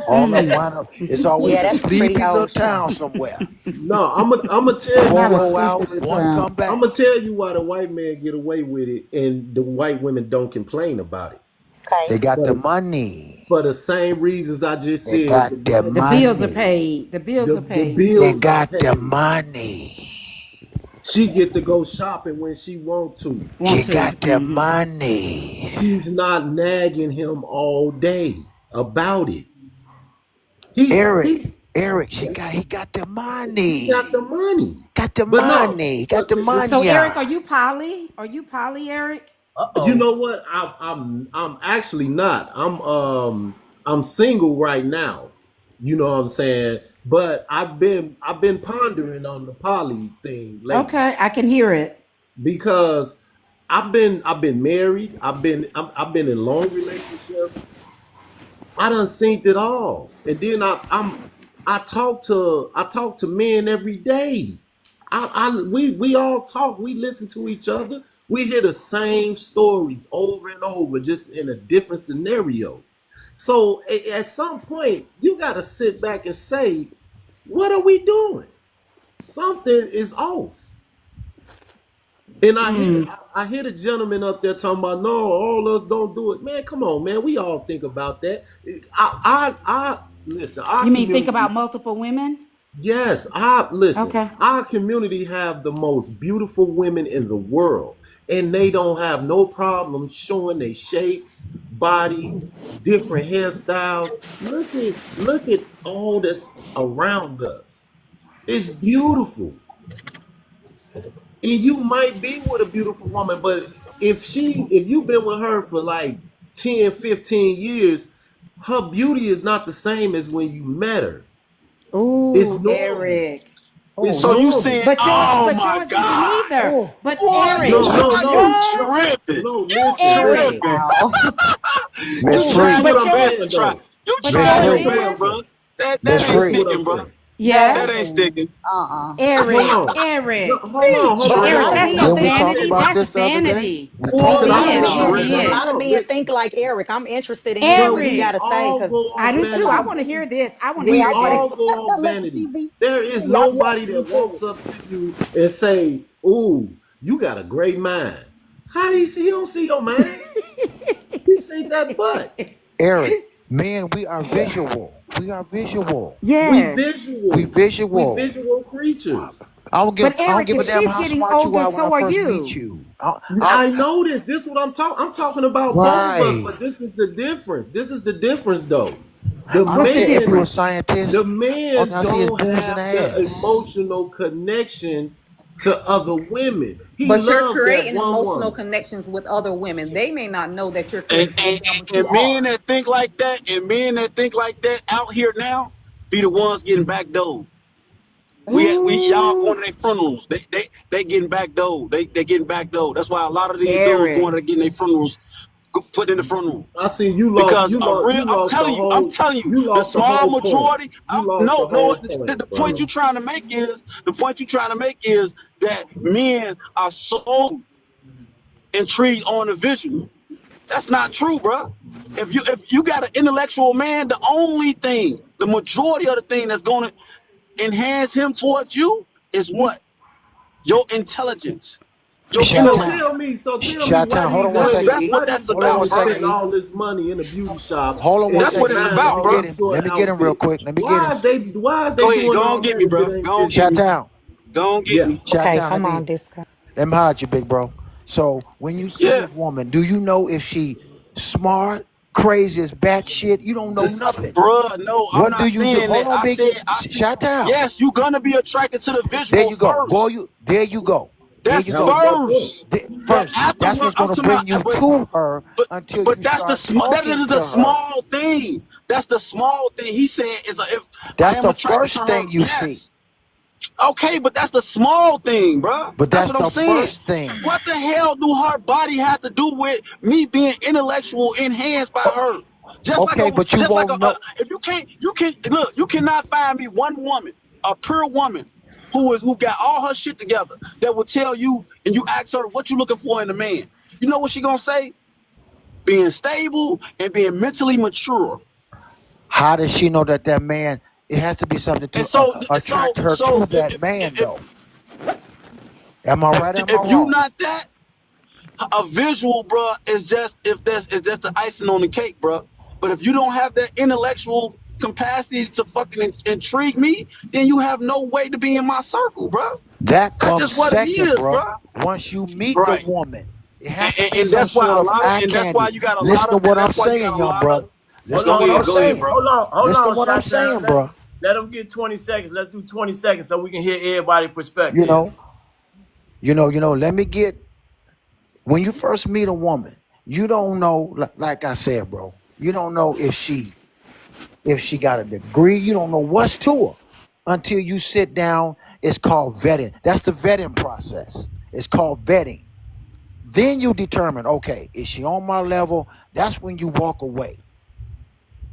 All them Mm. wind up. It's always Yeah, a that's a pretty sleepy little old show. town somewhere. No, I'm gonna tell you Four Not a why. go sleepy out, little one town. come back. I'm gonna tell you why the white men get away with it, and the white women don't complain about it. Okay. They got For the the, money. for the same reasons I just They said, got the the black The bills are money. paid. The bills are the paid. They bills are got the paid. money. She get to go shopping when she want to. Want She to. got the Mm-hmm. money. She's not nagging him all day about it. He Eric, he got the he got the money. money. Got the But no, money. Got but the So money. Eric, are you poly? Are you poly, Eric? you Uh-oh. know what? I'm actually not. I'm single right now. You know what I'm saying? But I've been pondering on the poly thing lately Okay, I can hear it. because I've been married. I've been in long relationships. I done seen it all, and then I talk to men every day. We all talk. We listen to each other. We hear the same stories over and over, just in a different scenario. So at some point, you got to sit back and say, "What are we doing? Something is off." And I hear the gentleman up there talking about, no, all us don't do it. Man, come on, man. We all think about that. I listen. Our You mean think community, about multiple women? yes. I listen. Okay. Our community have the most beautiful women in the world, and they don't have no problem showing their shapes, bodies, different hairstyles. Look at all that's around us. It's beautiful. And you might be with a beautiful woman, but if you've been with her for like 10, 15 years, her beauty is not the same as when you met her. It's Ooh, normal. Eric. It's So you normal. saying, oh But my yours isn't God, either. Oh, But boy, Eric, No, no, you no. what? tripping. No, You listen, listen. Eric. tripping. wow. Miss You No, this trying is Free. what your But I'm best yours, to saying try. though. You but Miss trying yours your Free. Hold best, is? bro. on. Miss That ain't This is Free. what sticking, I'm bro. saying. That Yes. ain't No. sticking. Hold Eric, on. No, Eric. hold on, hold But on, a hold Eric, lot of on. that's men a Didn't we think talk like vanity. about That's this the other day? vanity. We You talked Boy, Can I about you did. this the You but other a day. tripping. did. lot of no, men think like Eric. I'm interested in hearing what he got Eric. to we say all because go I off do too. I vanity. want to hear this. I want to yeah, We hear I want all this. go off to let vanity. CB. There is nobody that walks up to you and say, "Ooh, you got a great mind." How do you see? You don't see your mind. You see that butt. Eric, man, we are visual. We are visual. We Yes. We visual. We visual. visual creatures. But I don't Eric, give if a damn she's how getting smart you older, are when I so are first meet you. you. I know this. This is what I'm talking. I'm talking about both of us, Right. but this is the difference. This is the difference, though. The I What's don't the care if you're a man, difference? scientist. the All man I see is don't boobs and have the ass. emotional connection to other women. He But you're loves that creating one emotional woman. connections with other women. They may not know that you're And, creating and, with them, but you and men are. that think like that, out here now, be the ones getting backdoored. We y'all going Ooh, to their funerals. They getting backdoored. They getting backdoored. That's why a lot of these dudes going Eric. to getting their funerals put in the funerals. I see you lost. Because You lost. You I'm lost the telling you, whole. the You lost the small whole point. majority. You lost No, the whole the point, point brother. you're trying to make is that men are so intrigued on the visual. That's not true, bro. If you got an intellectual man, the majority of the thing that's going to enhance him towards you is what your intelligence, your So intellect. tell me, why Hold these on one That's second, women, that's E. what why that's these Hold on one about, women bro. second, spend E. all this money in the beauty shop Hold on one and That's they what second, it's E. buying Let about, me bro. get short, him. short Let me get him real outfits? quick. Let me get him. Why is they Go ahead, doing go on, all get that me, if it bro. ain't Go on, just get me. Chi-Town. Go on, get yeah. me. Okay, Chi-Town, come on, Disco. let me holler at you, big bro. So when you see Yeah, this woman, do you know if she smart, crazy as bat shit? You don't know nothing. bruh. No, I'm What do not you do? saying Hold that. on, big I see. Chi-Town. Yes, you're gonna be attracted to the There visual you go. first. There you go. There you That's That was go. my point. first. But First, that's afterward, what's I'm gonna talking bring you about. to her But until but you that's start that talking is to the her. small thing. That's the small thing. He said is if I That's am the attracted to first her, thing you see. yes. Okay, but that's the small thing, bruh. But That's that's what I'm the saying. first thing. What the hell do her body have to do with me being intellectual enhanced by her? Okay, but you Just like won't know. if you can't look, you cannot find me one woman, a pure woman, who got all her shit together that will tell you and you ask her what you looking for in a man. You know what she gonna say? Being stable and being mentally mature. How does she know that man? It has to be something And to so, attract her to that man, though. Am I right? Am I if you wrong? not that, a visual, bro, is just it's just the icing on the cake, bro. But if you don't have that intellectual capacity to fucking intrigue me, then you have no way to be in my circle, bro. That That's comes just what it second, is, bro. bro. Once you meet the Right. woman, it has to be And some that's why sort of eye and that's why candy. you got a lot Listen to of, and what I'm that's why you saying, got a young lot of. brother. Listen to Go what I'm ahead, saying. bro. Hold Listen to on, what I'm Shottown. saying, bro. Let them get 20 seconds. Let's do 20 seconds so we can hear everybody's You perspective. know, let me get, when you first meet a woman, you don't know, like I said, bro, you don't know if she got a degree. You don't know what's to her until you sit down. It's called vetting. That's the vetting process. It's called vetting. Then you determine, okay, is she on my level? That's when you walk away.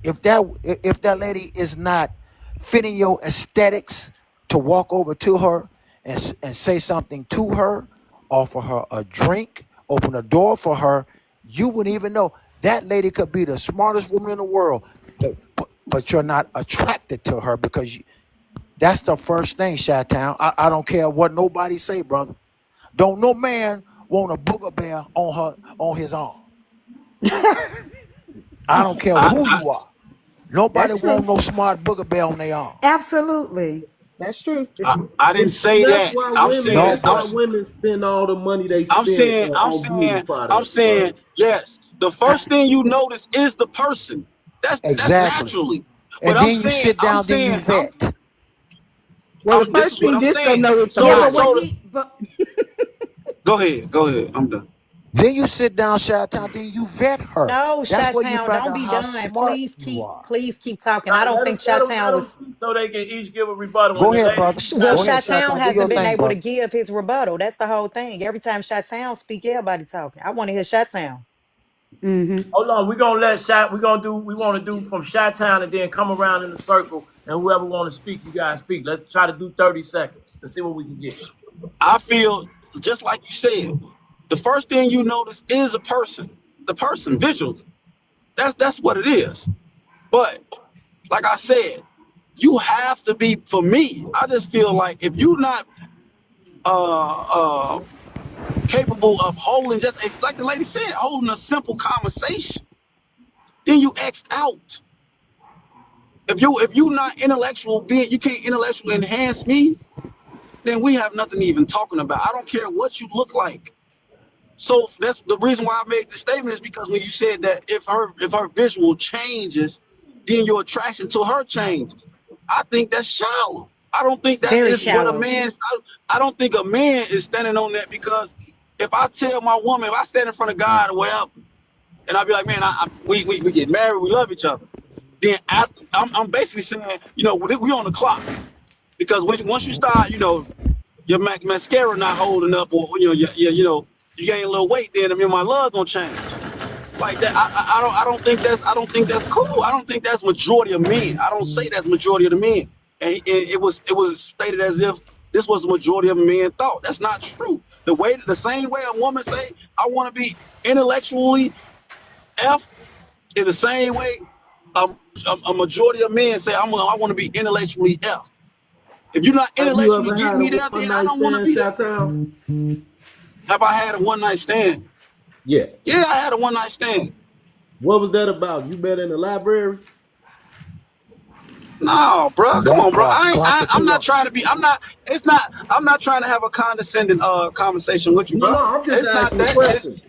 If that lady is not fitting your aesthetics, to walk over to her and say something to her, offer her a drink, open a door for her, you wouldn't even know. That lady could be the smartest woman in the world, but you're not attracted to her because that's the first thing, Chi-Town. I don't care what nobody say, brother. Don't no man want a booger bear on his arm. I don't care I, who I, you are. Nobody That's true. want no smart booger bear on their arm. Absolutely. That's true. I didn't And say that. No, that's why but women spend all the money they spend on beauty I'm products, bro. saying, yes. The first thing you notice is the person. That's exactly. naturally. But And then you sit down, then you vet. Well, the this first is what thing I'm Disco saying. know is the So, Yeah, but body. what so he but go ahead, I'm done. Then you sit down, Chi-Town, then you vet her. No, That's where you Chi-Town, find don't out be how done. smart you are. Please keep talking. I Nah, don't think let Chi-Town them was. speak so they can each give a rebuttal. And Go the ahead, ladies, brother. you Well, got Go ahead, Chi-Town Chi-Town. Do hasn't your been thing, able to brother. give his rebuttal. That's the whole thing. Every time Chi-Town speak, everybody talking. I want to hear Chi-Town. hold on. We want to do from Shot Town and then come around in a circle. And whoever want to speak, you guys speak. Let's try to do 30 seconds and see what we can get. I feel just like you said. The first thing you notice is a person. The person visually. That's what it is. But like I said, you have to be. For me, I just feel like if you're not uh capable of holding, just it's like the lady said, holding a simple conversation, then you X out. If you not intellectual being, you can't intellectually enhance me, then we have nothing even talking about. I don't care what you look like. So that's the reason why I made the statement, is because when you said that if her visual changes, then your attraction to her changes. I think that's shallow. I don't think that Very is what a shallow. man. I don't think a man is standing on that, because if I tell my woman, if I stand in front of God or whatever, and I'll be like, man, we get married, we love each other. Then after, I'm basically saying, we on the clock, because once you start, your mascara not holding up, or you gain a little weight, then my love gonna change. Like that, I don't think that's cool. I don't think that's majority of men. I don't say that's majority of the men. And it was stated as if this was the majority of men thought. That's not true. The same way a woman say, I want to be intellectually effed, is the same way a majority of men say, I want to be intellectually effed. If you're not Have you ever intellectually getting had a me there, one then I night don't want to stand, be there. Chi-Town? Have I had a one night stand? Yeah. Yeah, I had a one night stand. What was that about? You met in the library? No, bro. Come That on, bro. part. Clock the I'm T not on. trying to be. I'm not trying to have a condescending conversation with you, No, bro. I'm just It's not asking a that. question.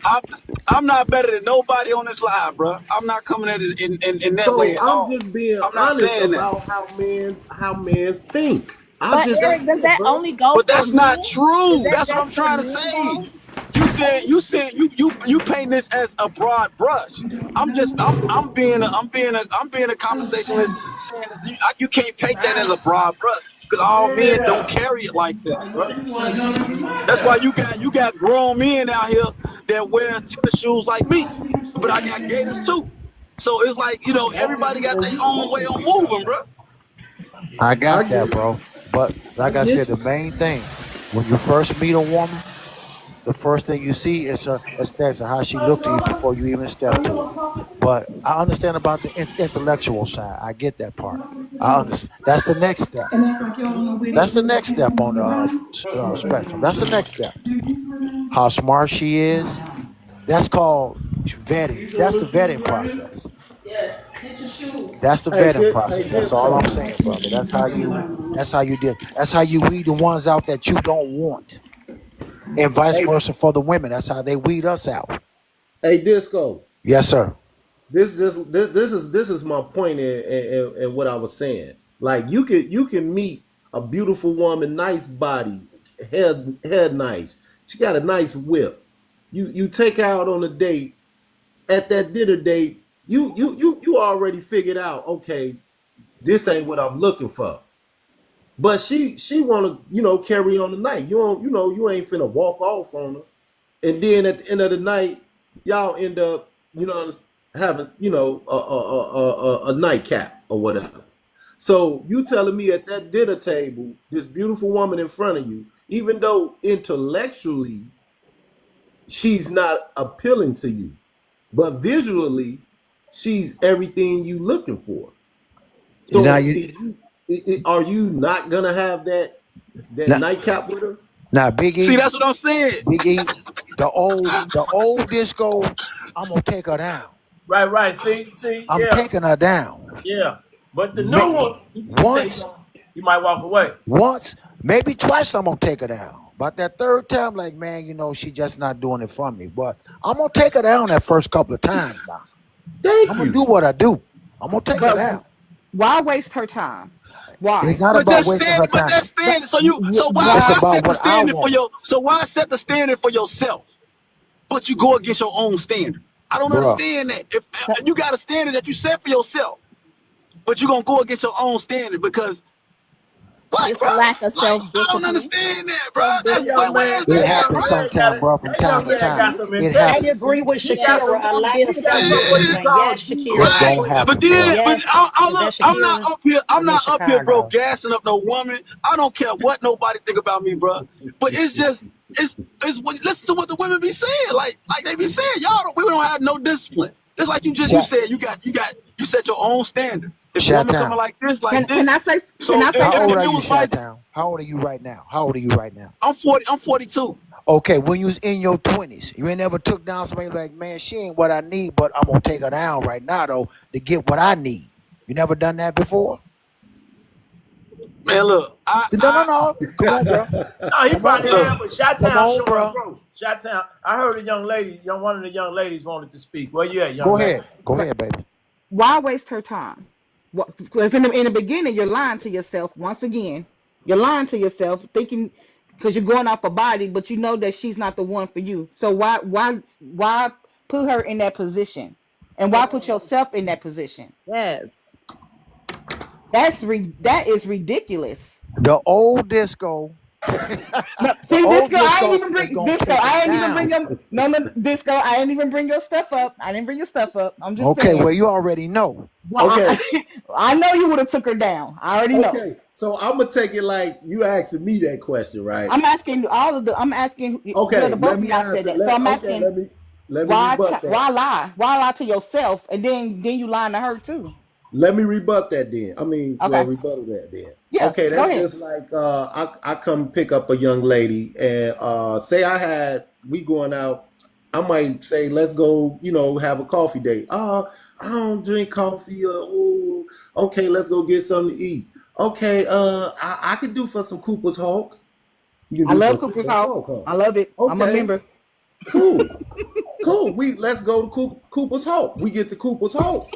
I'm not better than nobody on this live, bro. I'm not coming at it in that way So at I'm all. just being I'm not honest saying that. about how men think. But That's Eric, does it, that bro. only go But for that's men? not Is true. that That's what I'm just for trying to men say. though? You paint this as a broad brush. I'm being a conversationalist saying that you can't paint that as a broad brush because all men don't carry it like that, bro. That's why you got grown men out here that wear tennis shoes like me, but I got gators too. So it's like everybody got their own way of moving, bro. I I got get that, it. bro. But I like I get said, the you. main thing when you first meet a woman, the first thing you see is her aesthetics and how she looked to you before you even step to her. But I understand about the intellectual side. I get that part. I understand. That's the next step. That's the next step on the spectrum. That's the next step. How smart she is. That's called vetting. That's the vetting process. That's the vetting process. That's all I'm saying, brother. That's how you. That's how you deal. That's how you weed the ones out that you don't want, and vice Hey, versa for the women. That's how they weed us out. hey, Disco. Yes, sir. This is my point in what I was saying. Like you can meet a beautiful woman, nice body, head nice. She got a nice whip. You take her out on a date. At that dinner date, you already figured out, okay, this ain't what I'm looking for. But she wanna, carry on the night. You don't, you ain't finna walk off on her. And then at the end of the night, y'all end up, having, a nightcap or whatever. So you telling me at that dinner table, this beautiful woman in front of you, even though intellectually she's not appealing to you, but visually she's everything you looking for. Now So you are you not gonna have that now, nightcap with her? now Big See, E, that's what I'm saying. Big E, the old disco. I'm gonna take her down. Right. See, I'm yeah, taking her down. yeah. But the new Ma- one, you say once, something, you might walk away. once, maybe twice. I'm gonna take her down. But that third time, like man, she just not doing it for me. But I'm gonna take her down that first couple of times. Now I'm Thank gonna do you. what I do. I'm gonna take her But down. why waste her time? It's Why? not But about that's wasting her standing. But time. that's standing. It's Why Why? about set the what I standard for want, your? So why set the standard for yourself? But you go against your own standard. I don't bro. understand that. If you got a standard that you set for yourself, but you're gonna go against your own standard because what, It's a bro? lack of Like I don't self-discipline. understand that, bro. That That's young Self-discipline. man, where's It that that at, young bro? happens man sometime, bro. From that time young to man got time, some it I integrity. happens. agree with He got Shakira. A lack of he got self what you Yeah, discipline. call Yes, It's Shakira. Jesus. right. gonna But happen, then, bro. Yes, look, that's I'm not Shakira up here. I'm from not up here, bro, Chicago. gassing up no woman. I don't care what nobody think about me, bro. But it's just, listen to what the women be saying. Like they be saying, we don't have no discipline. Just like you Shot, said, you set your own standard. If a Shot woman coming Town. like Can this, I say? Can so I say How old if are it something? you, was my, Shot Town? How old are you right now? How old are you right now? I'm 40. I'm 42. Okay, when you was in your 20s, you ain't never took down somebody like, man, she ain't what I need, but I'm gonna take her down right now though to get what I need. You never done that before? Man, look, No. Come on, bro. No, he Come on, probably bro. look. have, but Shot Come Town on, showing bro. growth. Shot Town. I heard one of the young ladies wanted to speak. Where you at, young Go lady? ahead. Go ahead, baby. Why waste her time? What? Because in the beginning, you're lying to yourself. Once again, you're lying to yourself, thinking because you're going off a body, but you know that she's not the one for you. So why put her in that position, and why put yourself in that position? Yes. That is ridiculous. The old disco, No, the see, old disco. I ain't disco even is bring gonna disco. take her I ain't even bring down. your no disco. I ain't even bring your stuff up. I didn't bring your stuff up. I'm just Okay, well saying. you already know. Well, Okay, I know you would have took her down. I already know. okay. So I'm gonna take it like you asking me that question, right? I'm asking all of the. I'm asking. Well, Okay, the both let of me y'all said answer. that. So I'm Okay, asking let me why rebut that. why lie? Why lie to yourself and then you lying to her too? Let me rebut that then. I mean, well, Okay. rebuttal that then. Yeah. Okay, Go that's ahead. just like I come pick up a young lady and say we going out. I might say, let's go, have a coffee date. I don't drink coffee. Okay, let's go get something to eat. Okay, I could do for some Cooper's Hawk. You I can do love some Cooper's Cooper's Hawk. Hawk, huh? I love it. I'm a Okay, member. cool. Cool. Let's go to Cooper's Hawk. We get to Cooper's Hawk.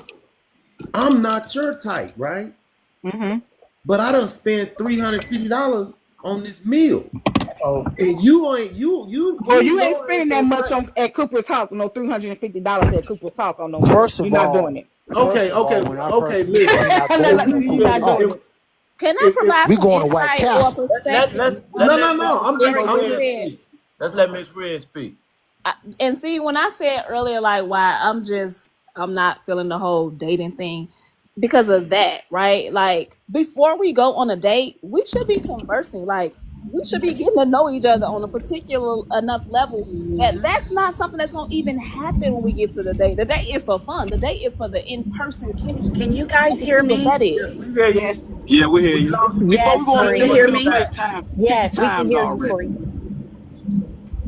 I'm not your type, right? Mm-hmm. But I done spent $350 on this meal. Oh, And you ain't you Well, you ain't know I spending that your much type. at Cooper's Hawk. No $350 at Cooper's Hawk on no meal. First You're of not all, doing it. Okay, when I first meet listen. you, I go to no You're not Cooper's Hawk. doing it. Can I If provide We some going to White insight or Castle. perspective? no, I'm let just Miss Red Said, speak. Let's let Miss Red speak. and see, when I said earlier, like, why I'm not feeling the whole dating thing because of that, right? Like, before we go on a date, we should be conversing. Like, we should be getting to know each other on a particular enough level that that's not something that's going to even happen when we get to the date. The date is for fun. The date is for the in-person chemistry. Can you guys That's hear what me? that is. We hear you. Yes. Yeah, we hear We you. lost you. Before we Yes, go on can a you date, hear you done me? FaceTime 50 Yes, we can times hear you already. for you.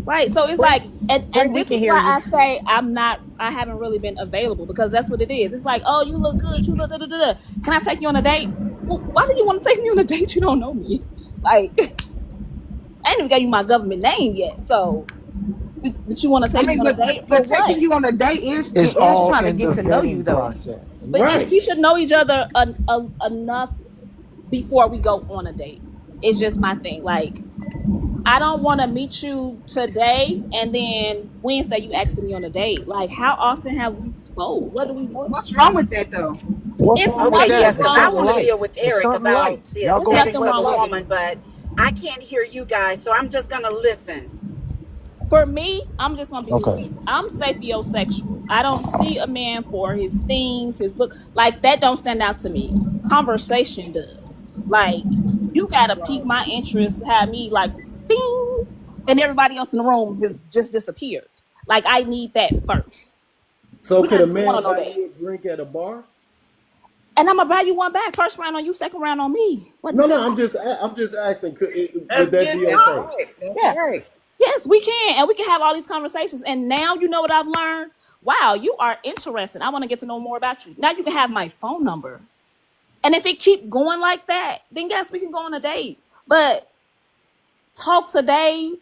Right. So it's Bree, like, and Bree, we this can is hear why you. I say I haven't really been available because that's what it is. It's like, oh, you look good. You look da da da. Can I take you on a date? Well, why do you want to take me on a date? You don't know me. Like, I ain't even got you my government name yet. So, but you want to I take me mean, on a but, date but for but what? taking you on a date It's is all trying to in get the to know you vetting though. process. But right. we should know each other enough before we go on a date. It's just my thing. Like, I don't want to meet you today and then Wednesday you asking me on a date. Like, how often have we spoke? What do we know? What's wrong with that though? What's It's wrong with Okay, nothing that? yes, It's because I wrong something want with to it. deal light. with It's Eric something about light. Y'all this, It's go dating nothing somewhere with a wrong with light. it. woman, but I can't hear you guys, so I'm just gonna listen. For me, I'm just gonna be Okay. me. I'm sapiosexual. I don't see a man for his things, his look. Like, that don't stand out to me. Conversation does. Like, you gotta pique my interest, have me like ding, and everybody else in the room has just disappeared. Like, I need that first. So We're could not a going man on no buy date. you a drink at a bar? And I'm gonna buy you one back. First round on you, second round on me. What No, does that no. matter? I'm just asking. Let's Would that get be it That's okay? on. right. That's Yeah. right. Yes, we can. And we can have all these conversations. And now you know what I've learned? Wow, you are interested. I want to get to know more about you. Now you can have my phone number. And if it keep going like that, then yes, we can go on a date. But talk today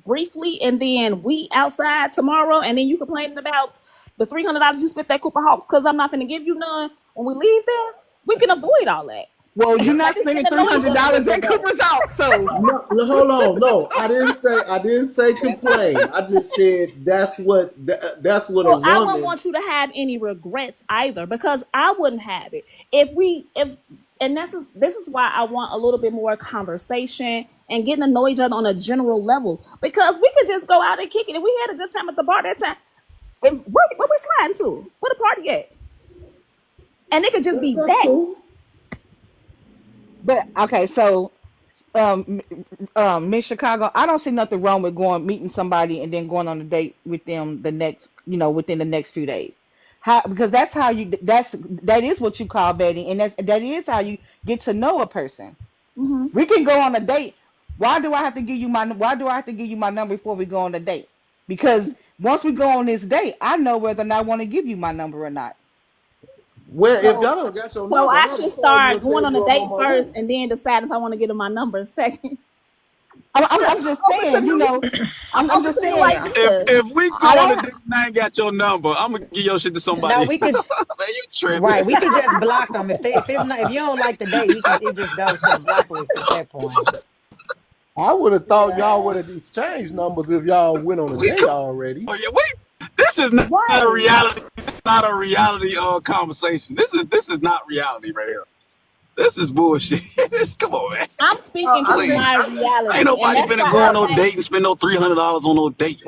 briefly and then we outside tomorrow and then you complaining about the $300 you spent that Cooper Hawk because I'm not going to give you none when we leave there. We can avoid all that. Well, We you're can not at least get spending to know each other a little $300 bit at better. Cooper's Hawk, so No, no, hold on. No, I didn't say That's right. complain. I just said that's what a So I wouldn't woman. want you to have any regrets either because I wouldn't have it. If and this is why I want a little bit more conversation and getting to know each other on a general level because we could just go out and kick it. If we had a good time at the bar that time, and where we sliding to? Where the party at? And it could just be That's that. cool. but okay, so Miss Chicago, I don't see nothing wrong with meeting somebody and then going on a date with them within the next few days. Because that is what you call dating, and that is how you get to know a person. Mm-hmm. We can go on a date. Why do I have to give you my number before we go on a date? Because once we go on this date, I know whether or not I want to give you my number or not. Well, if So, y'all don't got your so number, I I'll should just call you start and going tell on you a I'm date on my way. first and then decide if I want to get in my number second. I'm just Open to saying, new, I'm I'm open just to new saying. Yeah. ideas. If we I go on a don't. date and I ain't got your number, I'm gonna give your shit to No, somebody. we could. Man, you tripping. Right, we could just block them if you don't like the date. It just goes to the block list at that point. I would have thought y'all would Yeah. have exchanged numbers if y'all went on a We date already. Oh yeah, this is not a Right. reality. Not a reality conversation. This is not reality right here. This is bullshit. Come on, man. I'm speaking I to think my Please. Ain't reality. And nobody that's finna why go I on no say, date and spend no $300 on no date.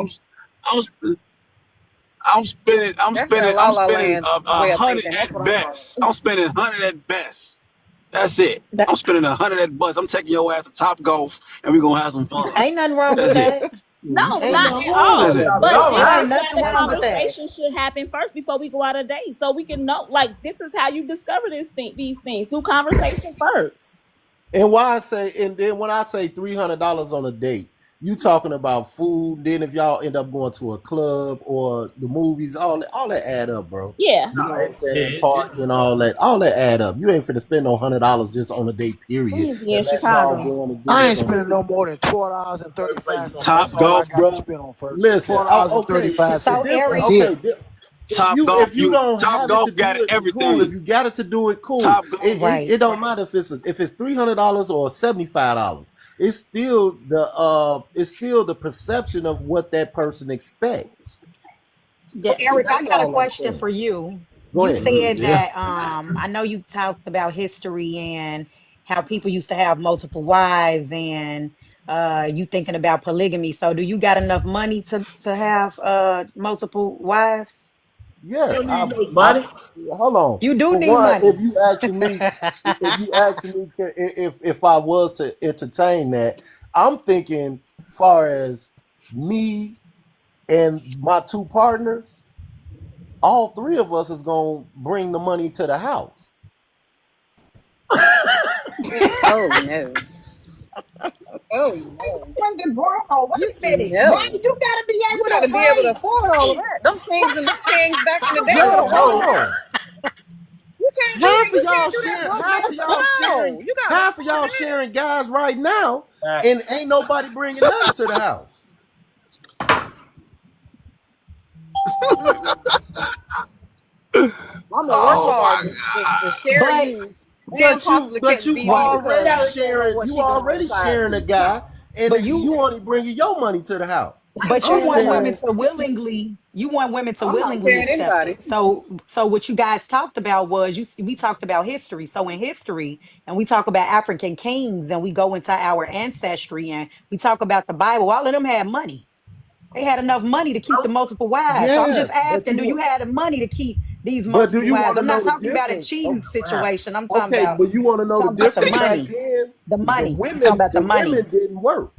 I'm spending That's that La La Land a way of hundred thinking. That's at what I'm talking best. I'm spending 100 at best. That's it. That I'm spending 100 at best. I'm taking your ass to Top Golf and we're gonna have some fun. ain't nothing wrong with That's it. that. No, Ain't not nothing at wrong with all. Listen, that, But bro. it It ain't is that nothing the wrong with that. conversation should happen first before we go out a date, so we can know. Like, this is how you discover these things through conversation first. And why I say, and then when I say $300 on a date, you talking about food. Then if y'all end up going to a club or the movies, all that add up, bro. Yeah. You know what I'm saying? It, Parking, all that add up. You ain't finna spend no $100 just on a date, period. Breezy in Unless y'all Chicago. going to I do ain't some. spending no more than $12.35. That's Top all I golf, got to bro. spend on first. Listen, Twelve dollars and okay. 35 So cents. Eric, That's it. Top golf, If you don't Top have it golf to got do it, cool. If everything. you got it to do it, cool. Top golf. right. It don't matter if it's $300 or $75. It's still the perception of what that person expects. So Yes. Eric, I That's got a all I'm question saying. for you. Go You ahead. said Yeah. that I know you talked about history and how people used to have multiple wives and you thinking about polygamy. So do you got enough money to have multiple wives? you Yes, don't need no I money. hold on. You do For need one, money. if you asking me if I was to entertain that, I'm thinking far as me and my two partners, all three of us is gonna bring the money to the house. Oh no. Oh no. Wonder, bro, wait You a minute. Why no. you gotta be You able got to to be able to bring? afford all of that. Them kings back in the day Yeah, don't hold know. on. You can't do that. You can't do that, broke man. No, you gotta Half of afford y'all that. sharing guys right now, Facts. and ain't nobody bringing nothing to the house. Mm-mm. I'm gonna work Oh hard my to share But you and possibly catch You BB because she don't know what you she doing on the already side sharing a too. guy, and but you you only bringing your money to the house. I ain't but you I'm want sharing women saying, nobody. to willingly I'm not sharing accept anybody. it. So what you guys talked about was we talked about history. So in history, and we talk about African kings, and we go into our ancestry, and we talk about the Bible. All of them had money. They had enough money to keep the multiple wives. So I'm just yes, asking, do you have the money to keep these but do multiple you wives? want to I'm not know the talking about a difference? cheating situation. Okay, but you want to know the Talking about the difference back money. then? The money. I'm talking about the The money. women didn't work.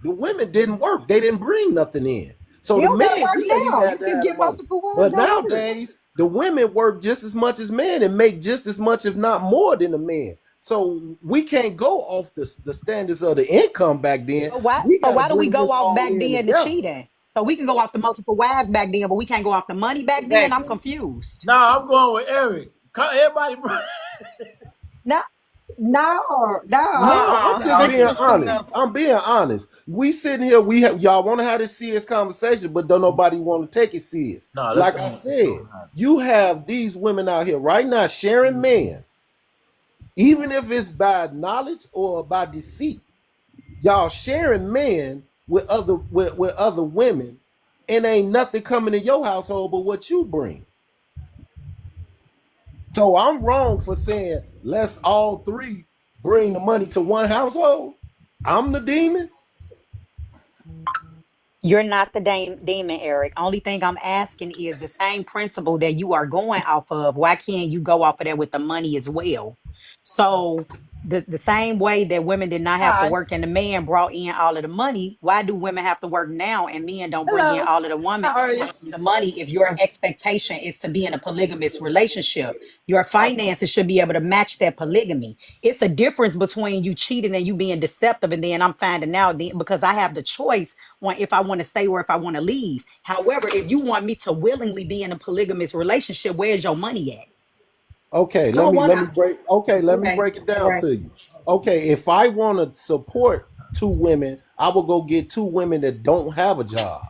The women didn't work. They didn't bring nothing in. So You the don't gotta man, work yeah, he now. had You to can have the get money. multiple wives. But Don't worry. nowadays, the women work just as much as men and make just as much, if not more, than the men. So we can't go off the standards of the income back then. But why? We So got to why do we bring go this off all back in then to together. cheating? So we can go off the multiple wives back then, but we can't go off the money back then. I'm Exactly. confused. No, I'm going with Eric. Everybody, No, no, No, no. I'm just being honest. No. I'm being honest. We sitting here, y'all want to have this serious conversation, but don't nobody want to take it serious. no, let's Like go I on. Let's go said, on. you have these women out here right now sharing men, even if it's by knowledge or by deceit. Y'all sharing men with other women, and ain't nothing coming in your household but what you bring. So I'm wrong for saying let's all three bring the money to one household. I'm the demon. You're not the demon, Eric. Only thing I'm asking is the same principle that you are going off of. Why can't you go off of that with the money as well? So the same way that women did not have to Hi. work and the man brought in all of the money, why do women have to work now and men don't bring in Hello. all of the woman How are you? the money if your expectation is to be in a polygamous relationship? Your finances should be able to match that polygamy. It's a difference between you cheating and you being deceptive, and then I'm finding out then because I have the choice on if I want to stay or if I want to leave. However, if you want me to willingly be in a polygamous relationship, where's your money at? Okay, I don't want let me okay. break it All down right. to you. Okay, if I want to support two women, I will go get two women that don't have a job,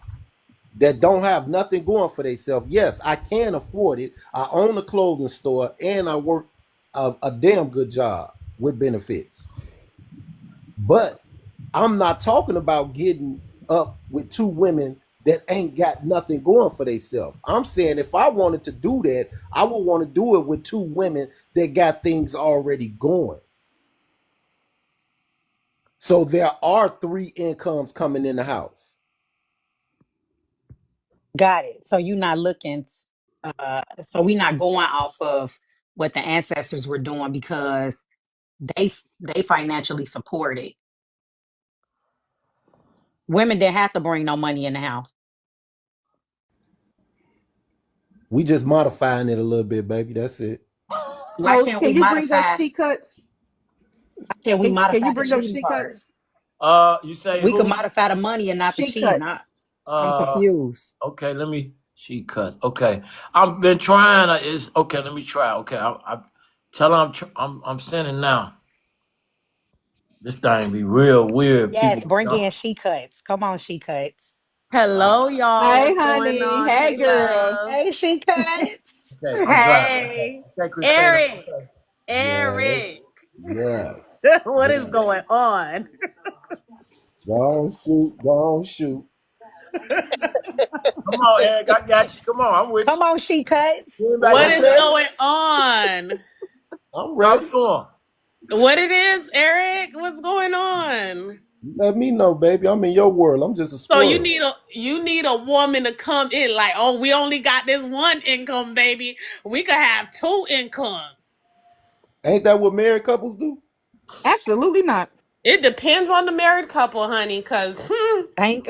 that don't have nothing going for themselves. Yes, I can afford it. I own a clothing store and I work a damn good job with benefits. But I'm not talking about getting up with two women that ain't got nothing going for themselves. I'm saying if I wanted to do that, I would want to do it with two women that got things already going. So there are three incomes coming in the house. Got it. So you're not looking so we're not going off of what the ancestors were doing because they financially supported. Women didn't have to bring no money in the house. We just modifying it a little bit, baby. That's it. Why Host, can't we can you bring those modify? C cuts? Why can't we Can modify you the bring those cheating C part? cuts? You say We could who? modify the money and not the She cheating. cuts. I'm Uh, confused. okay, let me. She cuts. Okay, I've been trying. Is okay. Let me try. Okay, I tell her I'm sending now. This thing be real weird. Yes, People. bring in she cuts. Come on, she cuts. Hello, y'all. Hey, What's going honey. on? Hey, Hey, girl. love. Hey, she cuts. Okay, I'm driving. Hey, Okay, Christina. Eric. Yes. Eric. Yes. What is Yes. going on? Go on, shoot. Go on, shoot. Come on, Eric. I got you. Come on, I'm with Come on, she you. cuts. Anybody What I'm got is time? ready. going on? I'm Talk ready. to him. What it is, Eric? What's going on? Let me know, baby. I'm in your world. I'm just a So squirrel. you need a woman to come in like, oh, we only got this one income, baby. We could have two incomes. Ain't that what married couples do? Absolutely not. It depends on the married couple, honey, because Thank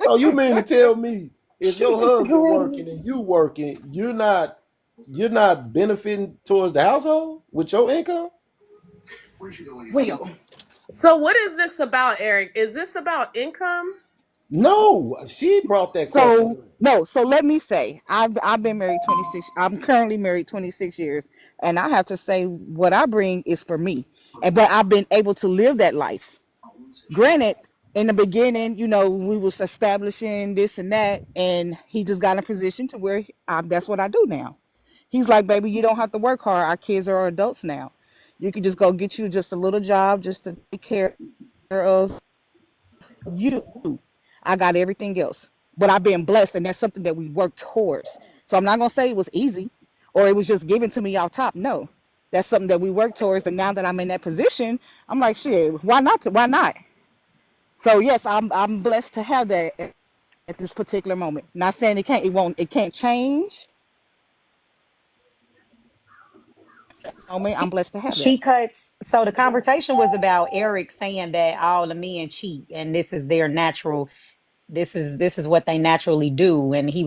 So you mean to tell me if your husband you. working and you working, you're not benefiting towards the household with your income? Well, so what is this about, Eric? Is this about income? No, she brought that question so up. no, so let me say, I've been married 26. I'm currently married 26 years, and I have to say what I bring is for me. And but I've been able to live that life. Granted, in the beginning, we was establishing this and that, and he just got in a position to where that's what I do now. He's like, baby, you don't have to work hard. Our kids are adults now. You can just go get you just a little job just to take care of you. I got everything else. But I've been blessed, and that's something that we work towards. So I'm not gonna say it was easy or it was just given to me off top. No. That's something that we work towards. And now that I'm in that position, I'm like, shit, why not? Why not? So yes, I'm blessed to have that at this particular moment. Not saying it can't change. Moment, I'm blessed to have that. She cuts. So the conversation was about Eric saying that all the men cheat and this is their natural. This is what they naturally do, and he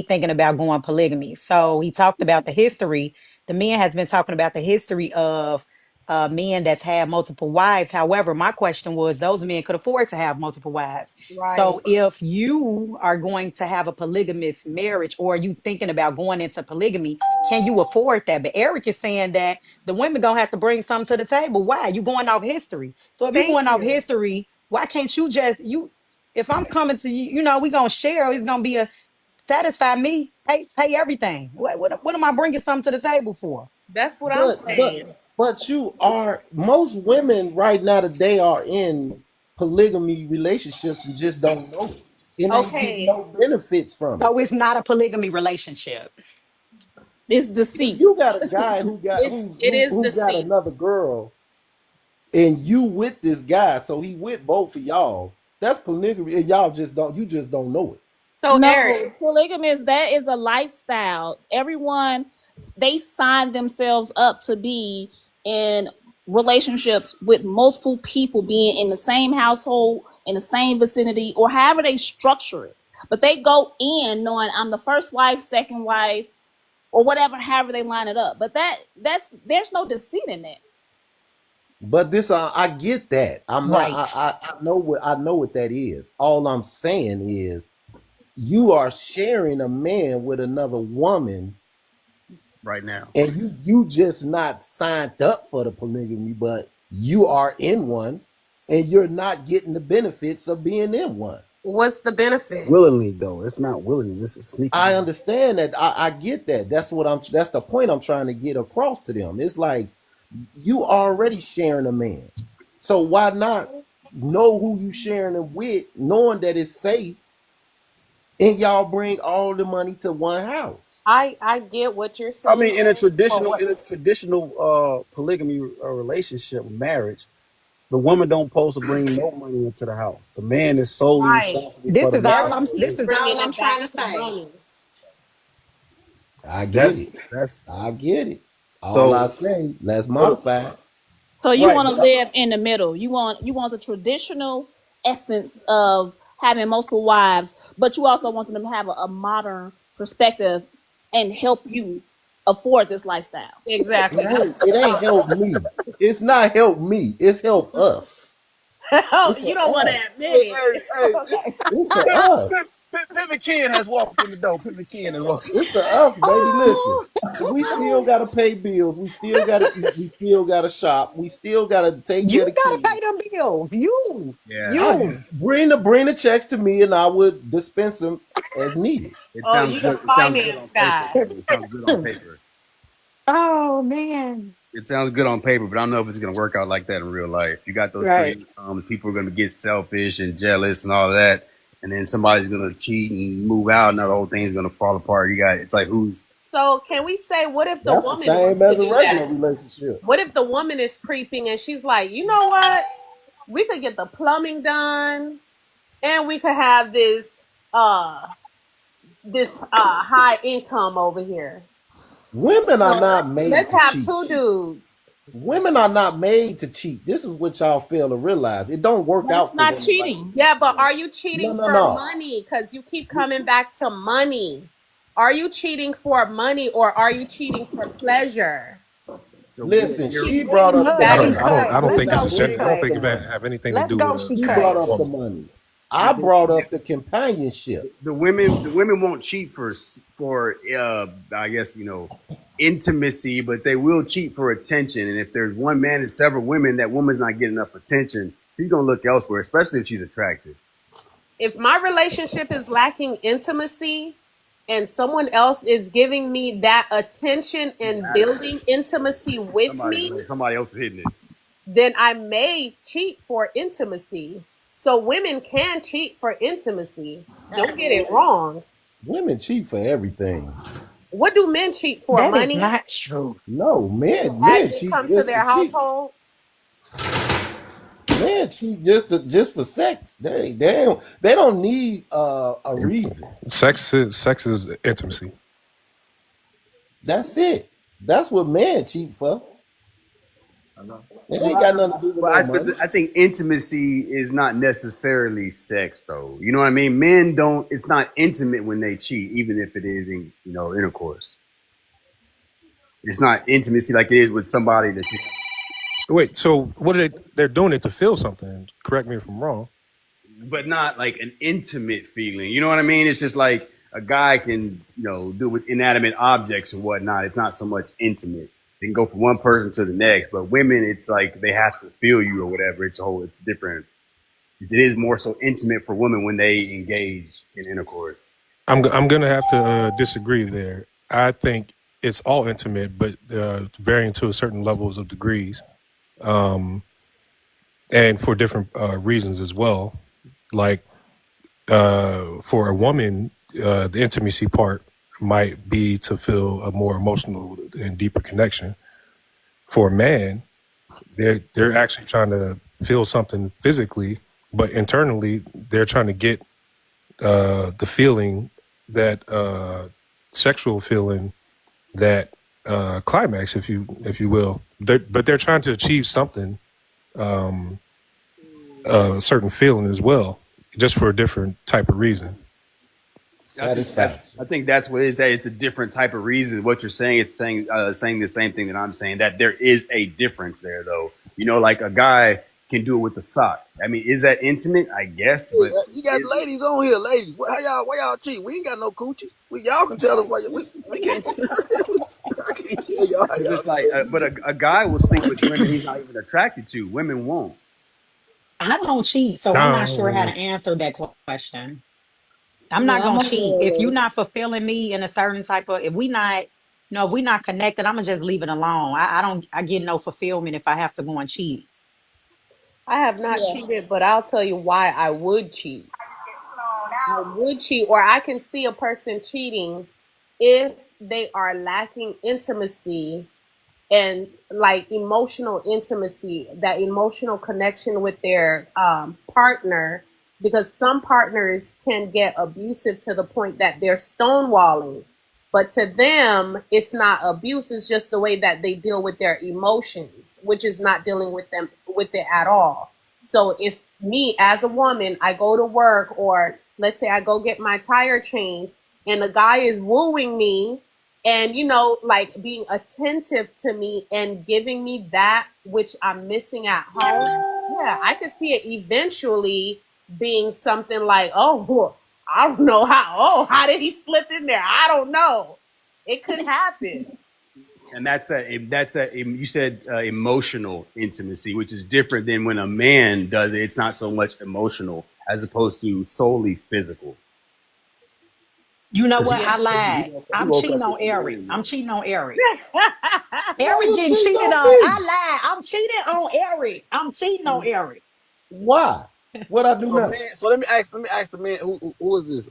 thinking about going polygamy. So he talked about the history. The man has been talking about the history of men that's had multiple wives. However, my question was those men could afford to have multiple wives. Right. So if you are going to have a polygamous marriage or are you thinking about going into polygamy, can you afford that? But Eric is saying that the women gonna have to bring something to the table. Why? You going off history. So if you're going Thank off you. history, why can't you just you if I'm coming to you, we gonna share. It's gonna be a satisfy me. Pay everything. What am I bringing something to the table for? That's what I'm But saying. but but you are most women right now today are in polygamy relationships and just don't know it. And ain't getting Okay, no benefits from it. So it's not a polygamy relationship. It's If deceit. you got a guy who got who it who, is who got deceit. another girl and you with this guy, so he with both of y'all, that's polygamy and y'all just don't know it. So No, Eric, polygamous, that is a lifestyle. Everyone, they sign themselves up to be in relationships with multiple people being in the same household, in the same vicinity, or however they structure it. But they go in knowing I'm the first wife, second wife, or whatever, however they line it up. But that's there's no deceit in that. But this, I get that. I'm not. Right. I know what that is. All I'm saying is, you are sharing a man with another woman, right now. and you just not signed up for the polygamy, but you are in one, and you're not getting the benefits of being in one. what's the benefit? Willingly though, it's not willingly. This is I sneaky. understand that. I get that. That's the point I'm trying to get across to them. It's like you already sharing a man. So why not know who you sharing it with, knowing that it's safe, and y'all bring all the money to one house? I get what you're I saying, mean, in a Eric, but traditional what in a traditional polygamy relationship marriage, the woman don't supposed to bring no money into the house. The man is solely right. responsible for the Everything This marital. is all bringing I'm it trying back to to say. money. I get it. That's I get it. All I so say, let's for the modify it. So you Right. want to live in the middle. You want the traditional essence of having multiple wives, but you also want them to have a modern perspective and help you afford this lifestyle. Exactly. That's what It it's ain't about. help me. It's not help me. It's help us. Oh, It's you a don't want to us. admit it. Okay. It's a us. Pivot Ken has walked in the door. Pivot Ken has walked. It's a us, baby. Listen, Oh, we still gotta pay bills. We still gotta eat. We still gotta shop. We still gotta take care you of the gotta kids. pay them bills. Yeah, I You. bring the checks to me, and I would dispense them as needed. it Oh, sounds you the good. It sounds good on finance paper. guy. It sounds good on paper. Oh man. It sounds good on paper, but I don't know if it's gonna work out like that in real life. You got those Right. three people are gonna get selfish and jealous and all of that, and then somebody's gonna cheat and move out, and the whole thing's gonna fall apart. It's like who's So can we say, what if the That's the woman same wants to as a do regular that? relationship. What if the woman is creeping and she's like, you know what? We could get the plumbing done, and we could have this high income over here. Women are So not made let's to have cheat. two dudes. Women are not made to cheat. This is what y'all fail to realize. It don't work But out it's for not women like cheating. Yeah, but are you cheating no, for no. money? Because you keep coming back to money. Are you cheating for money, or are you cheating for pleasure? so Listen, She's she brought bringing up you the Look, I back she don't. to money. I don't. cut. I don't Let's think it's go. a She Bring I don't up cut. think the it money. have anything to Let's do with go. She She cut. brought up the woman. money. I brought up the companionship. the women won't cheat for I guess intimacy, but they will cheat for attention. And if there's one man and several women, that woman's not getting enough attention, she's gonna look elsewhere, especially if she's attractive. if my relationship is lacking intimacy and someone else is giving me that attention and building intimacy with me, Somebody else is hitting it. then I may cheat for intimacy. So women can cheat for intimacy. Don't get it wrong. Women cheat for everything. What do men cheat for? That is Money? not true. No, men Added cheat come to just to their cheat. household? Men cheat just for sex. They don't need a reason. Sex is intimacy. That's it. That's what men cheat for. It ain't got nothing to do with But no money. I think intimacy is not necessarily sex, though. You know what I mean? Men don't. It's not intimate when they cheat, even if it is in intercourse. It's not intimacy like it is with somebody that you. Wait. So what are they? They're doing it to feel something. Correct me if I'm wrong. But not like an intimate feeling. You know what I mean? It's just like a guy can do with inanimate objects and whatnot. It's not so much intimate. They can go from one person to the next, but women, it's like they have to feel you or whatever. It's different. It is more so intimate for women when they engage in intercourse. I'm gonna have to disagree there. I think it's all intimate, but varying to certain levels of degrees, and for different reasons as well. Like for a woman, the intimacy part might be to feel a more emotional and deeper connection. For a man, they're actually trying to feel something physically, but internally they're trying to get the feeling that sexual feeling, that climax, if you will. But they're trying to achieve something, a certain feeling as well, just for a different type of reason. Satisfaction. I think that's what it is. That it's a different type of reason. What you're saying, it's saying the same thing that I'm saying. That there is a difference there, though. Like a guy can do it with a sock. I mean, is that intimate? I guess. But You got ladies on here, ladies. Why y'all cheat? We ain't got no coochies. Y'all can tell us why we can't tell. I can't tell y'all how y'all it's like, but a guy will sleep with women he's not even attracted to. Women won't. I don't cheat, so I'm not sure how to No, answer that question. I'm not Yeah, I'm gonna a cheat. If you're not realist. fulfilling me in a certain type of, if we not, if we not connected, I'm gonna just leave it alone. I don't, I get no fulfillment if I have to go and cheat. I have not Yeah. cheated, but I'll tell you why I would cheat. I would cheat, or I can see a person cheating if they are lacking intimacy and like emotional intimacy, that emotional connection with their partner, because some partners can get abusive to the point that they're stonewalling. But to them, it's not abuse. It's just the way that they deal with their emotions, which is not dealing with them with it at all. So if me as a woman, I go to work, or let's say I go get my tire changed, and the guy is wooing me and, you know, like being attentive to me and giving me that which I'm missing at home, yeah, I could see it eventually being something like, oh, I don't know how did he slip in there? I don't know. It could happen. And that's that you said emotional intimacy, which is different than when a man does it. It's not so much emotional as opposed to solely physical. You know what? I lied. I'm cheating on Eric. I'm cheating on Eric. Eric getting cheated on. I lied. I'm cheating on Eric. I'm cheating on Eric. Why? What I do now? Man, so let me ask the man who is this?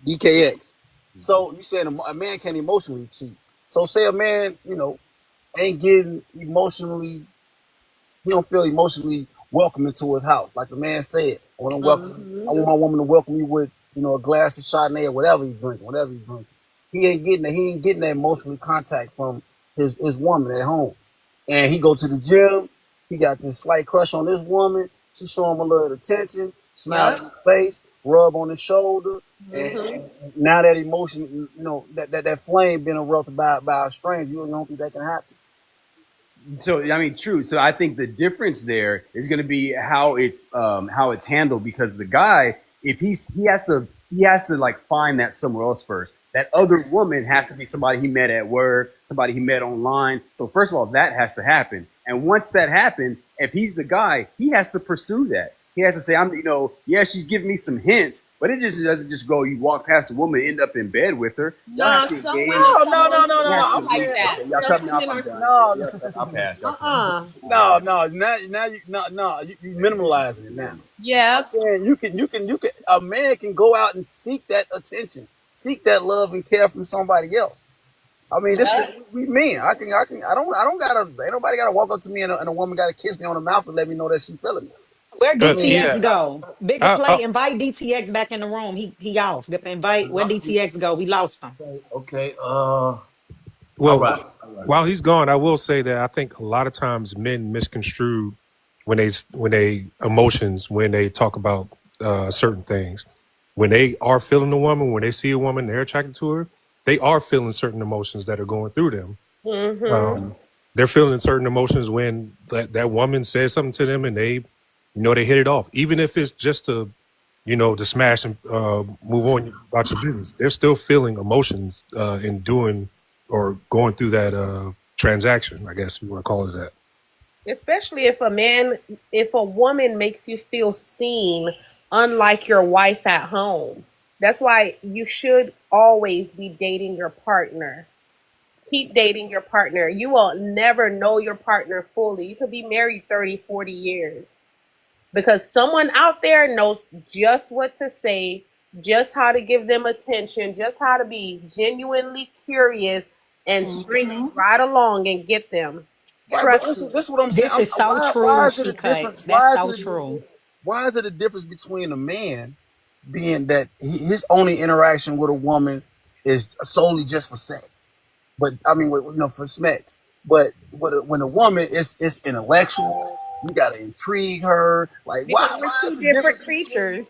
DKX. So you said a man can emotionally cheat. So say a man, you know, ain't getting emotionally, he don't feel emotionally welcome into his house. Like the man said, I want my woman to welcome me with, you know, a glass of Chardonnay or whatever he's drinking. He ain't getting that emotional contact from his woman at home. And he go to the gym, he got this slight crush on this woman, she show him a little attention, smile in his face, rub on his shoulder, and now that emotion, you know, that flame being erupted by a stranger, you don't think that can happen? So I mean, true. So I think the difference there is going to be how it's handled, because the guy, if he has to like find that somewhere else first. That other woman has to be somebody he met at work, somebody he met online. So first of all, that has to happen. And once that happened, if he's the guy, he has to pursue that. He has to say, yeah, she's giving me some hints, but it just doesn't just go, you walk past a woman, end up in bed with her. No. I'm saying, I'll pass. You minimalizing it now. Yeah. I'm saying you can. A man can go out and seek that attention, seek that love and care from somebody else. I mean, this is we men. I don't gotta. Ain't nobody gotta walk up to me and a woman gotta kiss me on the mouth and let me know that she's feeling me. Where DTX go? Bigger play. Invite DTX back in the room. He off. Invite where DTX go? We lost him. Okay. Well, all right. While he's gone, I will say that I think a lot of times men misconstrue when they emotions when they talk about certain things. When they are feeling a woman, when they see a woman, they're attracted to her. They are feeling certain emotions that are going through them. They're feeling certain emotions when that woman says something to them and they hit it off. Even if it's just to smash and move on about your business. They're still feeling emotions in doing or going through that transaction, I guess you want to call it that. Especially if a woman makes you feel seen, unlike your wife at home. That's why you should always be dating your partner. Keep dating your partner. You will never know your partner fully. You could be married 30, 40 years. Because someone out there knows just what to say, just how to give them attention, just how to be genuinely curious and string right along and get them. Trust me. This is what I'm saying. This is so true. Why is it a difference? That's so true. Why is it a difference between a man being that his only interaction with a woman is solely just for sex? But I mean, for smacks. But when a woman is intellectual, you gotta intrigue her. Like, because we're two different creatures.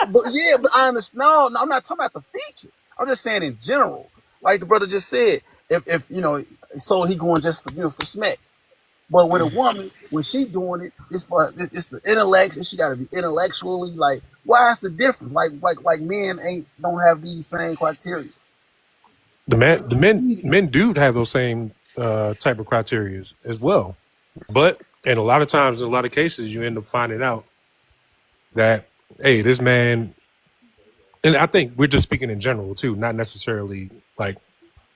But I understand. No, I'm not talking about the features. I'm just saying in general. Like the brother just said, if so he going just for smacks. But with a woman, when she doing it, it's the intellect. She got to be intellectually like. Why is the difference? Like men don't have these same criteria. The men do have those same type of criteria as well, but and a lot of times, in a lot of cases, you end up finding out that hey, this man, and I think we're just speaking in general too, not necessarily like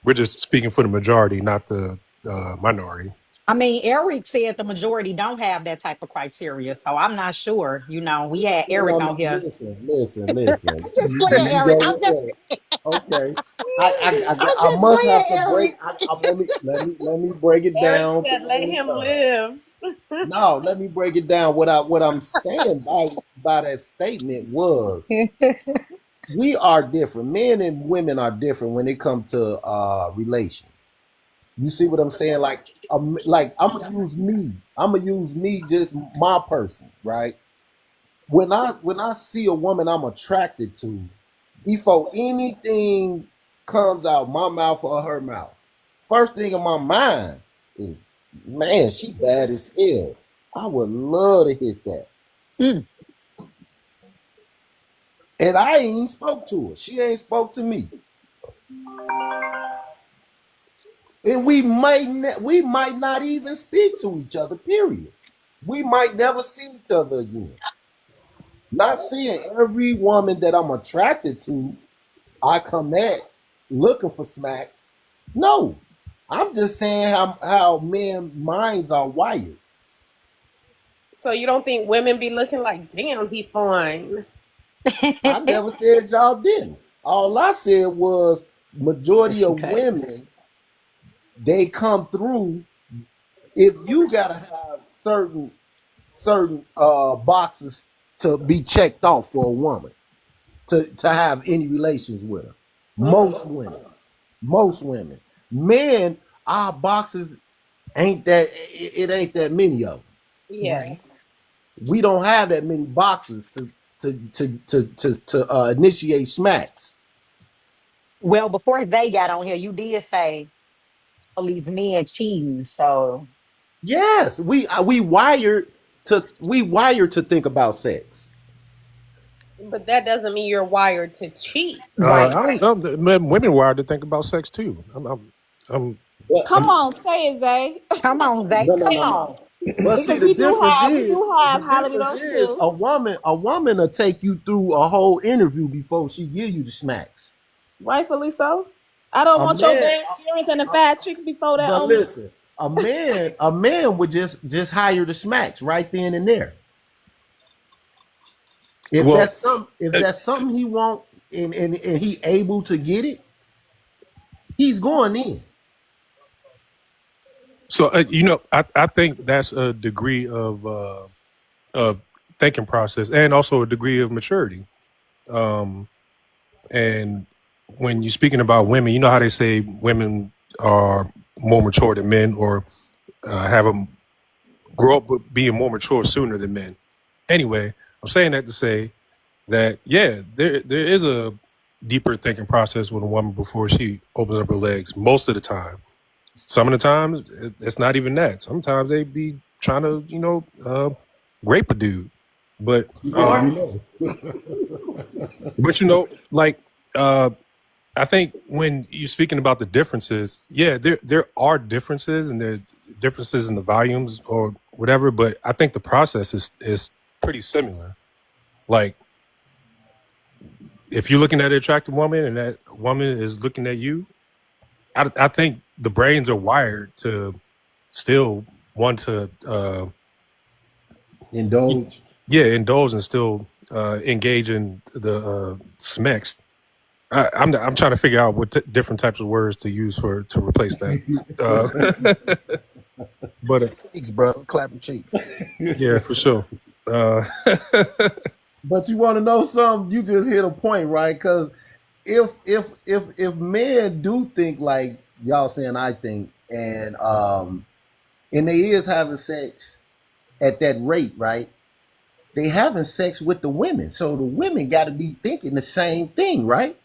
we're just speaking for the majority, not the minority. I mean, Eric said the majority don't have that type of criteria, so I'm not sure. We had Eric on here. Listen. I'm just playing, Eric. Okay. I must have to break. Let me break it down. Let him live. No, let me break it down. What I'm saying by that statement was we are different. Men and women are different when it comes to relations. You see what I'm saying? Like I'm gonna use me. I'm gonna use me, just my person, right? When I see a woman I'm attracted to, before anything comes out my mouth or her mouth, first thing in my mind is, man, she bad as hell. I would love to hit that. Mm. And I ain't even spoke to her. She ain't spoke to me. And we might not even speak to each other, period. We might never see each other again. Not seeing every woman that I'm attracted to, I come at looking for smacks. No. I'm just saying how men minds are wired. So you don't think women be looking like, damn, he fine? I never said y'all didn't. All I said was majority Just in of case. women, they come through. If you gotta have certain boxes to be checked off for a woman to have any relations with her. Most women. Men, our boxes ain't that, it ain't that many of them. Yeah. Right. We don't have that many boxes to initiate smacks. Well, before they got on here, you did say all these men cheating. So Yes, we wired to think about sex. But that doesn't mean you're wired to cheat. right. I don't know. Women wired to think about sex too. I'm, But Come I'm on, say it, Zay. Come on, Zay. no, no, Come no, no. on. But see, Because we do the have high difference libidos is too. a woman will take you through a whole interview before she give you the smacks. Rightfully so. I don't A want your man, bad experience and the fat chicks before that but on me. listen, a man would just hire the smacks right then and there. well. If uh, that's something he want, and he able to get it, he's going in. So I think that's a degree of thinking process and also a degree of maturity. And when you're speaking about women, you know how they say women are more mature than men, or have them grow up with being more mature sooner than men. Anyway, I'm saying that to say that yeah, there is a deeper thinking process with a woman before she opens up her legs. Most of the time, some of the times it's not even that. Sometimes they be trying to rape a dude, but Yeah, you know. like uh, I think when you're speaking about the differences, yeah, there are differences, and there's differences in the volumes or whatever. But I think the process is pretty similar. Like if you're looking at an attractive woman and that woman is looking at you, I think the brains are wired to still want to Indulge. indulge and still engage in the smecks. I'm trying to figure out what different types of words to use to replace that. But Cheeks, bro. Clapping cheeks. yeah, for sure. Uh, But you want to know something? You just hit a point, right? Because if men do think like y'all saying I think, and they is having sex at that rate, right? They having sex with the women, so the women got to be thinking the same thing, right?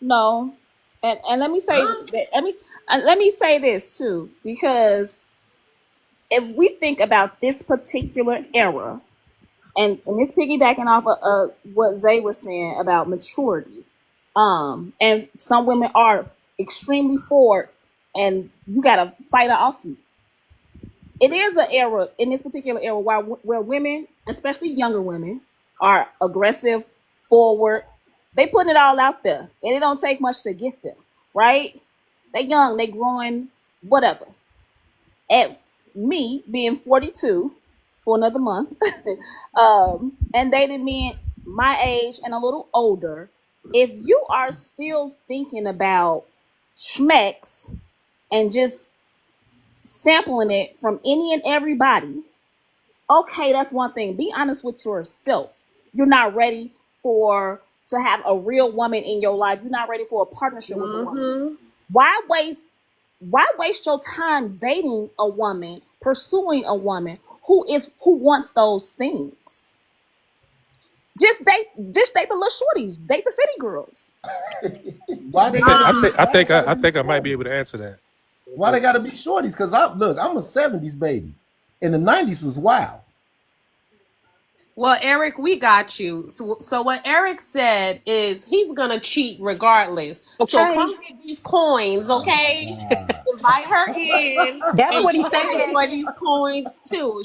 No. And let me say Huh? that let me say this too, because if we think about this particular era, and this piggybacking off of what Zay was saying about maturity, and some women are extremely forward, and you gotta fight her off you. It is an era in this particular era where women, especially younger women, are aggressive, forward. They putting it all out there, and it don't take much to get them right. They young, they growing, whatever. At me being 42 for another month, and dating men my age and a little older, if you are still thinking about schmecks and just sampling it from any and everybody, okay, that's one thing. Be honest with yourself. You're not ready for to have a real woman in your life. You're not ready for a partnership with a woman. Mm-hmm. Why waste your time dating a woman, pursuing a woman who wants those things? Just date the little shorties, date the city girls. Why they gotta be? I think I might be able to answer that. Why they gotta be shorties? Because I'm a '70s baby, and the '90s was wild. Well, Eric, we got you. So what Eric said is he's gonna cheat regardless. So Okay. come get these coins, okay? Invite her in, That's and what he you said. enjoy these coins too.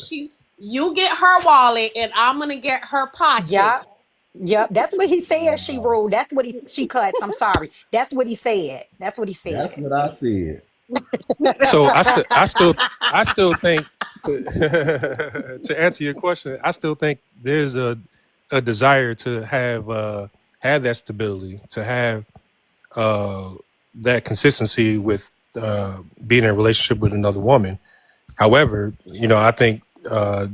You get her wallet, and I'm gonna get her pocket. Yep. Yep. That's what he said. She ruled. That's what she cuts. I'm sorry. That's what he said. That's what he That's said. what I said. So I still think to to answer your question, I still think there's a desire to have that stability, to have that consistency with being in a relationship with another woman. However, I think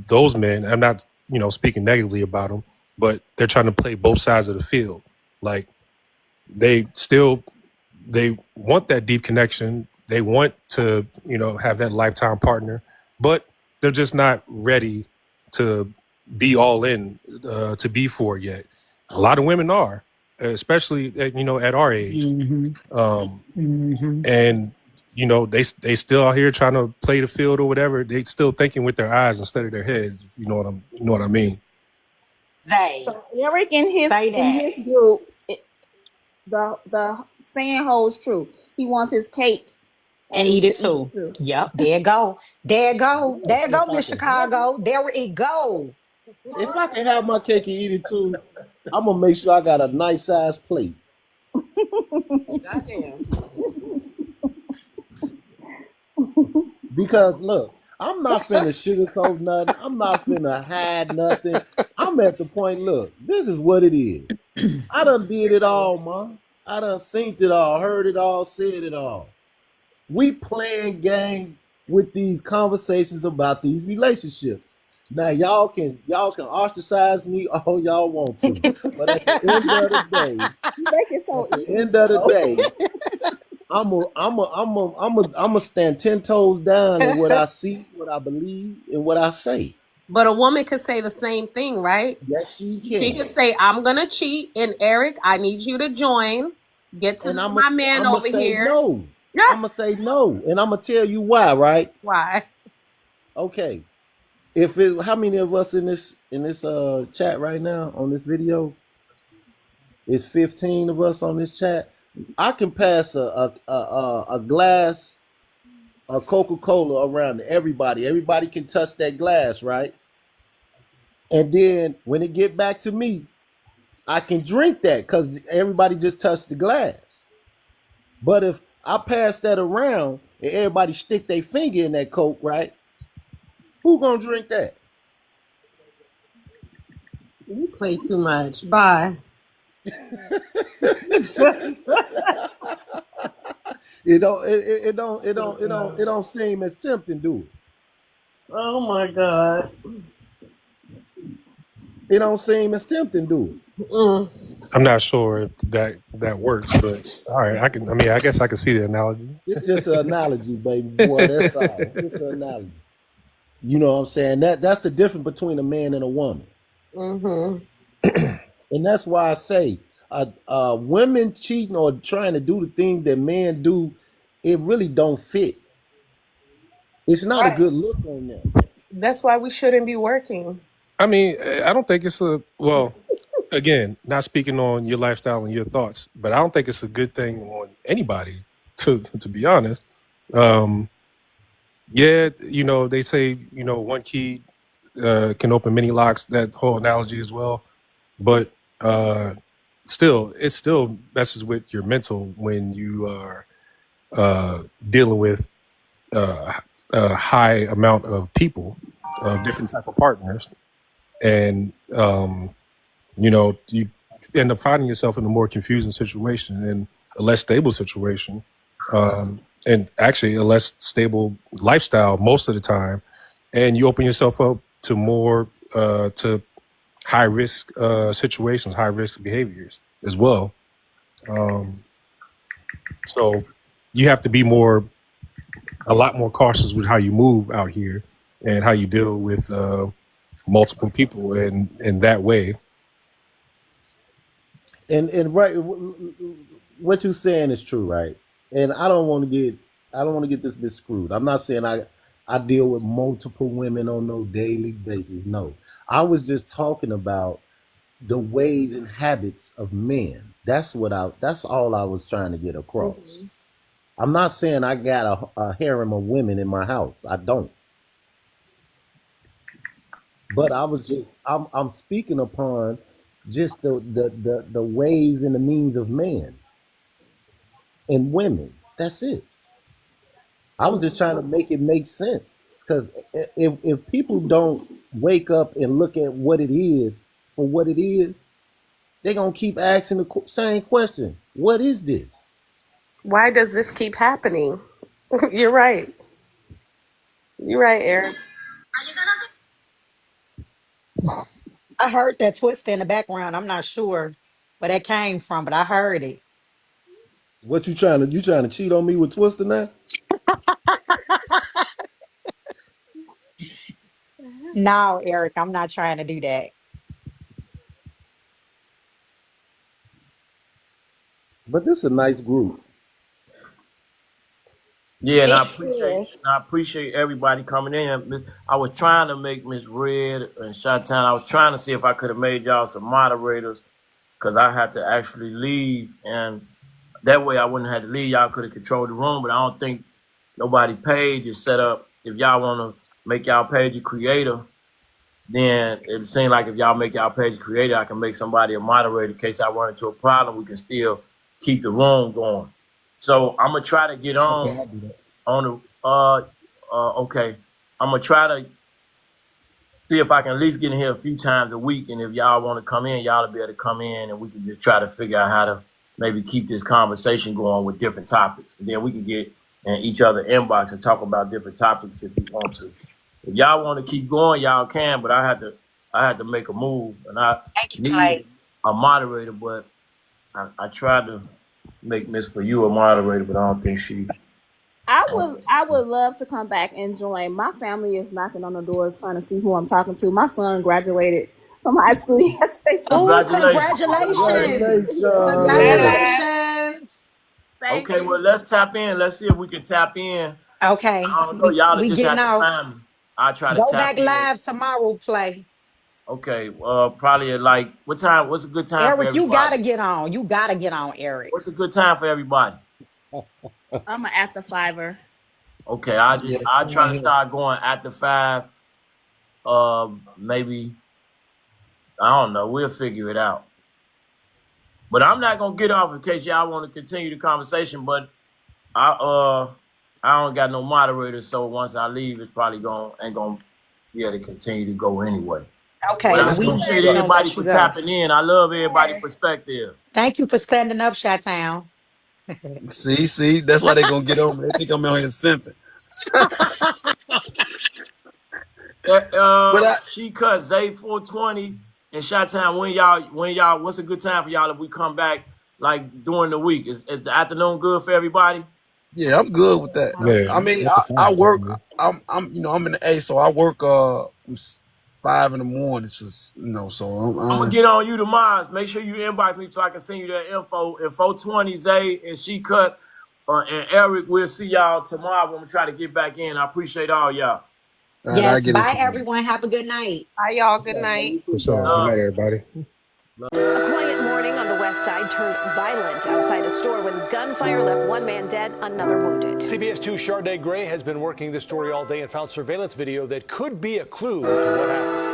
those men, I'm not, speaking negatively about them, but they're trying to play both sides of the field. Like they want that deep connection. They want to, have that lifetime partner, but they're just not ready to be all in to be for yet. A lot of women are, especially at our age. And they still out here trying to play the field or whatever. They still thinking with their eyes instead of their heads. If you know what I mean. They So Eric in say that his group, the saying holds true. He wants his cake and and eat to it eat it too. too. Yep. There it go. There it go. There it go, If I Miss can have Chicago. There it go. my cake and eat it too, I'm gonna make sure I got a nice size plate. Goddamn. Because look, I'm not finna sugarcoat nothing. I'm not finna hide nothing. I'm at the point. Look, this is what it is. I done did it all, man. I done seen it all, heard it all, said it all. We playing games with these conversations about these relationships. Now y'all can ostracize me all y'all want to, but at the end of the day, You make it so easy. I'm a stand 10 toes down in what I see, what I believe, and what I say. But a woman could say the same thing, right? Yes, she She can. could say, "I'm gonna cheat," and Eric, I need you to join. Get to And know my man I'ma over say here. no. I'ma say no. And I'm gonna tell you why, right? Why? Okay. How many of us in this chat right now on this video? It's 15 of us on this chat. I can pass a glass of Coca-Cola around to everybody. Everybody can touch that glass, right? And then when it get back to me, I can drink that because everybody just touched the glass. But if I pass that around and everybody stick their finger in that Coke, right? Who gonna drink that? You play too much. Bye. It don't seem as tempting, do it? Oh my God. It don't seem as tempting, do it? Mm. I'm not sure if that works, but all right, I guess I can see the analogy. It's just an analogy, baby boy. That's all. It's an analogy. You know what I'm saying? That's the difference between a man and a woman. Mm-hmm. And that's why I say women cheating or trying to do the things that men do, it really don't fit. It's not a good look on them. That's why we shouldn't be working. I mean, I don't think it's again, not speaking on your lifestyle and your thoughts, but I don't think it's a good thing on anybody, to be honest. Yeah, they say, one key can open many locks, that whole analogy as well. But it still messes with your mental when you are dealing with a high amount of people, different type of partners. And, you end up finding yourself in a more confusing situation and a less stable situation. And actually a less stable lifestyle most of the time. And you open yourself up to more, to high risk situations, high risk behaviors. as well. So you have to be a lot more cautious with how you move out here and how you deal with multiple people in that way. And right, what you're saying is true, right? And I don't want to get this misconstrued. I'm not saying I deal with multiple women on no daily basis. No, I was just talking about the ways and habits of men. That's all I was trying to get across. Mm-hmm. I'm not saying I got a harem of women in my house. I don't. But I'm speaking upon just the ways and the means of men and women. That's it. I was just trying to make it make sense. Because if people don't wake up and look at what it is for what it is, they're going to keep asking the same question. What is this? Why does this keep happening? You're right. You're right, Eric. I heard that twist in the background. I'm not sure where that came from, but I heard it. What you trying to cheat on me with Twister now? No, Eric, I'm not trying to do that. But this is a nice group. Yeah, and I appreciate everybody coming in. I was trying to make Miss Red and Shot-Town. I was trying to see if I could have made y'all some moderators, because I had to actually leave, and that way I wouldn't have to leave. Y'all could have controlled the room, but I don't think nobody page is set up. If y'all want to make y'all page a creator, then it seems like if y'all make y'all page a creator, I can make somebody a moderator in case I run into a problem. We can still keep the room going. So I'm gonna try to get on the okay. I'm gonna try to see if I can at least get in here a few times a week, and if y'all want to come in, y'all will be able to come in, and we can just try to figure out how to maybe keep this conversation going with different topics, and then we can get in each other inbox and talk about different topics if you want to. If y'all want to keep going, y'all can, but I had to make a move, and I need a moderator, but I tried to make Miss For You a moderator, but I don't think she. I would love to come back and join. My family is knocking on the door trying to see who I'm talking to. My son graduated from high school yesterday. So congratulations. Okay, well, let's tap in. Let's see if we can tap in. Okay. I don't know. Y'all just have to find me. I'll try to go tap back live tomorrow, Play. Okay, probably at like, what time? What's a good time Eric, for everybody? you gotta get on. You gotta get on, Eric. What's a good time for everybody? I'm an after fiver. Okay, I try to start going after 5. Maybe, I don't know. We'll figure it out. But I'm not gonna get off in case y'all want to continue the conversation. But I don't got no moderator, so once I leave, it's probably ain't gonna be able to continue to go anyway. Okay. But I appreciate everybody for tapping in. I love everybody's perspective. Thank you for standing up, Shot-Town. See, that's why they're gonna get on me. They think I'm out here simping. She cut Zay 420 and Shot-Town. When y'all, what's a good time for y'all if we come back like during the week? Is the afternoon good for everybody? Yeah, I'm good with that. Yeah, I mean, I work. I'm in the A, so I work 5 in the morning. It's just, so I'm gonna get on you tomorrow. Make sure you inbox me so I can send you that info. And 420 Zay and She Cuts and Eric, we'll see y'all tomorrow when we try to get back in. I appreciate all y'all. Yes, bye everyone. Have a good night. Bye y'all. Good night. Good night, everybody. A quiet morning on the west side turned violent outside a store when gunfire left one man dead, another wounded. CBS 2's Charday Gray has been working this story all day and found surveillance video that could be a clue to what happened.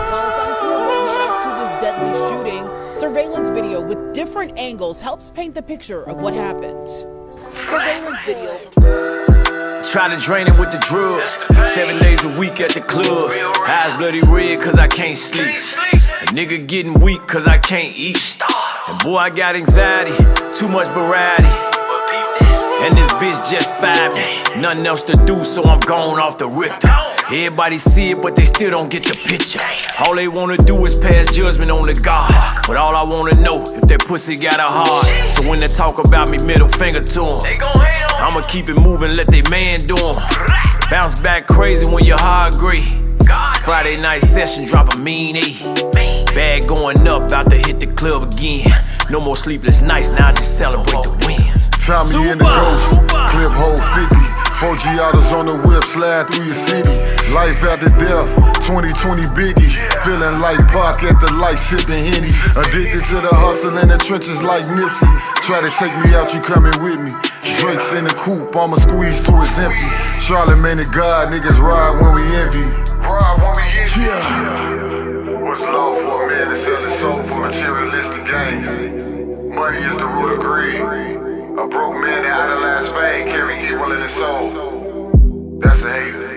While it's unclear what led to this deadly shooting, surveillance video with different angles helps paint the picture of what happened. Surveillance video. Try to drain it with the drugs. 7 days a week at the club. Eyes bloody red cause I can't sleep. A nigga getting weak cause I can't eat. And boy, I got anxiety, too much variety. But peep this. And this bitch just 5. Nothing else to do, so I'm going off the Richter. Everybody see it, but they still don't get the picture. All they wanna do is pass judgment on the God. But all I wanna know, if that pussy got a heart. So when they talk about me, middle finger to them. I'ma keep it moving, let they man do them. Bounce back crazy when your heart agree. Friday night session, drop a mean E. Bag going up, about to hit the club again. No more sleepless nights, now I just celebrate the wins. Tommy in the ghost, clip hole 50. 4 Giottos on the whip, slide through your city. Life after death, 2020 biggie. Feeling like Pac at the light, sipping Henny. Addicted to the hustle in the trenches like Nipsey. Try to take me out, you coming with me. Drake's in the coupe, I'ma squeeze till it's empty. Charlamagne the God, niggas ride when we envy. Yeah. What's love for a man to sell his soul for materialistic gains? Money is the root of greed. A broke man that idolized fame carry evil in his soul. That's a hater.